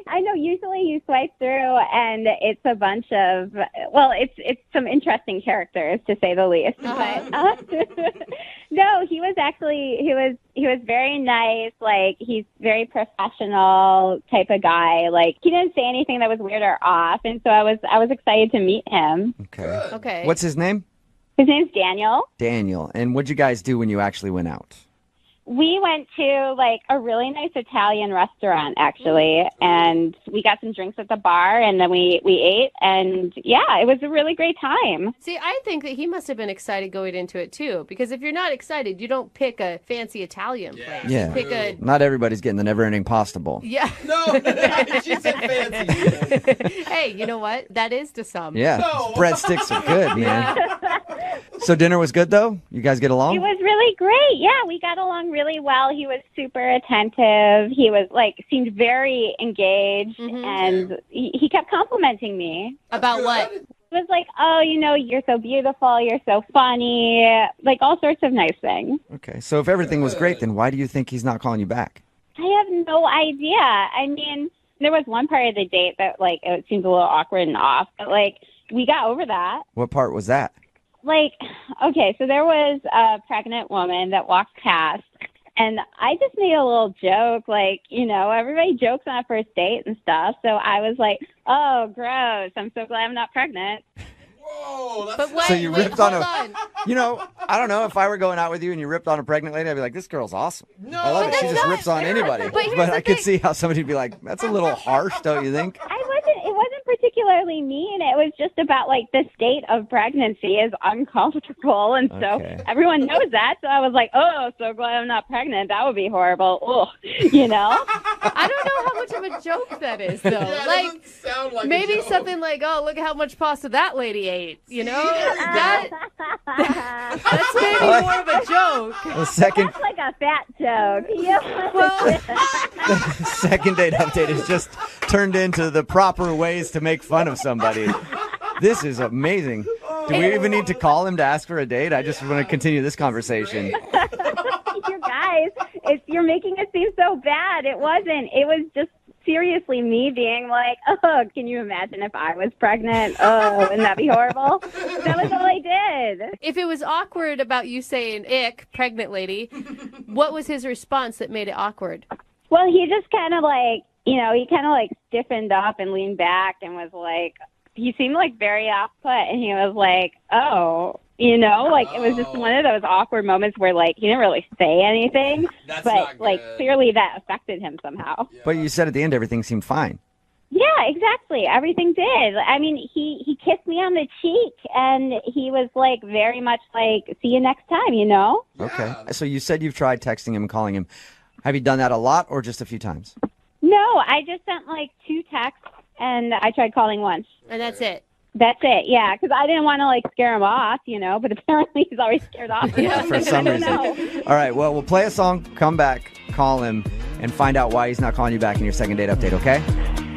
I know. Usually you swipe through and it's a bunch of, well, it's some interesting characters to say the least. But no, he was very nice. Like, he's very professional type of guy. Like, he didn't say anything that was weird or off, and so I was excited to meet him. Okay. What's his name? His name's Daniel. Daniel. And what'd you guys do when you actually went out? We went to, like, a really nice Italian restaurant, actually, and we got some drinks at the bar, and then we ate, and, yeah, it was a really great time. See, I think that he must have been excited going into it, too, because if you're not excited, you don't pick a fancy Italian place. Yeah. You pick a... Not everybody's getting the never-ending pasta bowl. Yeah. No, she said fancy. Hey, you know what? That is to some. Yeah. Breadsticks are good, man. So dinner was good, though? You guys get along? It was really great. Yeah, we got along really well. He was super attentive. He was, like, seemed very engaged, and he kept complimenting me. About what? It was like, oh, you're so beautiful, you're so funny, like all sorts of nice things. Okay, so if everything was great, then why do you think he's not calling you back? I have no idea. I mean, there was one part of the date that, like, it seemed a little awkward and off, but, like, we got over that. What part was that? Like, okay, so there was a pregnant woman that walked past, and I just made a little joke, like, everybody jokes on a first date and stuff, so I was like, oh, gross, I'm so glad I'm not pregnant. Whoa, but wait, so you ripped on I don't know, if I were going out with you and you ripped on a pregnant lady, I'd be like, this girl's awesome. No, I love it. She just rips on anybody. But I could see how somebody would be like, that's a little harsh, don't you think? It wasn't particularly mean. It was just about, like, the state of pregnancy is uncomfortable, and so everyone knows that. So I was like, oh, so glad I'm not pregnant. That would be horrible. Oh, I don't know how much of a joke that is, though. Yeah, like, sound like maybe something like, oh, look how much pasta that lady ate. That's maybe more of a joke. The second, that's like a fat joke. the second date update is just turned into the proper ways to make fun of somebody. This is amazing. Do we even need to call him to ask for a date? I just want to continue this conversation. You guys, you're making it seem so bad. It wasn't. It was just seriously me being like, oh, can you imagine if I was pregnant? Oh, wouldn't that be horrible? That was all I did. If it was awkward about you saying, ick, pregnant lady, what was his response that made it awkward? Well, he just kind of like, he kind of like stiffened up and leaned back and was like, he seemed like very off put, and he was like, oh, like it was just one of those awkward moments where, like, he didn't really say anything, but like clearly that affected him somehow. But you said at the end everything seemed fine. Yeah, exactly. Everything did. I mean, he kissed me on the cheek, and he was like very much like, see you next time, Okay. So you said you've tried texting him and calling him. Have you done that a lot or just a few times? No, I just sent like 2 texts, and I tried calling once. And that's it? That's it, yeah, because I didn't want to like scare him off, but apparently he's already scared off. Yeah, for some reason. All right, well, we'll play a song, come back, call him, and find out why he's not calling you back in your second date update, okay?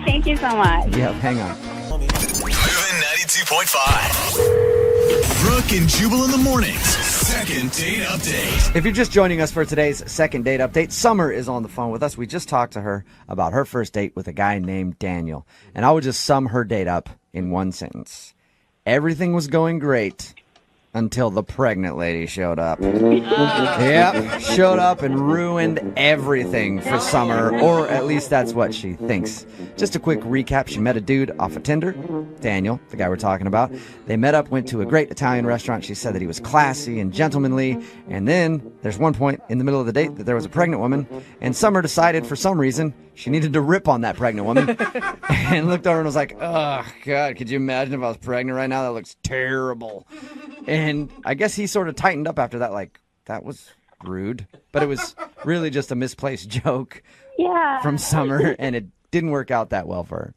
Thank you so much. Yeah, hang on. Moving 92.5. Brooke and Jubal in the mornings. Second date update. If you're just joining us for today's second date update, Summer is on the phone with us. We just talked to her about her first date with a guy named Daniel. And I would just sum her date up in one sentence. Everything was going great until the pregnant lady showed up. Yep, showed up and ruined everything for Summer, or at least that's what she thinks. Just a quick recap. She met a dude off of Tinder, Daniel, the guy we're talking about. They met up, went to a great Italian restaurant. She said that he was classy and gentlemanly. And then there's one point in the middle of the date that there was a pregnant woman, and Summer decided for some reason she needed to rip on that pregnant woman and looked over and was like, oh, God, could you imagine if I was pregnant right now? That looks terrible. And I guess he sort of tightened up after that, like, that was rude. But it was really just a misplaced joke from Summer, and it didn't work out that well for her.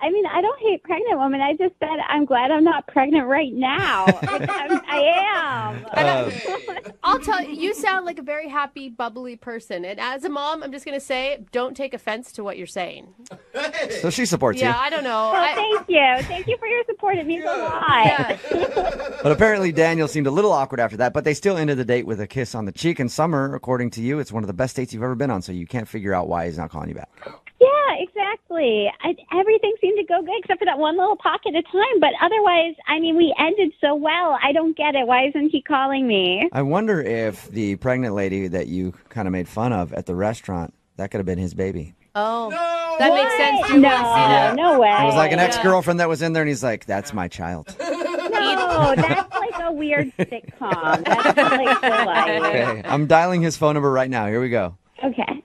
I mean, I don't hate pregnant women. I just said I'm glad I'm not pregnant right now. I am. I'll tell you, you sound like a very happy, bubbly person. And as a mom, I'm just going to say, don't take offense to what you're saying. So she supports you. Yeah, I don't know. Oh, thank you. Thank you for your support. It means a lot. But apparently Daniel seemed a little awkward after that, but they still ended the date with a kiss on the cheek. And Summer, according to you, it's one of the best dates you've ever been on, so you can't figure out why he's not calling you back. Yeah, exactly. Everything seemed to go good except for that one little pocket of time. But otherwise, I mean, we ended so well. I don't get it. Why isn't he calling me? I wonder if the pregnant lady that you kind of made fun of at the rrestaurant, that could have been his baby. Oh, that makes sense. No way. It was like an ex-girlfriend that was in there, and he's like, that's my child. No, that's like a weird sitcom. That's like so light. Okay, I'm dialing his phone number right now. Here we go. Okay.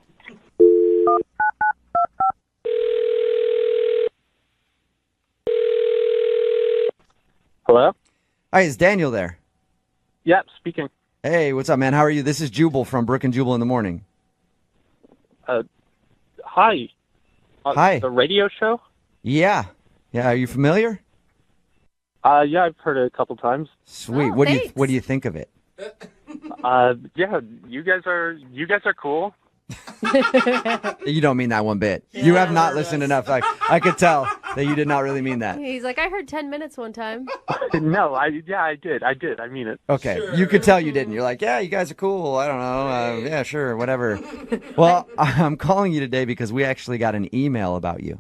Hello? Hi, is Daniel there? Yep, speaking. Hey, what's up, man? How are you? This is Jubal from Brooke and Jubal in the Morning. Hi. Hi. The radio show? Yeah. Yeah, are you familiar? Yeah, I've heard it a couple times. Sweet. Oh, What do you think of it? Yeah, you guys are cool. You don't mean that one bit. You have not listened enough. I could tell that you did not really mean that. He's like, I heard 10 minutes one time. No, I did. I mean it. Okay, you could tell you didn't. You're like, yeah, you guys are cool. I don't know. Yeah, sure, whatever. Well, I'm calling you today because we actually got an email about you.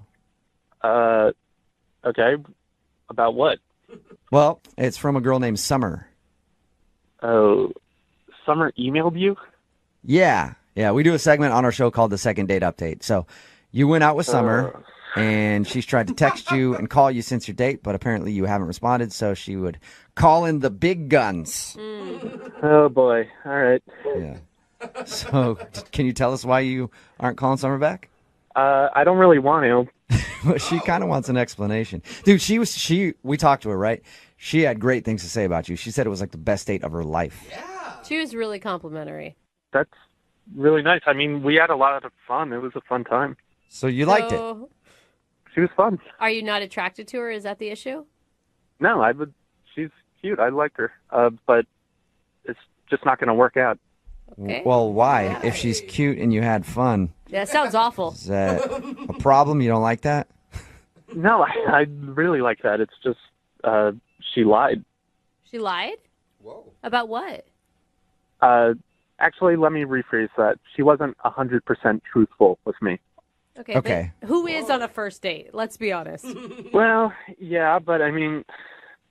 Okay. About what? Well, it's from a girl named Summer. Oh, Summer emailed you? Yeah, we do a segment on our show called the Second Date Update. So you went out with Summer, and she's tried to text you and call you since your date, but apparently you haven't responded, so she would call in the big guns. Oh, boy. All right. Yeah. So can you tell us why you aren't calling Summer back? I don't really want to. But she kind of wants an explanation. Dude, we talked to her, right? She had great things to say about you. She said it was like the best date of her life. She was really complimentary. That's really nice. I mean, we had a lot of fun. It was a fun time. So you liked it? She was fun. Are you not attracted to her? Is that the issue? No, she's cute. I like her. But it's just not going to work out. Okay. Well, why? If she's cute and you had fun. Yeah, it sounds awful. Is that a problem? You don't like that? No, I really like that. It's just she lied. She lied? Whoa. About what? Actually, let me rephrase that. She wasn't 100% truthful with me. Okay. But who is on a first date? Let's be honest. Well, yeah, but I mean,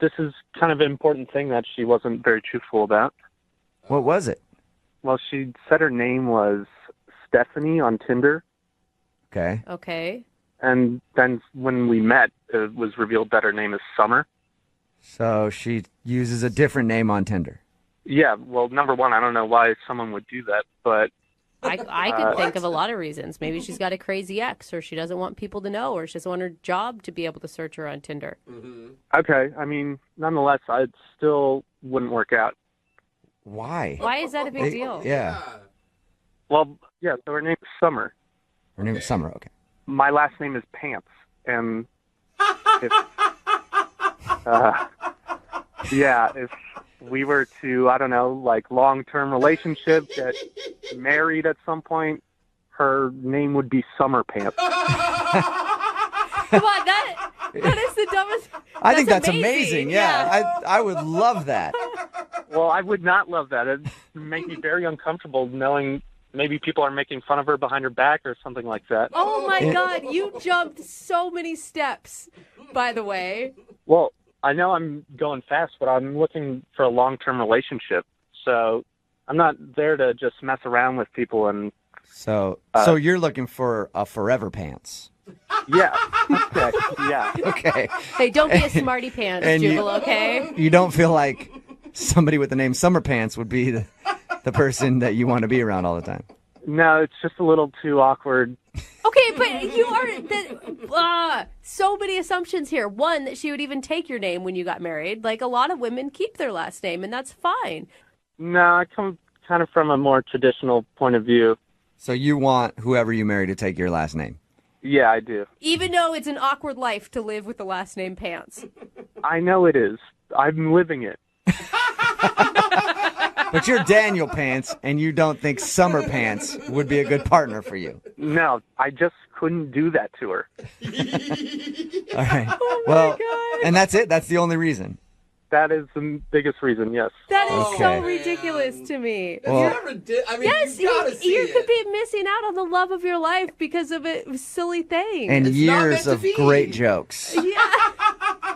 this is kind of an important thing that she wasn't very truthful about. What was it? Well, she said her name was Stephanie on Tinder. Okay. And then when we met, it was revealed that her name is Summer. So she uses a different name on Tinder. Yeah, well, number one, I don't know why someone would do that, but... I could think of a lot of reasons. Maybe she's got a crazy ex, or she doesn't want people to know, or she doesn't want her job to be able to search her on Tinder. Okay, I mean, nonetheless, it still wouldn't work out. Why? Why is that a big deal? Yeah. Well, yeah, so her name is Summer. Her name is Summer, okay. My last name is Pants, and if we were to, I don't know, like long-term relationship, get married at some point, her name would be Summer Pants. Come on, that is the dumbest. I think that's amazing. Yeah. I would love that. Well, I would not love that. It'd make me very uncomfortable knowing maybe people are making fun of her behind her back or something like that. Oh, my God. You jumped so many steps, by the way. Well, I know I'm going fast, but I'm looking for a long-term relationship. So I'm not there to just mess around with people. And So you're looking for a forever pants. yeah, okay, yeah. Okay. Hey, don't be a smarty pants, And Jubal, okay? You don't feel like somebody with the name Summer Pants would be the person that you want to be around all the time. No, it's just a little too awkward. Okay, but you are so many assumptions here. One, that she would even take your name when you got married. Like, a lot of women keep their last name, and that's fine. No, I come kind of from a more traditional point of view. So you want whoever you marry to take your last name? Yeah, I do. Even though it's an awkward life to live with the last name Pants. I know it is. I'm living it. But you're Daniel Pants, and you don't think Summer Pants would be a good partner for you. No, I just couldn't do that to her. All right. God. And that's it? That's the only reason? That is the biggest reason, yes. That is Okay. so ridiculous to me. Well- Yes, you gotta see you could it. be missing out on the love of your life because of a silly thing. And It's not years meant to of be. great jokes.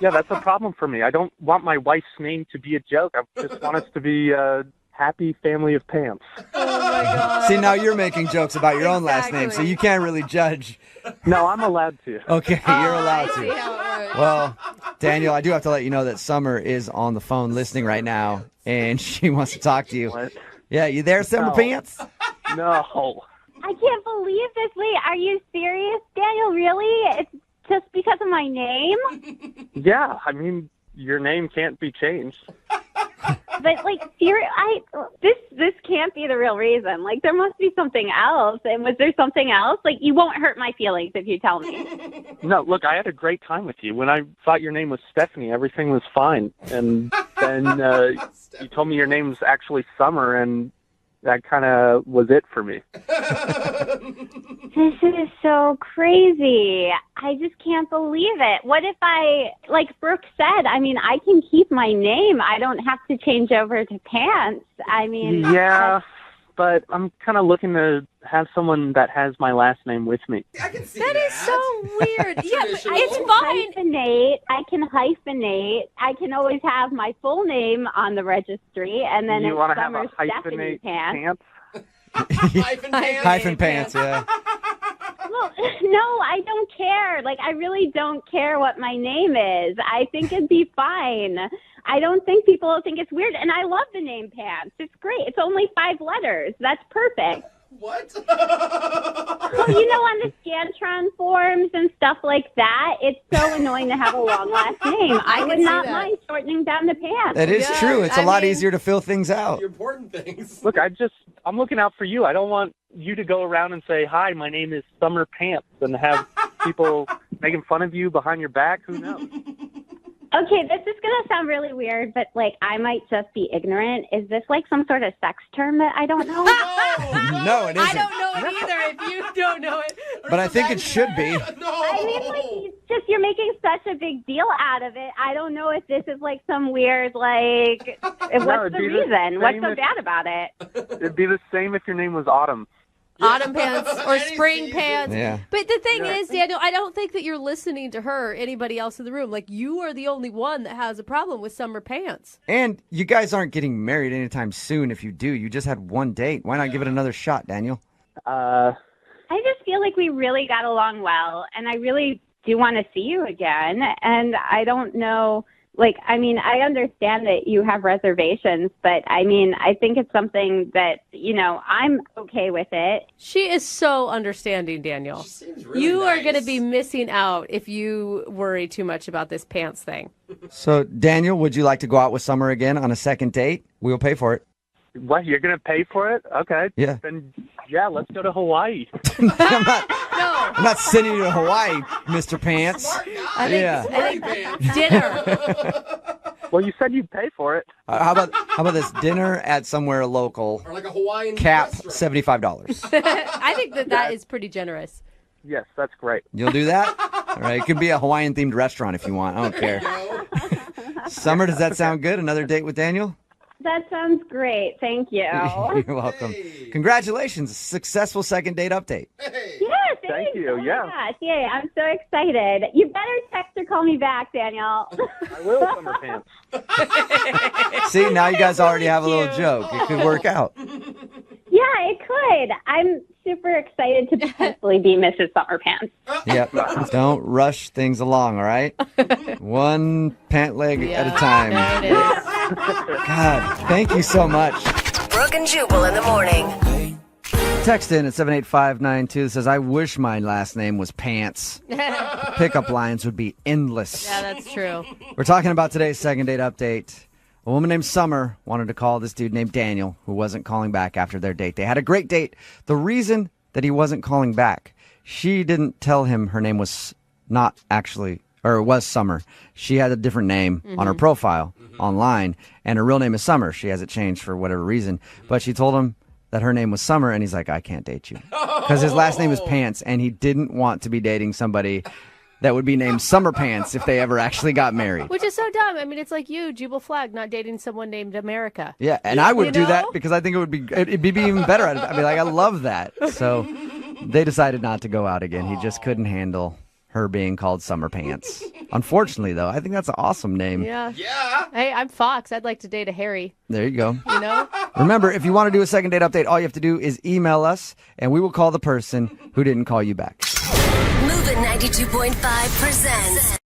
Yeah, that's a problem for me. I don't want my wife's name to be a joke. I just want us to be a happy family of pants. Oh my God. See, now you're making jokes about your own last name, so you can't really judge. No, I'm allowed to. Okay, you're allowed I see to. how it works. Well, Daniel, I do have to let you know that Summer is on the phone listening right now, and she wants to talk to you. What? Yeah, you there, Summer No. Pants? No. I can't believe this. Wait, are you serious, Daniel? Really? It's just because of my name? Yeah, I mean, your name can't be changed. But like, this can't be the real reason. Like, there must be something else. And was there something else? Like, you won't hurt my feelings if you tell me. No, look, I had a great time with you. When I thought your name was Stephanie, everything was fine. And then you told me your name's actually Summer, and that kind of was it for me. This is so crazy. I just can't believe it. What if like Brooke said, I mean, I can keep my name. I don't have to change over to Pants. I mean, Yeah, but I'm kind of looking to have someone that has my last name with me. I can see That is so weird. Yeah, but Traditional. it's fine. I can hyphenate. I can always have my full name on the registry, and then You it's want to have a Summer Stephanie hyphenate Pants. pants? Hyphen pants. Hyphen Pants, yeah. Well, no, I don't care. Like, I really don't care what my name is. I think it'd be fine. I don't think people will think it's weird. And I love the name Pants. It's great. It's only 5 letters. That's perfect. What? Well, you know, on the Scantron forms and stuff like that, it's so annoying to have a long last name. I would see not that. mind shortening down the Pants. That is Yeah, true. It's a I lot mean- easier to fill things out. The important things. Look, I'm looking out for you. I don't want you to go around and say, hi, my name is Summer Pants, and have people making fun of you behind your back. Who knows? Okay, this is going to sound really weird, but, like, I might just be ignorant. Is this, like, some sort of sex term that I don't know? No, it I isn't. don't know it either if you don't know it. But I think it should be. No. I mean, like, it's just you're making such a big deal out of it. I don't know if this is, like, some weird, like, what's it'd the be the reason? What's same so if- bad about it? It'd be the same if your name was Autumn. Autumn pants or Any spring season. pants. Yeah. But the thing is, Daniel, I don't think that you're listening to her or anybody else in the room. Like, you are the only one that has a problem with summer pants. And you guys aren't getting married anytime soon. If you do, you just had one date. Why not give it another shot, Daniel? I just feel like we really got along well, and I really do want to see you again. And I don't know, like, I mean, I understand that you have reservations, but I mean, I think it's something that, you know, I'm okay with it. She is so understanding, Daniel. She seems really You are nice. going to be missing out if you worry too much about this pants thing. So, Daniel, would you like to go out with Summer again on a second date? We'll pay for it. What, you're going to pay for it? Okay. Yeah. Then, yeah, let's go to Hawaii. I'm not sending you to Hawaii, Mr. Pants. I think dinner. Well, you said you'd pay for it. How about this dinner at somewhere local? Or like a Hawaiian Cap restaurant. $75. I think that is pretty generous. Yes, that's great. You'll do that? All right. It could be a Hawaiian themed restaurant if you want. I don't care. Summer, does that sound good? Another date with Daniel? That sounds great. Thank you. You're welcome. Congratulations. Successful second date update. Hey. Yes, Thank you. Oh Yeah. my gosh, yay, I'm so excited. You better text or call me back, Daniel. I will, Summer Pants. See, now you guys already have a little joke. It could work out. Yeah, it could. I'm super excited to potentially be Mrs. Summer Pants. Yep. Don't rush things along, all right? One pant leg at a time. There it is. God, thank you so much. Brooke and Jubal in the morning. Text in at 78592 that says, I wish my last name was Pants. The pickup lines would be endless. Yeah, that's true. We're talking about today's second date update. A woman named Summer wanted to call this dude named Daniel, who wasn't calling back after their date. They had a great date. The reason that he wasn't calling back, she didn't tell him her name was not actually, or it was Summer. She had a different name on her profile online, and her real name is Summer. She has it changed for whatever reason. But she told him that her name was Summer, and he's like, I can't date you. Because his last name is Pants, and he didn't want to be dating somebody that would be named Summer Pants if they ever actually got married. Which is so dumb. I mean, it's like you, Jubal Flagg, not dating someone named America. Yeah, and I would do that because I think it'd be even better. I'd be like, I love that. So they decided not to go out again. He just couldn't handle her being called Summer Pants. Unfortunately, though, I think that's an awesome name. Yeah. Hey, I'm Fox. I'd like to date a Harry. There you go. You know? Remember, if you want to do a second date update, all you have to do is email us, and we will call the person who didn't call you back. Moving 92.5 presents